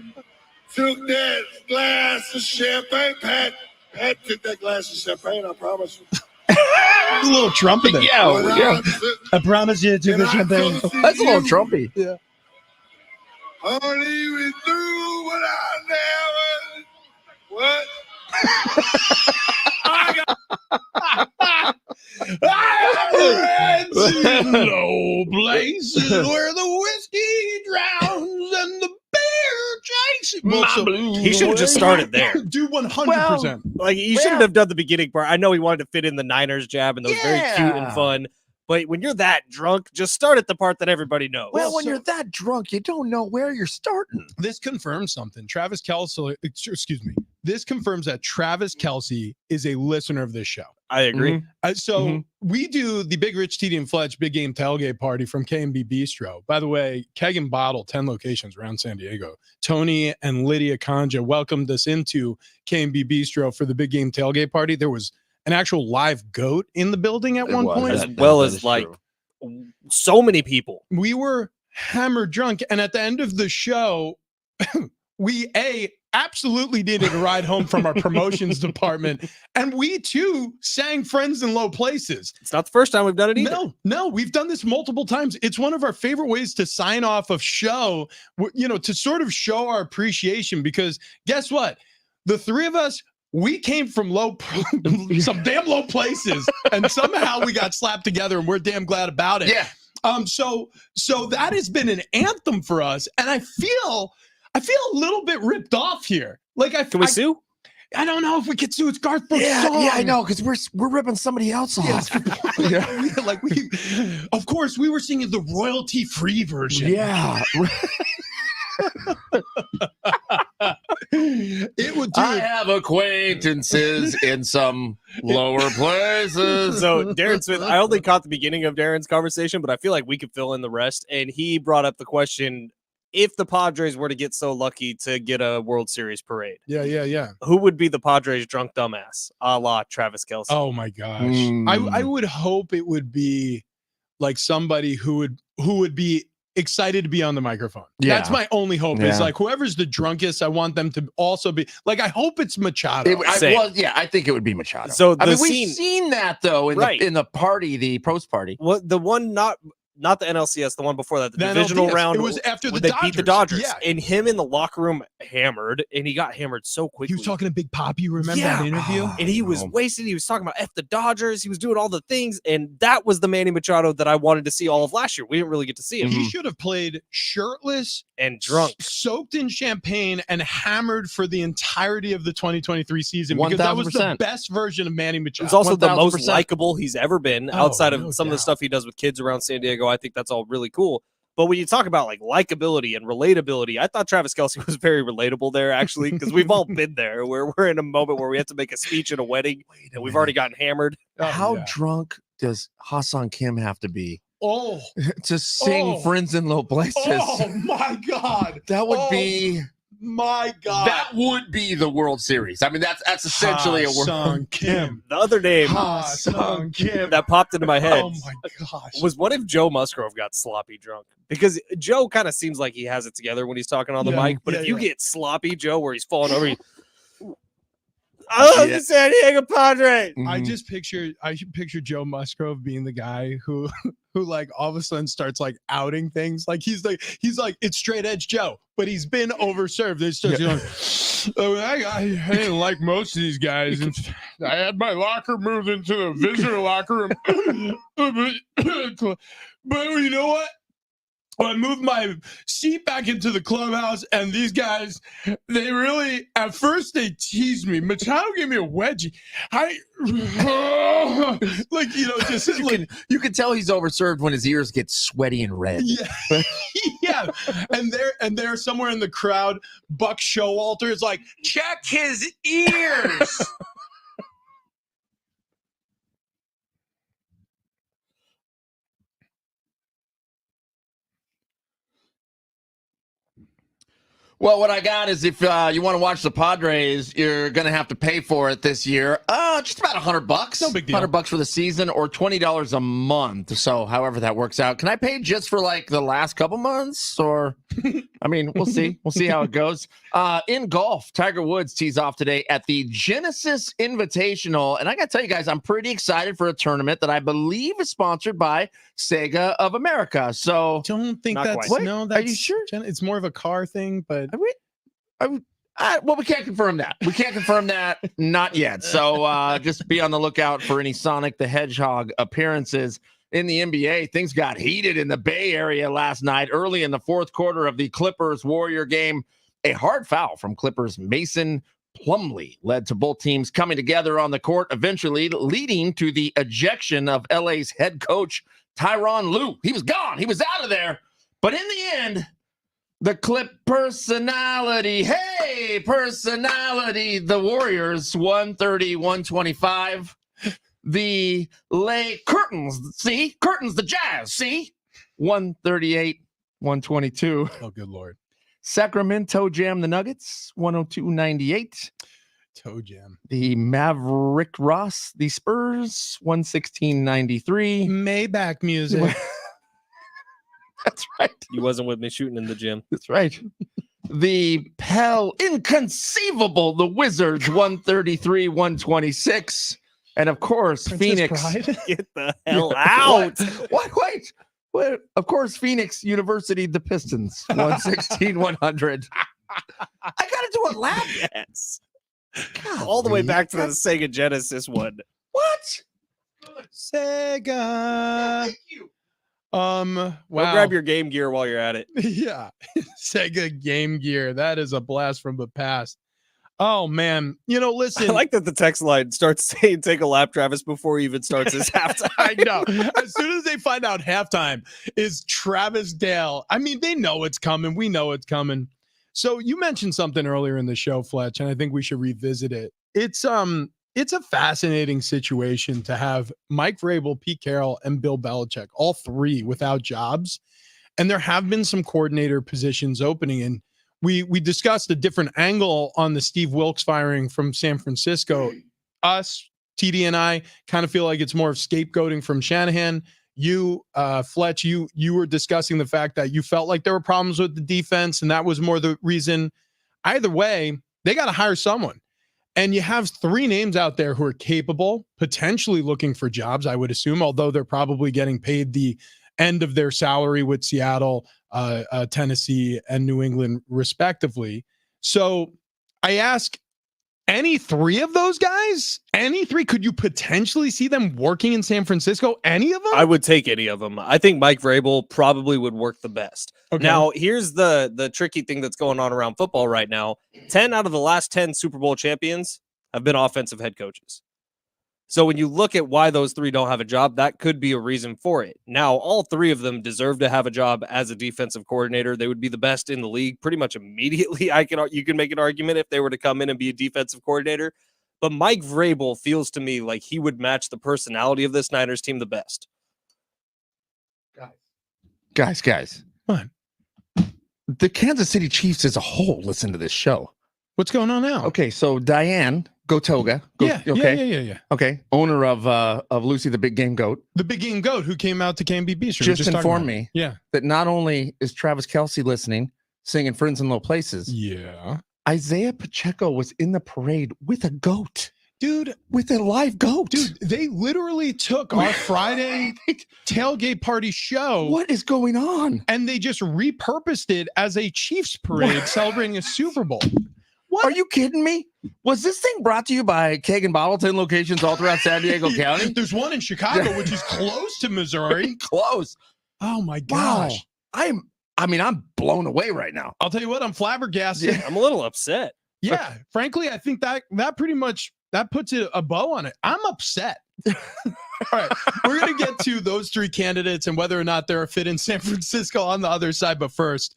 took that glass of champagne, Pat took that glass of champagne, I promise you. A little Trumpy there. Yeah. I promise you, took the champagne. That's a little Trumpy. Yeah. Only we through what I never. What? I've read in low places where the whiskey drowns and the beer chases. He should have just started there. Dude, 100%. Like he shouldn't have done the beginning part. I know he wanted to fit in the Niners jab, and that was very cute and fun. But when you're that drunk, just start at the part that everybody knows. Well, when you're that drunk, you don't know where you're starting. This confirms something. Travis Kelce, excuse me. This confirms that Travis Kelce is a listener of this show. I agree. So we do the Big Rich, TD, and Fletch Big Game Tailgate Party from K&B Bistro. By the way, Keg and Bottle, 10 locations around San Diego. Tony and Lydia Conja welcomed us into K&B Bistro for the Big Game Tailgate Party. There was an actual live goat in the building at one point. As well as like so many people. We were hammered drunk. And at the end of the show, we absolutely needed a ride home from our promotions department. And we too sang Friends in Low Places. It's not the first time we've done it either. No, we've done this multiple times. It's one of our favorite ways to sign off of show, to sort of show our appreciation, because guess what? The three of us, we came from some damn low places, and somehow we got slapped together, and we're damn glad about it. Yeah. So that has been an anthem for us, and I feel a little bit ripped off here. Like, Can we sue? I don't know if we could sue. It's Garth Brooks' song. Yeah, I know, because we're ripping somebody else off. Of course, we were singing the royalty-free version. Yeah. It would. I have acquaintances in some lower places. So Darren Smith, I only caught the beginning of Darren's conversation, but I feel like we could fill in the rest. And he brought up the question: if the Padres were to get so lucky to get a World Series parade, yeah, who would be the Padres' drunk dumbass, a la Travis Kelce? Oh my gosh, I would hope it would be like somebody who would be excited to be on the microphone. Yeah. That's my only hope. Is like whoever's the drunkest, I want them to also be like, I hope it's Machado. I think it would be Machado. So we've seen that though in the party, the post party. Well, the one not the NLCS, the one before that, the divisional NLDS. Round. It was after they Dodgers. beat the Dodgers. Yeah. And him in the locker room hammered, and he got hammered so quickly. He was talking to Big Poppy. You remember that interview? And he was wasted. He was talking about F the Dodgers. He was doing all the things, and that was the Manny Machado that I wanted to see all of last year. We didn't really get to see him. He should have played shirtless and drunk, soaked in champagne, and hammered for the entirety of the 2023 season, because 1,000%. that was the best version of Manny Machado. He's also 1,000%. the most likable he's ever been, outside of some of the doubt. stuff he does with kids around San Diego. I think that's all really cool. But when you talk about like likability and relatability, I thought Travis Kelce was very relatable there, actually, because we've all been there where we're in a moment where we have to make a speech at a wedding and we've already gotten hammered. How drunk does Hassan Kim have to be to sing Oh. Friends in Low Places? Oh my God. That would be my God. that would be the World Series. I mean, that's essentially a World. Hassan Kim. The other name Hassan Kim. that popped into my head Oh my gosh. was, what if Joe Musgrove got sloppy drunk? Because Joe kind of seems like he has it together when he's talking on the mic, but if you get sloppy Joe where he's falling over, I love the San Diego Padres. I should picture Joe Musgrove being the guy who like all of a sudden starts like outing things. Like he's like it's straight edge Joe, but he's been overserved. They start going, oh, I didn't like most of these guys. And I had my locker moved into the visitor locker room, but you know what? I moved my seat back into the clubhouse, and these guys, they really, at first they teased me. Machado gave me a wedgie. You can tell he's overserved when his ears get sweaty and red. Yeah. Yeah. And they're somewhere in the crowd. Buck Showalter is like, check his ears. Well, what I got is if you want to watch the Padres, you're going to have to pay for it this year. Just about $100. No big deal. $100 for the season, or $20 a month. So however that works out. Can I pay just for like the last couple months? Or, I mean, we'll see. We'll see how it goes. In golf, Tiger Woods tees off today at the Genesis Invitational. And I got to tell you guys, I'm pretty excited for a tournament that I believe is sponsored by Sega of America. So Don't think Not that's quite. no. Are That's you sure? It's more of a car thing, but I Well, we can't confirm that. We can't confirm that. Not yet. So just be on the lookout for any Sonic the Hedgehog appearances in the NBA. Things got heated in the Bay Area last night, early in the fourth quarter of the Clippers-Warrior game. A hard foul from Clippers Mason Plumlee led to both teams coming together on the court, eventually leading to the ejection of LA's head coach, Tyronn Lue. He was gone. He was out of there. But in the end, the Clip personality, the Warriors 130-125. The lay curtains, the Jazz, 138-122. Oh, good Lord. Sacramento jam the Nuggets 102-98. Toe jam. The Maverick Ross, the Spurs 116-93. Maybach music. That's right. You wasn't with me shooting in the gym. That's right. The inconceivable, the Wizards 133-126. And of course, Princess Phoenix. Bride? Get the hell out. Wait. Of course, Phoenix University, the Pistons 116-100. I got to do a lap. Yes. All the way back to the Sega Genesis one. What? Sega. Thank you. Wow. Go grab your Game Gear while you're at it. Yeah. Sega Game Gear. That is a blast from the past. Oh man. Listen. I like that the text line starts saying take a lap, Travis, before he even starts his halftime. I know. As soon as they find out halftime is Travis Dale, I mean, they know it's coming. We know it's coming. So you mentioned something earlier in the show, Fletch, and I think we should revisit it. It's a fascinating situation to have Mike Vrabel, Pete Carroll, and Bill Belichick, all three without jobs. And there have been some coordinator positions opening. And we discussed a different angle on the Steve Wilkes firing from San Francisco. Us, TD and I kind of feel like it's more of scapegoating from Shanahan. You, Fletch, you were discussing the fact that you felt like there were problems with the defense, and that was more the reason. Either way, they got to hire someone. And you have three names out there who are capable, potentially looking for jobs, I would assume, although they're probably getting paid the end of their salary with Seattle, Tennessee, and New England, respectively. So I ask, any three of those guys? Any three? Could you potentially see them working in San Francisco? Any of them? I would take any of them. I think Mike Vrabel probably would work the best. Okay. Now, here's the tricky thing that's going on around football right now. 10 out of the last 10 Super Bowl champions have been offensive head coaches. So when you look at why those three don't have a job, that could be a reason for it. Now, all three of them deserve to have a job as a defensive coordinator. They would be the best in the league pretty much immediately. You can make an argument if they were to come in and be a defensive coordinator. But Mike Vrabel feels to me like he would match the personality of this Niners team the best. Guys. What? The Kansas City Chiefs as a whole listen to this show. What's going on now? Okay, so Diane Gotoga. Yeah. Okay, owner of Lucy the Big Game Goat. The Big Game Goat who came out to KMBB. Just informed me that not only is Travis Kelce listening, singing Friends in Low Places. Yeah. Isaiah Pacheco was in the parade with a goat. Dude, with a live goat. Dude, they literally took our Friday tailgate party show. What is going on? And they just repurposed it as a Chiefs parade celebrating a Super Bowl. What? Are you kidding me? Was this thing brought to you by Keg and Bottle, 10 locations all throughout San Diego County? There's one in Chicago, which is close to Missouri. Close. Oh my gosh. Wow. I'm blown away right now. I'll tell you what, I'm flabbergasted. Yeah, I'm a little upset. Yeah, frankly, I think that pretty much that puts a bow on it. I'm upset. All right, we're going to get to those three candidates and whether or not they're a fit in San Francisco on the other side. But first,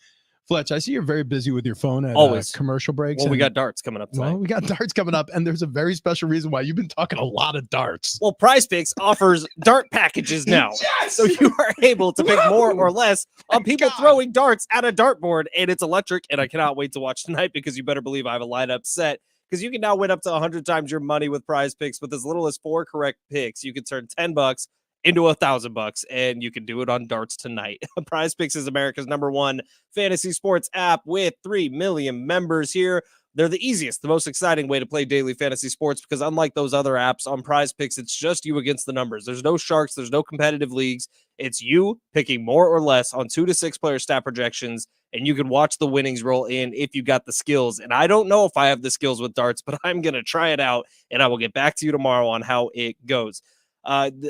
Fletch, I see you're very busy with your phone at always commercial breaks. Well, we got darts coming up tonight. Well, we got darts coming up, and there's a very special reason why you've been talking a lot of darts. Well, Prize Picks offers dart packages now. Yes! So you are able to pick more or less on people throwing darts at a dartboard, and it's electric, and I cannot wait to watch tonight because you better believe I have a lineup set because you can now win up to 100 times your money with Prize Picks with as little as 4 correct picks. You can turn $10 into $1,000, and you can do it on darts tonight. Prize Picks is America's #1 fantasy sports app with 3 million members here. They're the easiest, the most exciting way to play daily fantasy sports because unlike those other apps on Prize Picks, it's just you against the numbers. There's no sharks, there's no competitive leagues. It's you picking more or less on 2 to 6 player stat projections, and you can watch the winnings roll in if you got the skills. And I don't know if I have the skills with darts, but I'm going to try it out, and I will get back to you tomorrow on how it goes.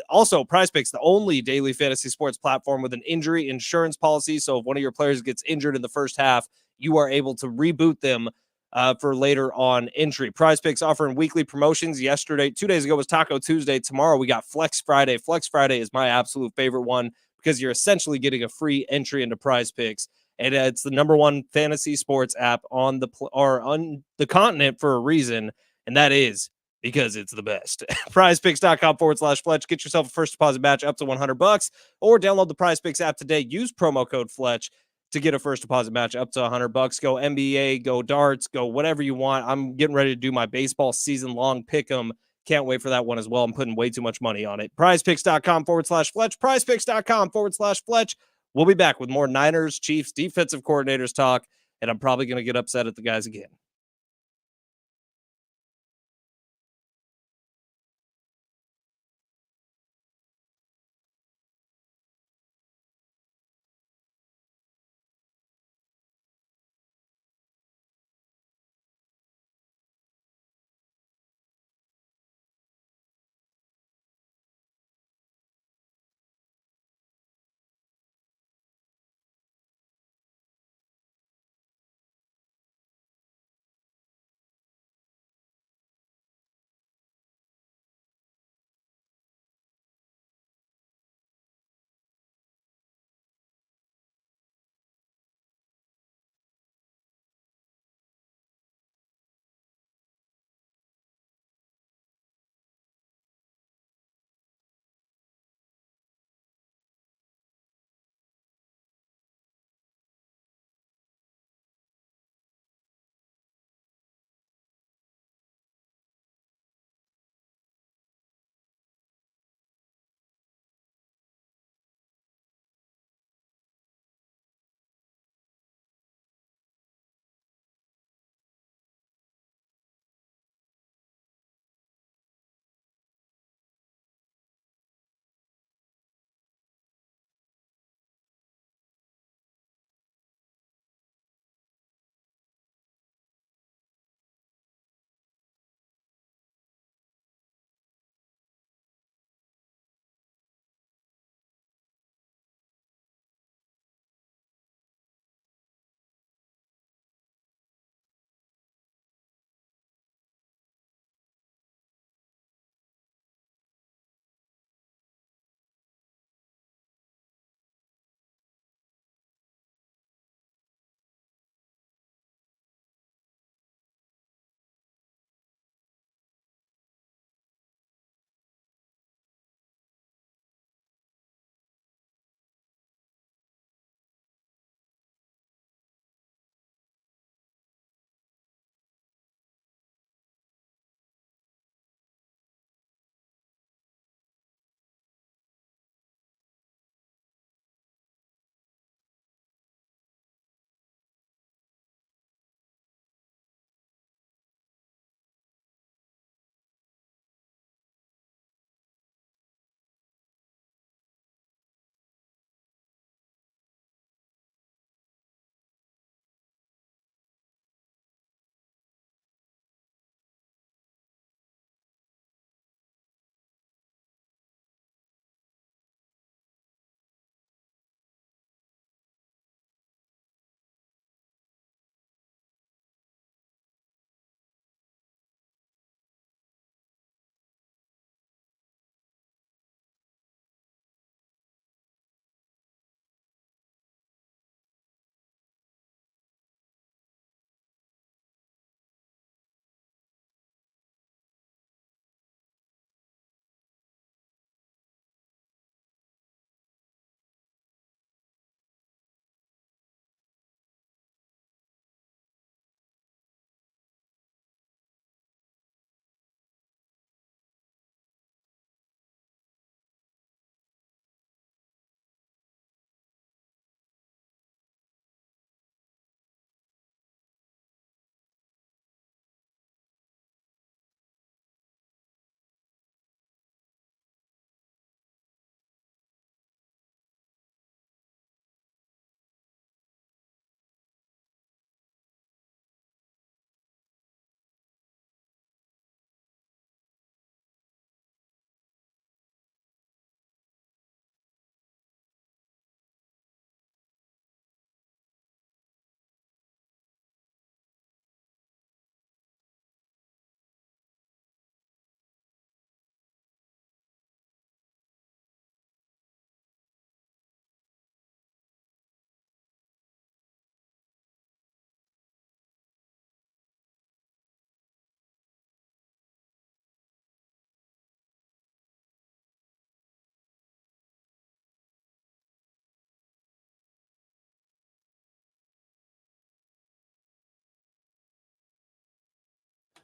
Also, Prize Picks, the only daily fantasy sports platform with an injury insurance policy. So if one of your players gets injured in the first half, you are able to reboot them for later on entry. Prize Picks offering weekly promotions. Yesterday, 2 days ago was Taco Tuesday. Tomorrow we got Flex Friday. Flex Friday is my absolute favorite one because you're essentially getting a free entry into Prize Picks, and it's the number one fantasy sports app on the continent for a reason, and that is because it's the best. PrizePicks.com/Fletch. Get yourself a first deposit match up to $100, or download the Prize Picks app today. Use promo code Fletch to get a first deposit match up to $100. Go NBA, go darts, go whatever you want. I'm getting ready to do my baseball season long pick 'em. Can't wait for that one as well. I'm putting way too much money on it. PrizePicks.com/Fletch. PrizePicks.com/Fletch. We'll be back with more Niners, Chiefs, defensive coordinators talk, and I'm probably going to get upset at the guys again.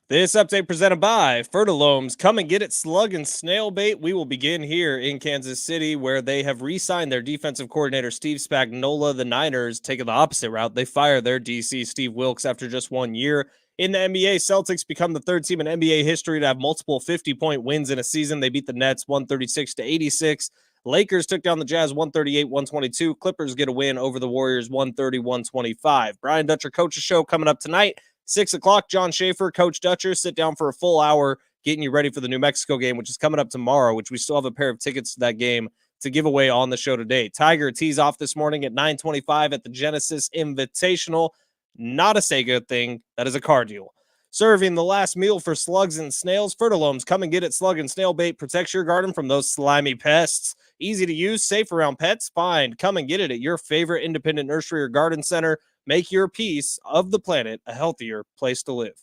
This update presented by Fertilomes. Come and get it, slug and snail bait. We will begin here in Kansas City, where they have re-signed their defensive coordinator, Steve Spagnuolo. The Niners taking the opposite route. They fire their DC, Steve Wilkes, after just 1 year. In the NBA, Celtics become the third team in NBA history to have multiple 50-point wins in a season. They beat the Nets 136-86. Lakers took down the Jazz 138-122. Clippers get a win over the Warriors 130-125. Brian Dutcher Coach's Show coming up tonight. 6 o'clock, John Schaefer, Coach Dutcher, sit down for a full hour, getting you ready for the New Mexico game, which is coming up tomorrow, which we still have a pair of tickets to that game to give away on the show today. Tiger tees off this morning at 9:25 at the Genesis Invitational. Not a Sega thing. That is a car deal. Serving the last meal for slugs and snails, Fertilomes. Come and get it. Slug and snail bait protects your garden from those slimy pests. Easy to use, safe around pets. Find, come and get it at your favorite independent nursery or garden center. Make your piece of the planet a healthier place to live.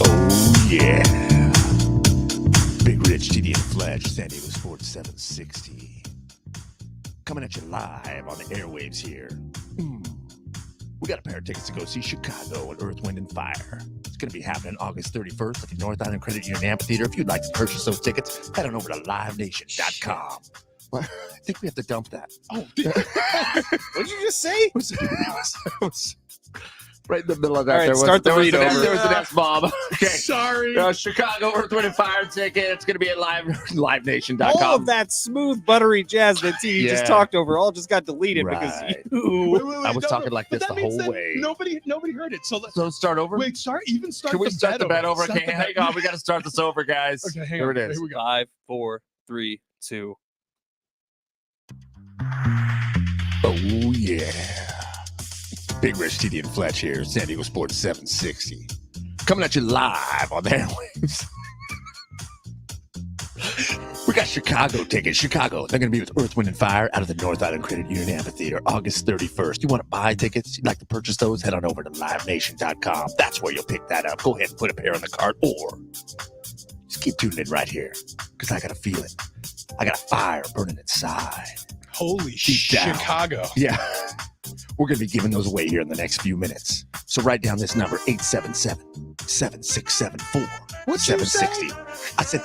Oh, yeah. Big Rich, TD and Flash, San Diego Sports 760. Coming at you live on the airwaves here. We got a pair of tickets to go see Chicago at Earth, Wind, and Fire. It's going to be happening August 31st at the North Island Credit Union Amphitheater. If you'd like to purchase those tickets, head on over to livenation.com. Well, I think we have to dump that. Oh, What did you just say? it was right in the middle of that. All right, there was, start the there was read an over. There was an S-bomb. Okay. Sorry. Chicago Earth, Wind, and Fire ticket. It's going to be at livenation.com. All of that smooth, buttery jazz that TD just Yeah. talked over all just got deleted Right. because you. I was talking like but this that the means whole that way. Nobody heard it. So So let's start over. wait, start Can we start the bet over? Start Okay, the hang bet. on. We got to start this over, guys. Okay, hang Here on. it is. Here we go. 5, 4, 3, 2. Oh, yeah. Big Rich, TD, and Fletch here, San Diego Sports 760. Coming at you live on the airwaves. We got Chicago tickets. Chicago. They're going to be with Earth, Wind, and Fire out of the North Island Credit Union Amphitheater, August 31st. You want to buy tickets? You'd like to purchase those? Head on over to livenation.com. That's where you'll pick that up. Go ahead and put a pair in the cart, or just keep tuning in right here, because I got a feeling. I got a fire burning inside. Holy Deep down. Chicago. Yeah. We're going to be giving those away here in the next few minutes. So write down this number, 877-7674. What'd you say? 760. I said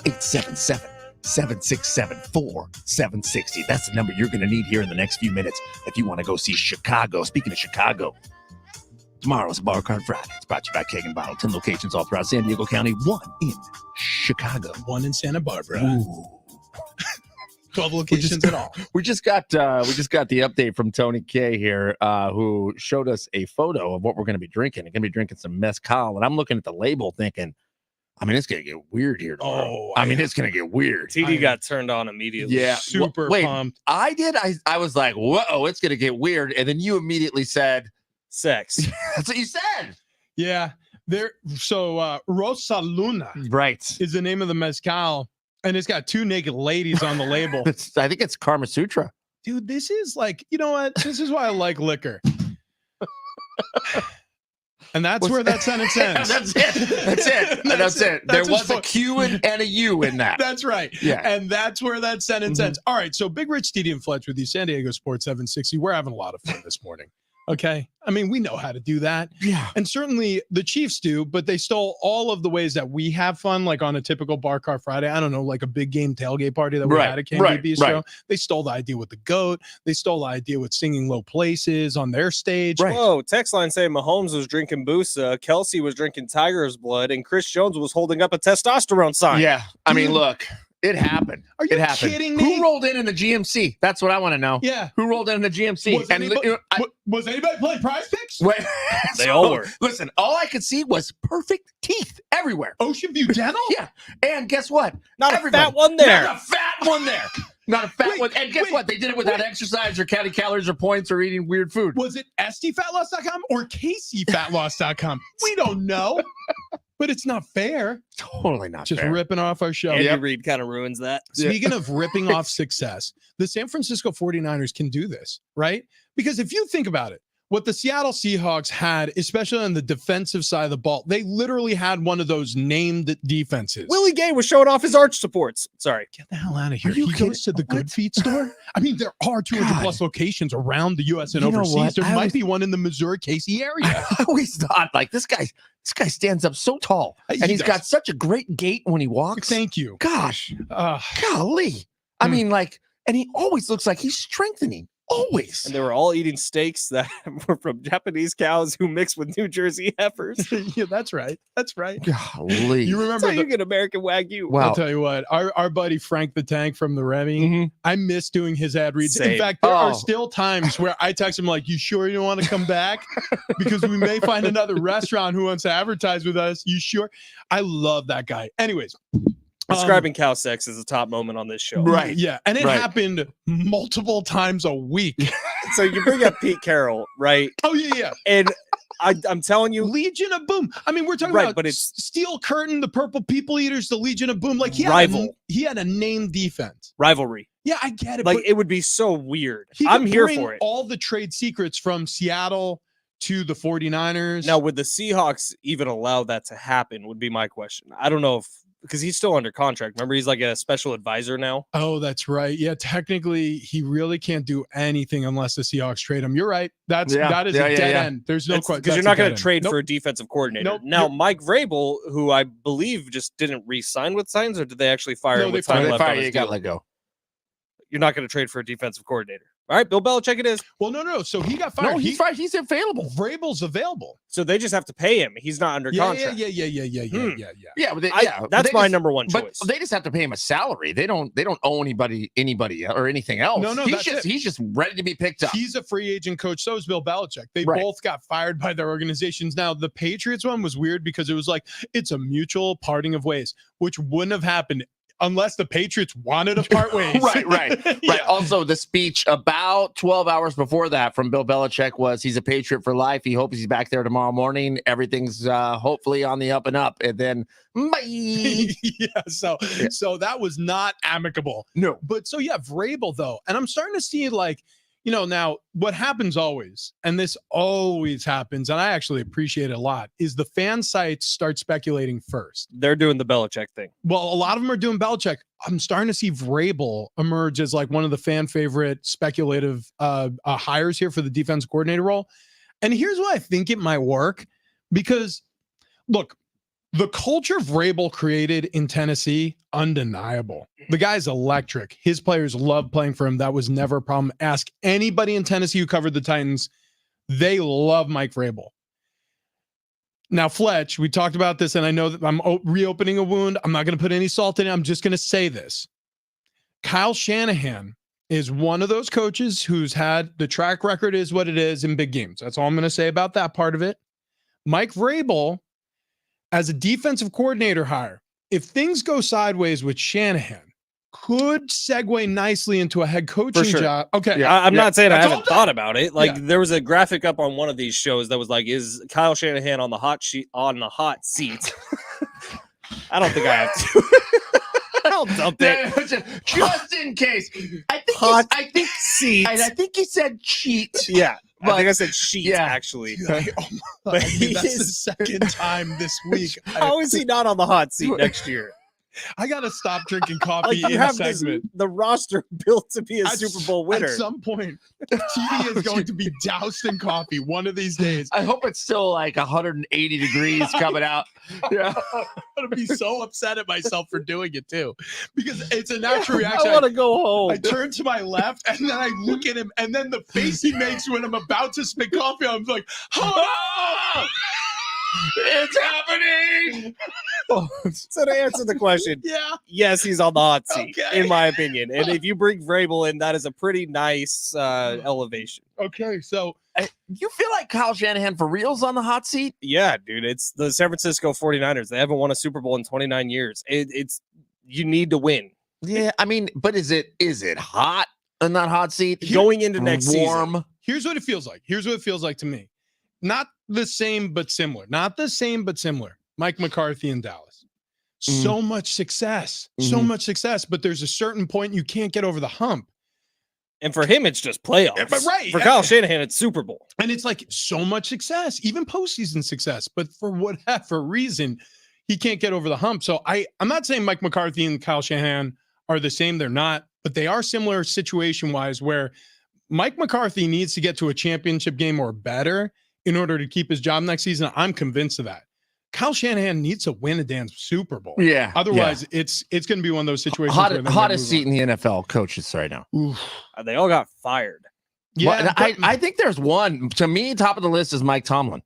877-7674-760. That's the number you're going to need here in the next few minutes if you want to go see Chicago. Speaking of Chicago, tomorrow's a Bar Card Friday. It's brought to you by Keg and Bottle. 10 locations all throughout San Diego County, 1 in Chicago. One in Santa Barbara. Ooh. 12 locations in all. We just got the update from Tony K here, who showed us a photo of what we're going to be drinking. We're going to be drinking some mezcal, and I'm looking at the label thinking, I mean, it's going to get weird here tomorrow. Oh, I mean, it's going to get weird. TD got turned on immediately. Yeah. Super Wait, pumped. I did. I was like, whoa, it's going to get weird. And then you immediately said, Sex. that's what you said. Yeah. So Rosa Luna Right. is the name of the mezcal, and it's got 2 naked ladies on the label. I think it's Karma Sutra. Dude, this is like, you know what? This is why I like liquor. And that's where that sentence ends. That's it. That's it. That's it. There was a Q and a U in that. That's right. Yeah. And that's where that sentence ends. All right. So Big Rich, TD, and Fletch with you, San Diego Sports 760. We're having a lot of fun this morning. Okay. I mean, we know how to do that. Yeah. And certainly the Chiefs do, but they stole all of the ways that we have fun, like on a typical Bar Car Friday. I don't know, like a big game tailgate party that we had at Candy Bistro. They stole the idea with the GOAT. They stole the idea with singing low places on their stage. Right. Whoa, text line saying Mahomes was drinking Boosa, Kelce was drinking Tiger's blood, and Chris Jones was holding up a testosterone sign. Yeah. I mean, look, it happened. Are you it happened. kidding me? Who rolled in the GMC? That's what I want to know. Yeah. Who rolled in the GMC? Was anybody playing Prize Picks? Wait, They all were. Listen, all I could see was perfect teeth everywhere. Ocean View Dental? Yeah. And guess what? Not Everybody- a fat one there. Not a fat one there. Not a fat Wait, one. And guess wait, what? They did it without exercise or counting calories or points or eating weird food. Was it STFatloss.com or KCFatloss.com? We don't know. But it's not fair. Totally not Just fair. ripping off our show. Andy Reid kind of ruins that. Speaking of ripping off success, the San Francisco 49ers can do this, right? Because if you think about it, what the Seattle Seahawks had, especially on the defensive side of the ball, they literally had one of those named defenses. Willie Gay was showing off his arch supports. Sorry. Get the hell out of here. Are you He kidding? goes to the What? Good Feet store. I mean, there are 200 plus locations around the U.S. and You know overseas. what? There I might always- be one in the Missouri-Casey area. I always thought like this guy stands up so tall, He and he's does. got such a great gait when he walks. Thank you. Gosh, Uh, golly. I Hmm. mean, like, and he always looks like he's strengthening. Always. And they were all eating steaks that were from Japanese cows who mixed with New Jersey heifers. yeah, that's right. That's right. Golly. You That's remember how the, you get American Wagyu. Wow. I'll tell you what, our buddy Frank the Tank from the Remy, Mhm. I miss doing his ad reads. In Same. fact, there are Oh. still times where I text him like, you sure you don't want to come back? Because we may find another restaurant who wants to advertise with us. You sure? I love that guy. Anyways. Describing cow sex is a top moment on this show. Right. Yeah. And it Right. happened multiple times a week. So you bring up Pete Carroll, right? Oh, yeah, yeah. And I'm telling you, Legion of Boom. I mean, we're talking Right, about but it's- Steel Curtain, the Purple People Eaters, the Legion of Boom. Like he Rival. he had a named defense. rivalry. Yeah, I get it. Like but it would be so weird. he I'm could here bring for it. all the trade secrets from Seattle to the 49ers. Now, would the Seahawks even allow that to happen? Would be my question. I don't know if because he's still under contract. Remember, he's like a special advisor now. Oh, that's right. Yeah, technically, he really can't do anything unless the Seahawks trade him. You're right. That is a dead end. There's no question Because you're not going to trade for a defensive coordinator. Nope. Now, You're- Mike Vrabel, who I believe just didn't re-sign with Signs, or did they actually fire No, him they with time fired him. left on you his got deal? let go. You're not going to trade for a defensive coordinator. All right, Bill Belichick it is. Well, no. So he got fired. No, he's fine. He's available. Vrabel's available. So they just have to pay him. He's not under Yeah, contract. yeah. Hmm. Yeah, but That's they my just- number one But choice. they just have to pay him a salary. They don't owe anybody or anything else. No, he's that's just it. he's just ready to be picked up. He's a free agent coach. So is Bill Belichick. They Right. both got fired by their organizations. Now, the Patriots one was weird because it was like it's a mutual parting of ways, which wouldn't have happened unless the Patriots wanted to part ways. Right. Yeah. Right. Also, the speech about 12 hours before that from Bill Belichick was he's a Patriot for life. He hopes he's back there tomorrow morning. Everything's hopefully on the up and up. And then bye. yeah. So that was not amicable. No. But so yeah, Vrabel though, and I'm starting to see like, now what happens always, and this always happens, and I actually appreciate it a lot, is the fan sites start speculating first. They're doing the Belichick thing. Well, a lot of them are doing Belichick. I'm starting to see Vrabel emerge as like one of the fan favorite speculative hires here for the defense coordinator role. And here's why I think it might work, because look, the culture Vrabel created in Tennessee, undeniable. The guy's electric. His players love playing for him. That was never a problem. Ask anybody in Tennessee who covered the Titans. They love Mike Vrabel. Now, Fletch, we talked about this, and I know that I'm reopening a wound. I'm not going to put any salt in it. I'm just going to say this. Kyle Shanahan is one of those coaches who's had the track record is what it is in big games. That's all I'm going to say about that part of it. Mike Vrabel, as a defensive coordinator hire, if things go sideways with Shanahan, could segue nicely into a head coaching sure. job. Okay. I'm not saying I That's all haven't thought about it. Like Yeah. there was a graphic up on one of these shows that was like, "Is Kyle Shanahan on the hot seat?" I don't think I have to. I'll dump it. Just in case. I think Seat. I think he said cheat. Yeah, I But- think I said sheet yeah. actually. But he that's the is- second time this week. How is he not on the hot seat next year? I got to stop drinking Like coffee you in a have this, segment. the roster built to be a At Super Bowl winner. At some point, TD is going to be doused in coffee one of these days. I hope it's still like 180 degrees coming out. Yeah. I'm going to be so upset at myself for doing it too, because it's a natural I reaction. want to go home. I turn to my left and then I look at him, and then the face he makes when I'm about to spit coffee, I'm like, oh, It's happening. So to answer the question, yeah. yes, he's on the hot seat, Okay. in my opinion. And if you bring Vrabel in, that is a pretty nice elevation. Okay, so You feel like Kyle Shanahan for real's on the hot seat? Yeah, dude, it's the San Francisco 49ers. They haven't won a Super Bowl in 29 years. It's you need to win. Yeah, I mean, but is it hot in that hot seat? Going into next warm. season. here's what it feels like. Here's what it feels like to me. Not the same, but similar. Not the same, but similar. Mike McCarthy in Dallas. So much success. So Mhm. much success. But there's a certain point you can't get over the hump. And for him, it's just playoffs. But right. For Kyle Shanahan, it's Super Bowl. And it's like so much success, even postseason success. But for whatever reason, he can't get over the hump. So I'm not saying Mike McCarthy and Kyle Shanahan are the same. They're not, but they are similar situation-wise, where Mike McCarthy needs to get to a championship game or better in order to keep his job next season. I'm convinced of that. Kyle Shanahan needs to win a damn Super Bowl. Yeah. Otherwise, it's going to be one of those situations. Hottest seat in the NFL coaches right now. They all got fired. Yeah, well, I think there's one. To me, top of the list is Mike Tomlin.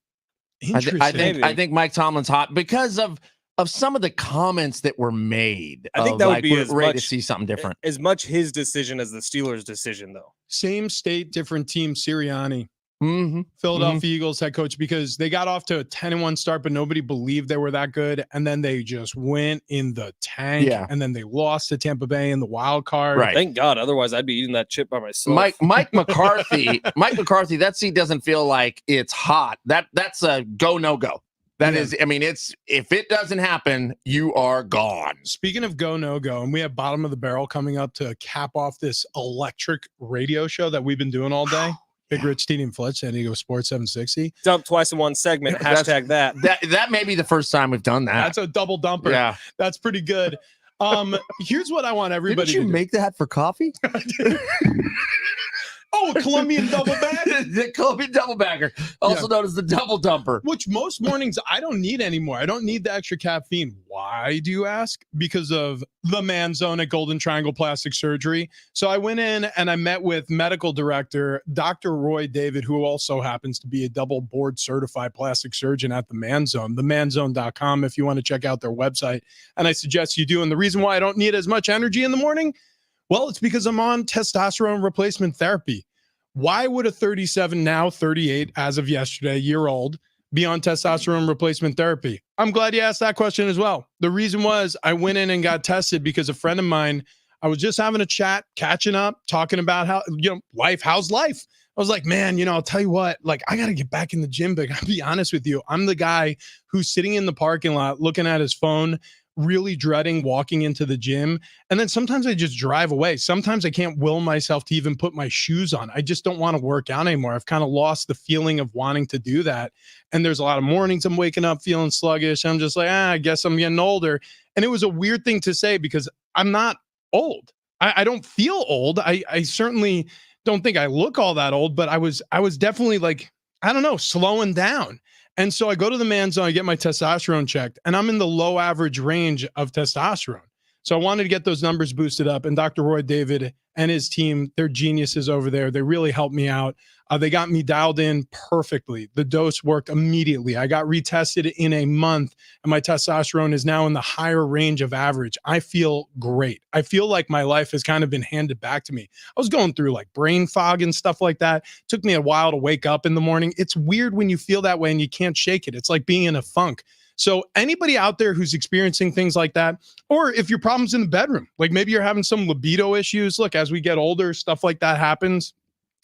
Interesting. I think Mike Tomlin's hot because of some of the comments that were made. I think that would be ready to see something different. As much his decision as the Steelers' decision, though. Same state, different team. Sirianni. Mm-hmm. Philadelphia Eagles head coach, because they got off to a 10-1 start, but nobody believed they were that good. And then they just went in the tank. Yeah. And then they lost to Tampa Bay in the wild card. Right. Thank God. Otherwise, I'd be eating that chip by myself. Mike McCarthy, that seat doesn't feel like it's hot. That's a go, no go. That is, I mean, if it doesn't happen, you are gone. Speaking of go, no go, and we have bottom of the barrel coming up to cap off this electric radio show that we've been doing all day. Big Rich, Teeny, and Fletch, San Diego Sports 760. Dump twice in one segment. Hashtag that. That may be the first time we've done that. That's a double dumper. Yeah. That's pretty good. Here's what I want everybody Didn't you to make that for coffee? Oh, a Colombian double bag? The Colombian double bagger, also known as the double dumper. Which most mornings I don't need anymore. I don't need the extra caffeine. Why, do you ask? Because of the Man Zone at Golden Triangle Plastic Surgery. So I went in and I met with medical director, Dr. Roy David, who also happens to be a double board certified plastic surgeon at the Man Zone, themanzone.com, if you want to check out their website. And I suggest you do. And the reason why I don't need as much energy in the morning, well, it's because I'm on testosterone replacement therapy. Why would a 37, now 38, as of yesterday, year old, be on testosterone replacement therapy? I'm glad you asked that question as well. The reason was I went in and got tested because a friend of mine, I was just having a chat, catching up, talking about how, life, how's life? I was like, man, I'll tell you what, like, I got to get back in the gym, but I'll be honest with you. I'm the guy who's sitting in the parking lot looking at his phone, really dreading walking into the gym. And then sometimes I just drive away. Sometimes I can't will myself to even put my shoes on. I just don't want to work out anymore. I've kind of lost the feeling of wanting to do that. And there's a lot of mornings I'm waking up feeling sluggish. I'm just like, I guess I'm getting older. And it was a weird thing to say because I'm not old. I don't feel old. I certainly don't think I look all that old, but I was definitely like, I don't know, slowing down. And so I go to the Man Zone, I get my testosterone checked, and I'm in the low average range of testosterone. So I wanted to get those numbers boosted up. And Dr. Roy David and his team, they're geniuses over there. They really helped me out. They got me dialed in perfectly. The dose worked immediately. I got retested in a month, and my testosterone is now in the higher range of average. I feel great. I feel like my life has kind of been handed back to me. I was going through like brain fog and stuff like that. It took me a while to wake up in the morning. It's weird when you feel that way and you can't shake it. It's like being in a funk. So anybody out there who's experiencing things like that, or if your problem's in the bedroom, like maybe you're having some libido issues, look, as we get older, stuff like that happens.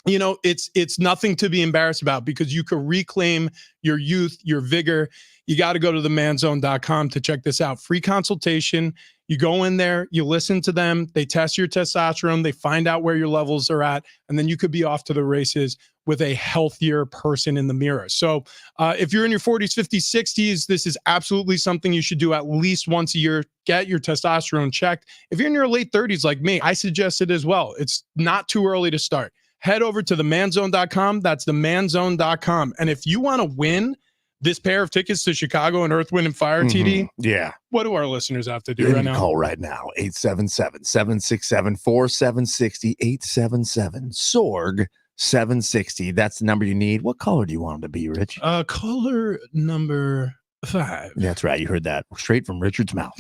It's nothing to be embarrassed about because you can reclaim your youth, your vigor. You got to go to themanzone.com to check this out. Free consultation. You go in there, you listen to them, they test your testosterone, they find out where your levels are at, and then you could be off to the races with a healthier person in the mirror. So if you're in your 40s, 50s, 60s, this is absolutely something you should do at least once a year. Get your testosterone checked. If you're in your late 30s like me, I suggest it as well. It's not too early to start. Head over to themanzone.com. That's themanzone.com. And if you want to win this pair of tickets to Chicago and Earth, Wind & Fire, TD, yeah, what do our listeners have to do right now? Call right now, 877-767-4760, 877-SORG-760. That's the number you need. What color do you want them to be, Rich? Caller number 5. That's right. You heard that straight from Richard's mouth.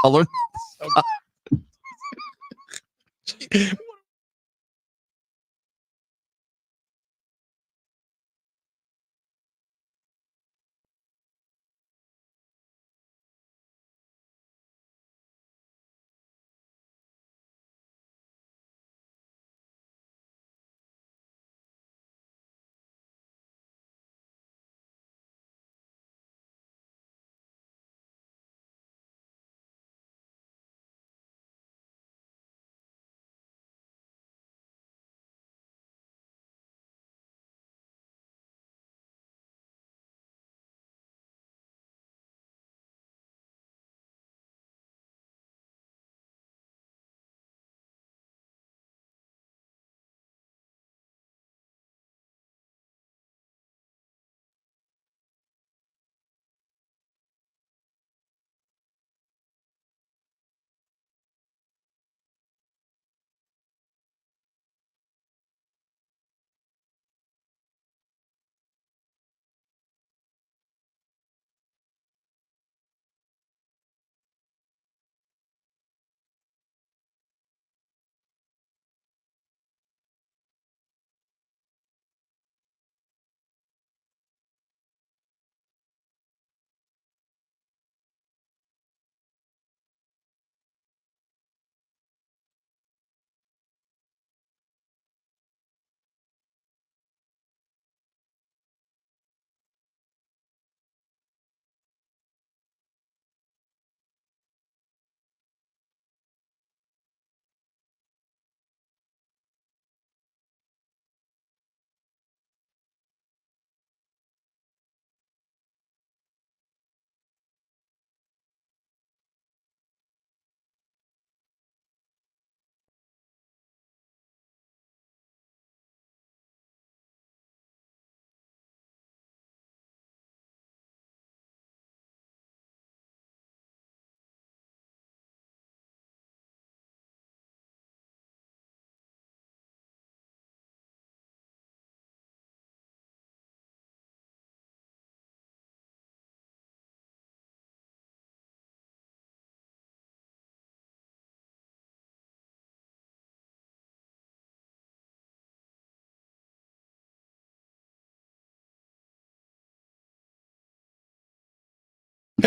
Color.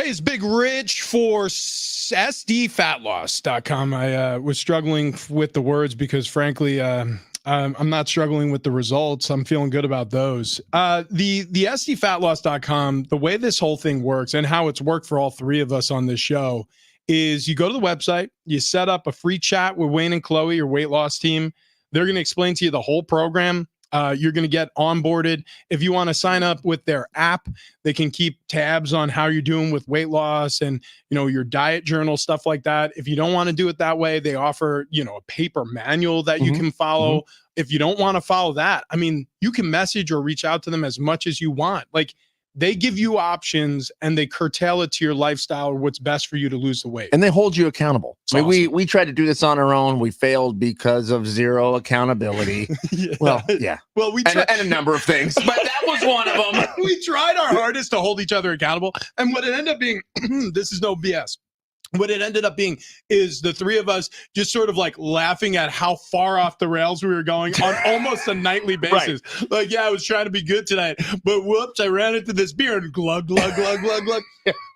Hey, it's Big Rich for SDFatLoss.com. I was struggling with the words because, frankly, I'm not struggling with the results. I'm feeling good about those. The SDFatLoss.com, the way this whole thing works and how it's worked for all three of us on this show is you go to the website, you set up a free chat with Wayne and Chloe, your weight loss team. They're going to explain to you the whole program. You're going to get onboarded. If you want to sign up with their app, they can keep tabs on how you're doing with weight loss and, your diet journal, stuff like that. If you don't want to do it that way, they offer, a paper manual that you can follow. If you don't want to follow that, you can message or reach out to them as much as you want. Like, they give you options and they curtail it to your lifestyle or what's best for you to lose the weight. And they hold you accountable. Awesome. We tried to do this on our own. We failed because of zero accountability. Well, yeah. Well, we and a number of things, but that was one of them. We tried our hardest to hold each other accountable. And what it ended up being, this is no BS. What it ended up being is the three of us just sort of like laughing at how far off the rails we were going on almost a nightly basis. Right. Like, yeah, I was trying to be good tonight, but whoops, I ran into this beer and glug, glug, glug, glug, glug.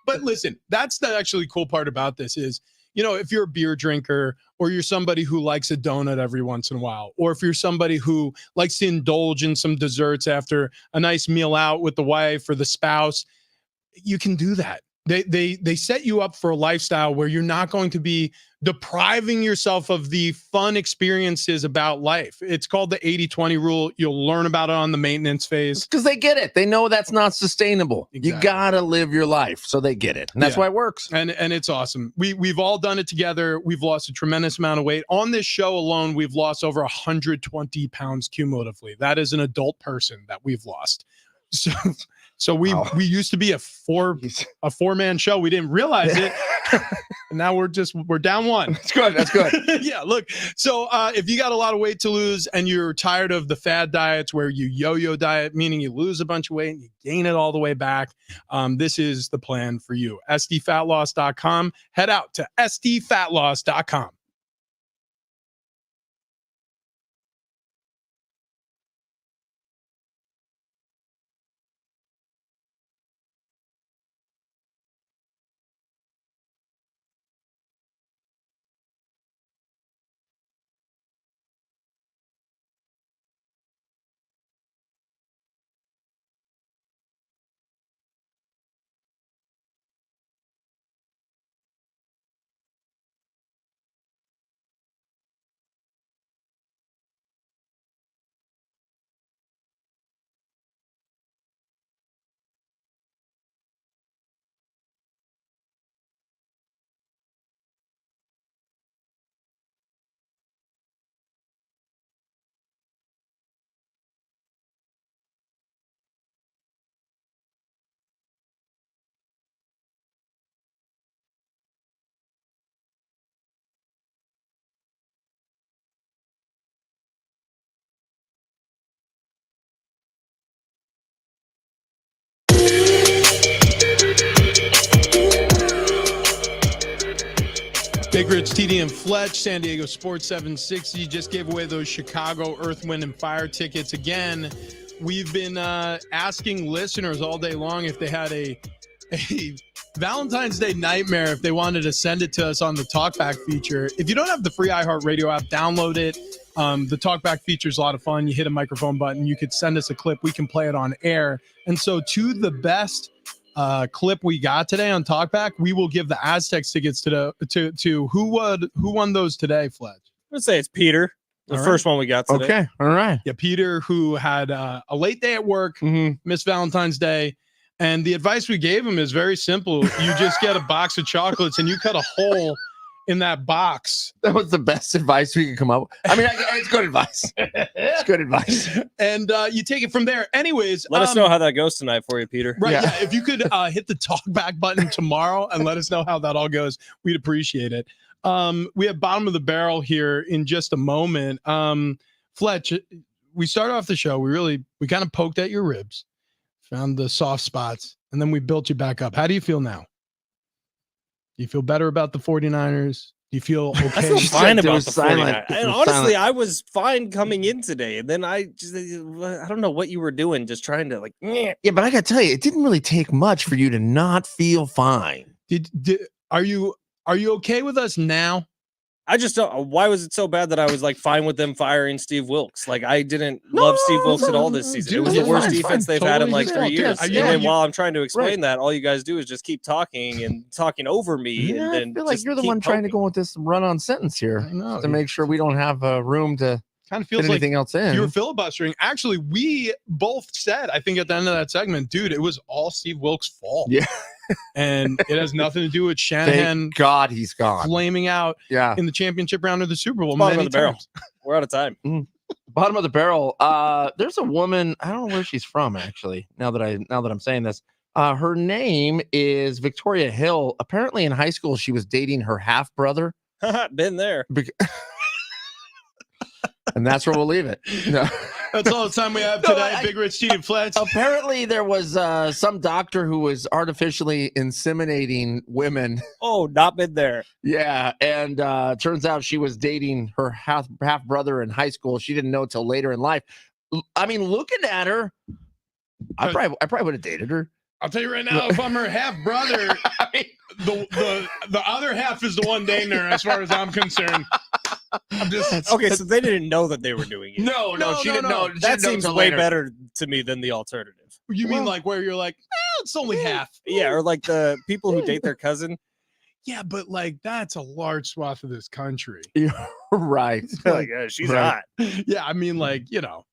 But listen, that's the actually cool part about this is, if you're a beer drinker or you're somebody who likes a donut every once in a while, or if you're somebody who likes to indulge in some desserts after a nice meal out with the wife or the spouse, you can do that. They set you up for a lifestyle where you're not going to be depriving yourself of the fun experiences about life. It's called the 80-20 rule. You'll learn about it on the maintenance phase. Because they get it. They know that's not sustainable. Exactly. You got to live your life. So they get it. And that's why it works. And it's awesome. We've all done it together. We've lost a tremendous amount of weight. On this show alone, we've lost over 120 pounds cumulatively. That is an adult person that we've lost. So we used to be a four-man show. We didn't realize it. And now we're down one. That's good. That's good. Yeah, look. So if you got a lot of weight to lose and you're tired of the fad diets where you yo-yo diet, meaning you lose a bunch of weight and you gain it all the way back, this is the plan for you. SDFatLoss.com. Head out to SDFatLoss.com. Big Rich, TD, and Fletch, San Diego Sports 760 just gave away those Chicago Earth, Wind, and Fire tickets. Again, we've been asking listeners all day long if they had a Valentine's Day nightmare, if they wanted to send it to us on the Talkback feature. If you don't have the free iHeartRadio app, download it. The Talkback feature is a lot of fun. You hit a microphone button. You could send us a clip. We can play it on air. And so to the best clip we got today on Talkback, we will give the Aztecs tickets to who won those today, Fletch? Let's say it's Peter, the first one we got today. Okay, all right. Yeah, Peter, who had a late day at work, missed Valentine's Day, and the advice we gave him is very simple. You just get a box of chocolates and you cut a hole in that box. That was the best advice we could come up with. It's good advice. It's good advice. And you take it from there. Anyways. Let us know how that goes tonight for you, Peter. Right. Yeah. If you could hit the talk back button tomorrow and let us know how that all goes, we'd appreciate it. We have bottom of the barrel here in just a moment. Fletch, we started off the show. We kind of poked at your ribs, found the soft spots, and then we built you back up. How do you feel now? Do you feel better about the 49ers? you feel okay? I feel She fine said it about was the silent. 49ers. It And was honestly, silent. I was fine coming in today, and then I don't know what you were doing, just trying to like. Yeah, but I got to tell you, it didn't really take much for you to not feel fine. Are you okay with us now? I just don't. Why was it so bad that I was like fine with them firing Steve Wilkes? Like I didn't No, love Steve Wilkes no, at all no, this season. dude, It was yeah, the worst fine, defense fine. they've had in Totally like his 3 fault. years. Yeah, And yeah, then you- while I'm trying to explain that, all you guys do is just keep talking and talking over me. Yeah, and I then feel like just you're the keep one trying to poking. go with this run-on sentence here I know. to make sure we don't have room to Kind of fit feels like anything else in. you were filibustering. Actually, we both said, I think at the end of that segment, dude, it was all Steve Wilkes' fault. Yeah. And it has nothing to do with Shanahan Thank God he's gone. flaming out Yeah. in the championship round of the Super Bowl Bottom of many the barrel. times. We're out of time. Bottom of the barrel. There's a woman. I don't know where she's from actually. Now that I'm saying this, her name is Victoria Hill. Apparently, in high school, she was dating her half brother, Been there. and that's where we'll leave it. No. That's all the time we have No, today. Big Rich Cheated Fletch. Apparently, there was some doctor who was artificially inseminating women. Oh, not been there. Yeah, and turns out she was dating her half brother in high school. She didn't know till later in life. I mean, looking at her, I probably would have dated her. I'll tell you right now, if I'm her half brother, the other half is the one dating her, as far as I'm concerned. I'm just Okay, so they didn't know that they were doing it. No, she didn't know. She That didn't know seems till way later. better to me than the alternative. You mean like where you're like, it's only half. Yeah, or like the people who date their cousin. Yeah, but like that's a large swath of this country. Right. Like, she's Right. hot. Yeah, I mean, like, you know.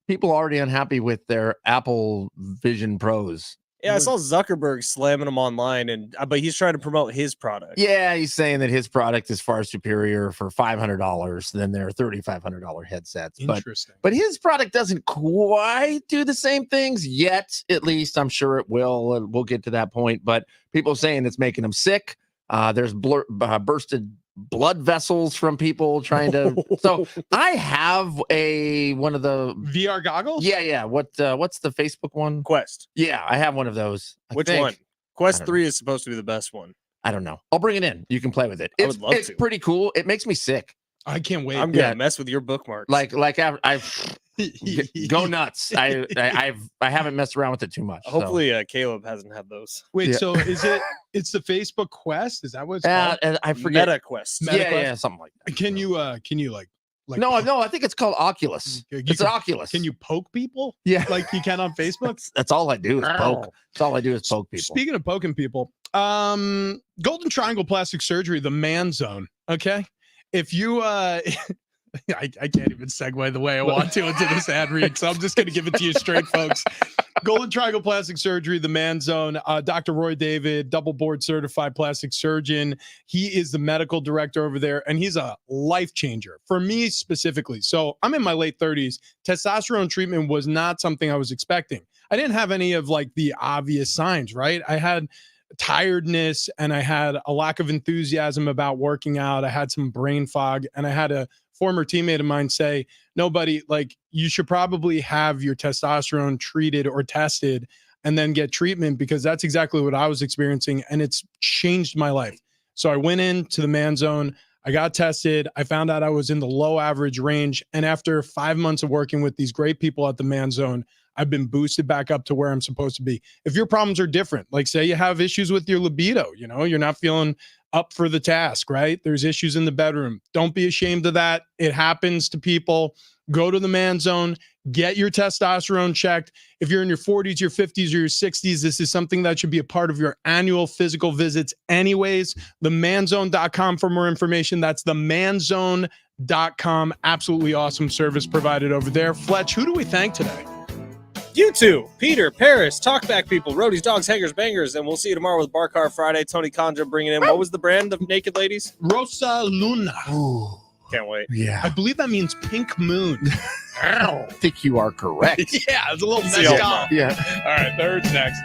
People already unhappy with their Apple Vision Pros. Yeah, I saw Zuckerberg slamming them online, and but he's trying to promote his product. Yeah, he's saying that his product is far superior for $500 than their $3,500 headsets. Interesting. But his product doesn't quite do the same things yet. At least I'm sure it will. We'll get to that point. But people saying it's making them sick. There's bursted blood vessels from people trying to. So I have one of the VR goggles? Yeah. What's the Facebook one? Quest. Yeah, I have one of those. I Which think. one? Quest 3 is supposed to be the best one. I don't know. I'll bring it in. You can play with it. I would love it's to. pretty cool. It makes me sick. I can't wait. I'm gonna Yeah. mess with your bookmarks. Like I've go nuts. I haven't messed around with it too much. so. Hopefully, Caleb hasn't had those. Wait, Yeah. so it's the Facebook Quest? Is that what it's Yeah, called? and I forget. Meta Quest. Yeah, something like that. Can you like No, I think it's called Oculus. It's an Oculus. Can you poke people? Yeah. Like you can on Facebook? That's all I do is poke. That's all I do is poke people. Speaking of poking people, Golden Triangle Plastic Surgery, the Man Zone. Okay. If you I can't even segue the way I want to into this ad read, so I'm just going to give it to you straight, folks. Golden Triangle Plastic Surgery, the Man Zone. Dr. Roy David, double board certified plastic surgeon. He is the medical director over there, and he's a life changer for me specifically. So I'm in my late 30s. Testosterone treatment was not something I was expecting. I didn't have any of like the obvious signs, right? I had tiredness and I had a lack of enthusiasm about working out. I had some brain fog, and I had a former teammate of mine say, no, buddy, like you should probably have your testosterone treated or tested and then get treatment, because that's exactly what I was experiencing. And it's changed my life. So I went into the Man Zone. I got tested. I found out I was in the low average range. And after 5 months of working with these great people at the Man Zone, I've been boosted back up to where I'm supposed to be. If your problems are different, like say you have issues with your libido, you know, you're not feeling up for the task, right? There's issues in the bedroom. Don't be ashamed of that. It happens to people. Go to the Man Zone, get your testosterone checked. If you're in your 40s, your 50s, or your 60s, this is something that should be a part of your annual physical visits anyways. Themanzone.com for more information. That's themanzone.com. Absolutely awesome service provided over there. Fletch, who do we thank today? You two, Peter, Paris, Talkback People, Roadies, Dogs, Hangers, Bangers, and we'll see you tomorrow with Bar Car Friday. Tony Condra bringing in, what was the brand of naked ladies? Rosa Luna. Ooh, Can't wait. yeah. I believe that means pink moon. I think you are correct. Yeah, it's a little See you messed all up. Yeah. All right, third's next.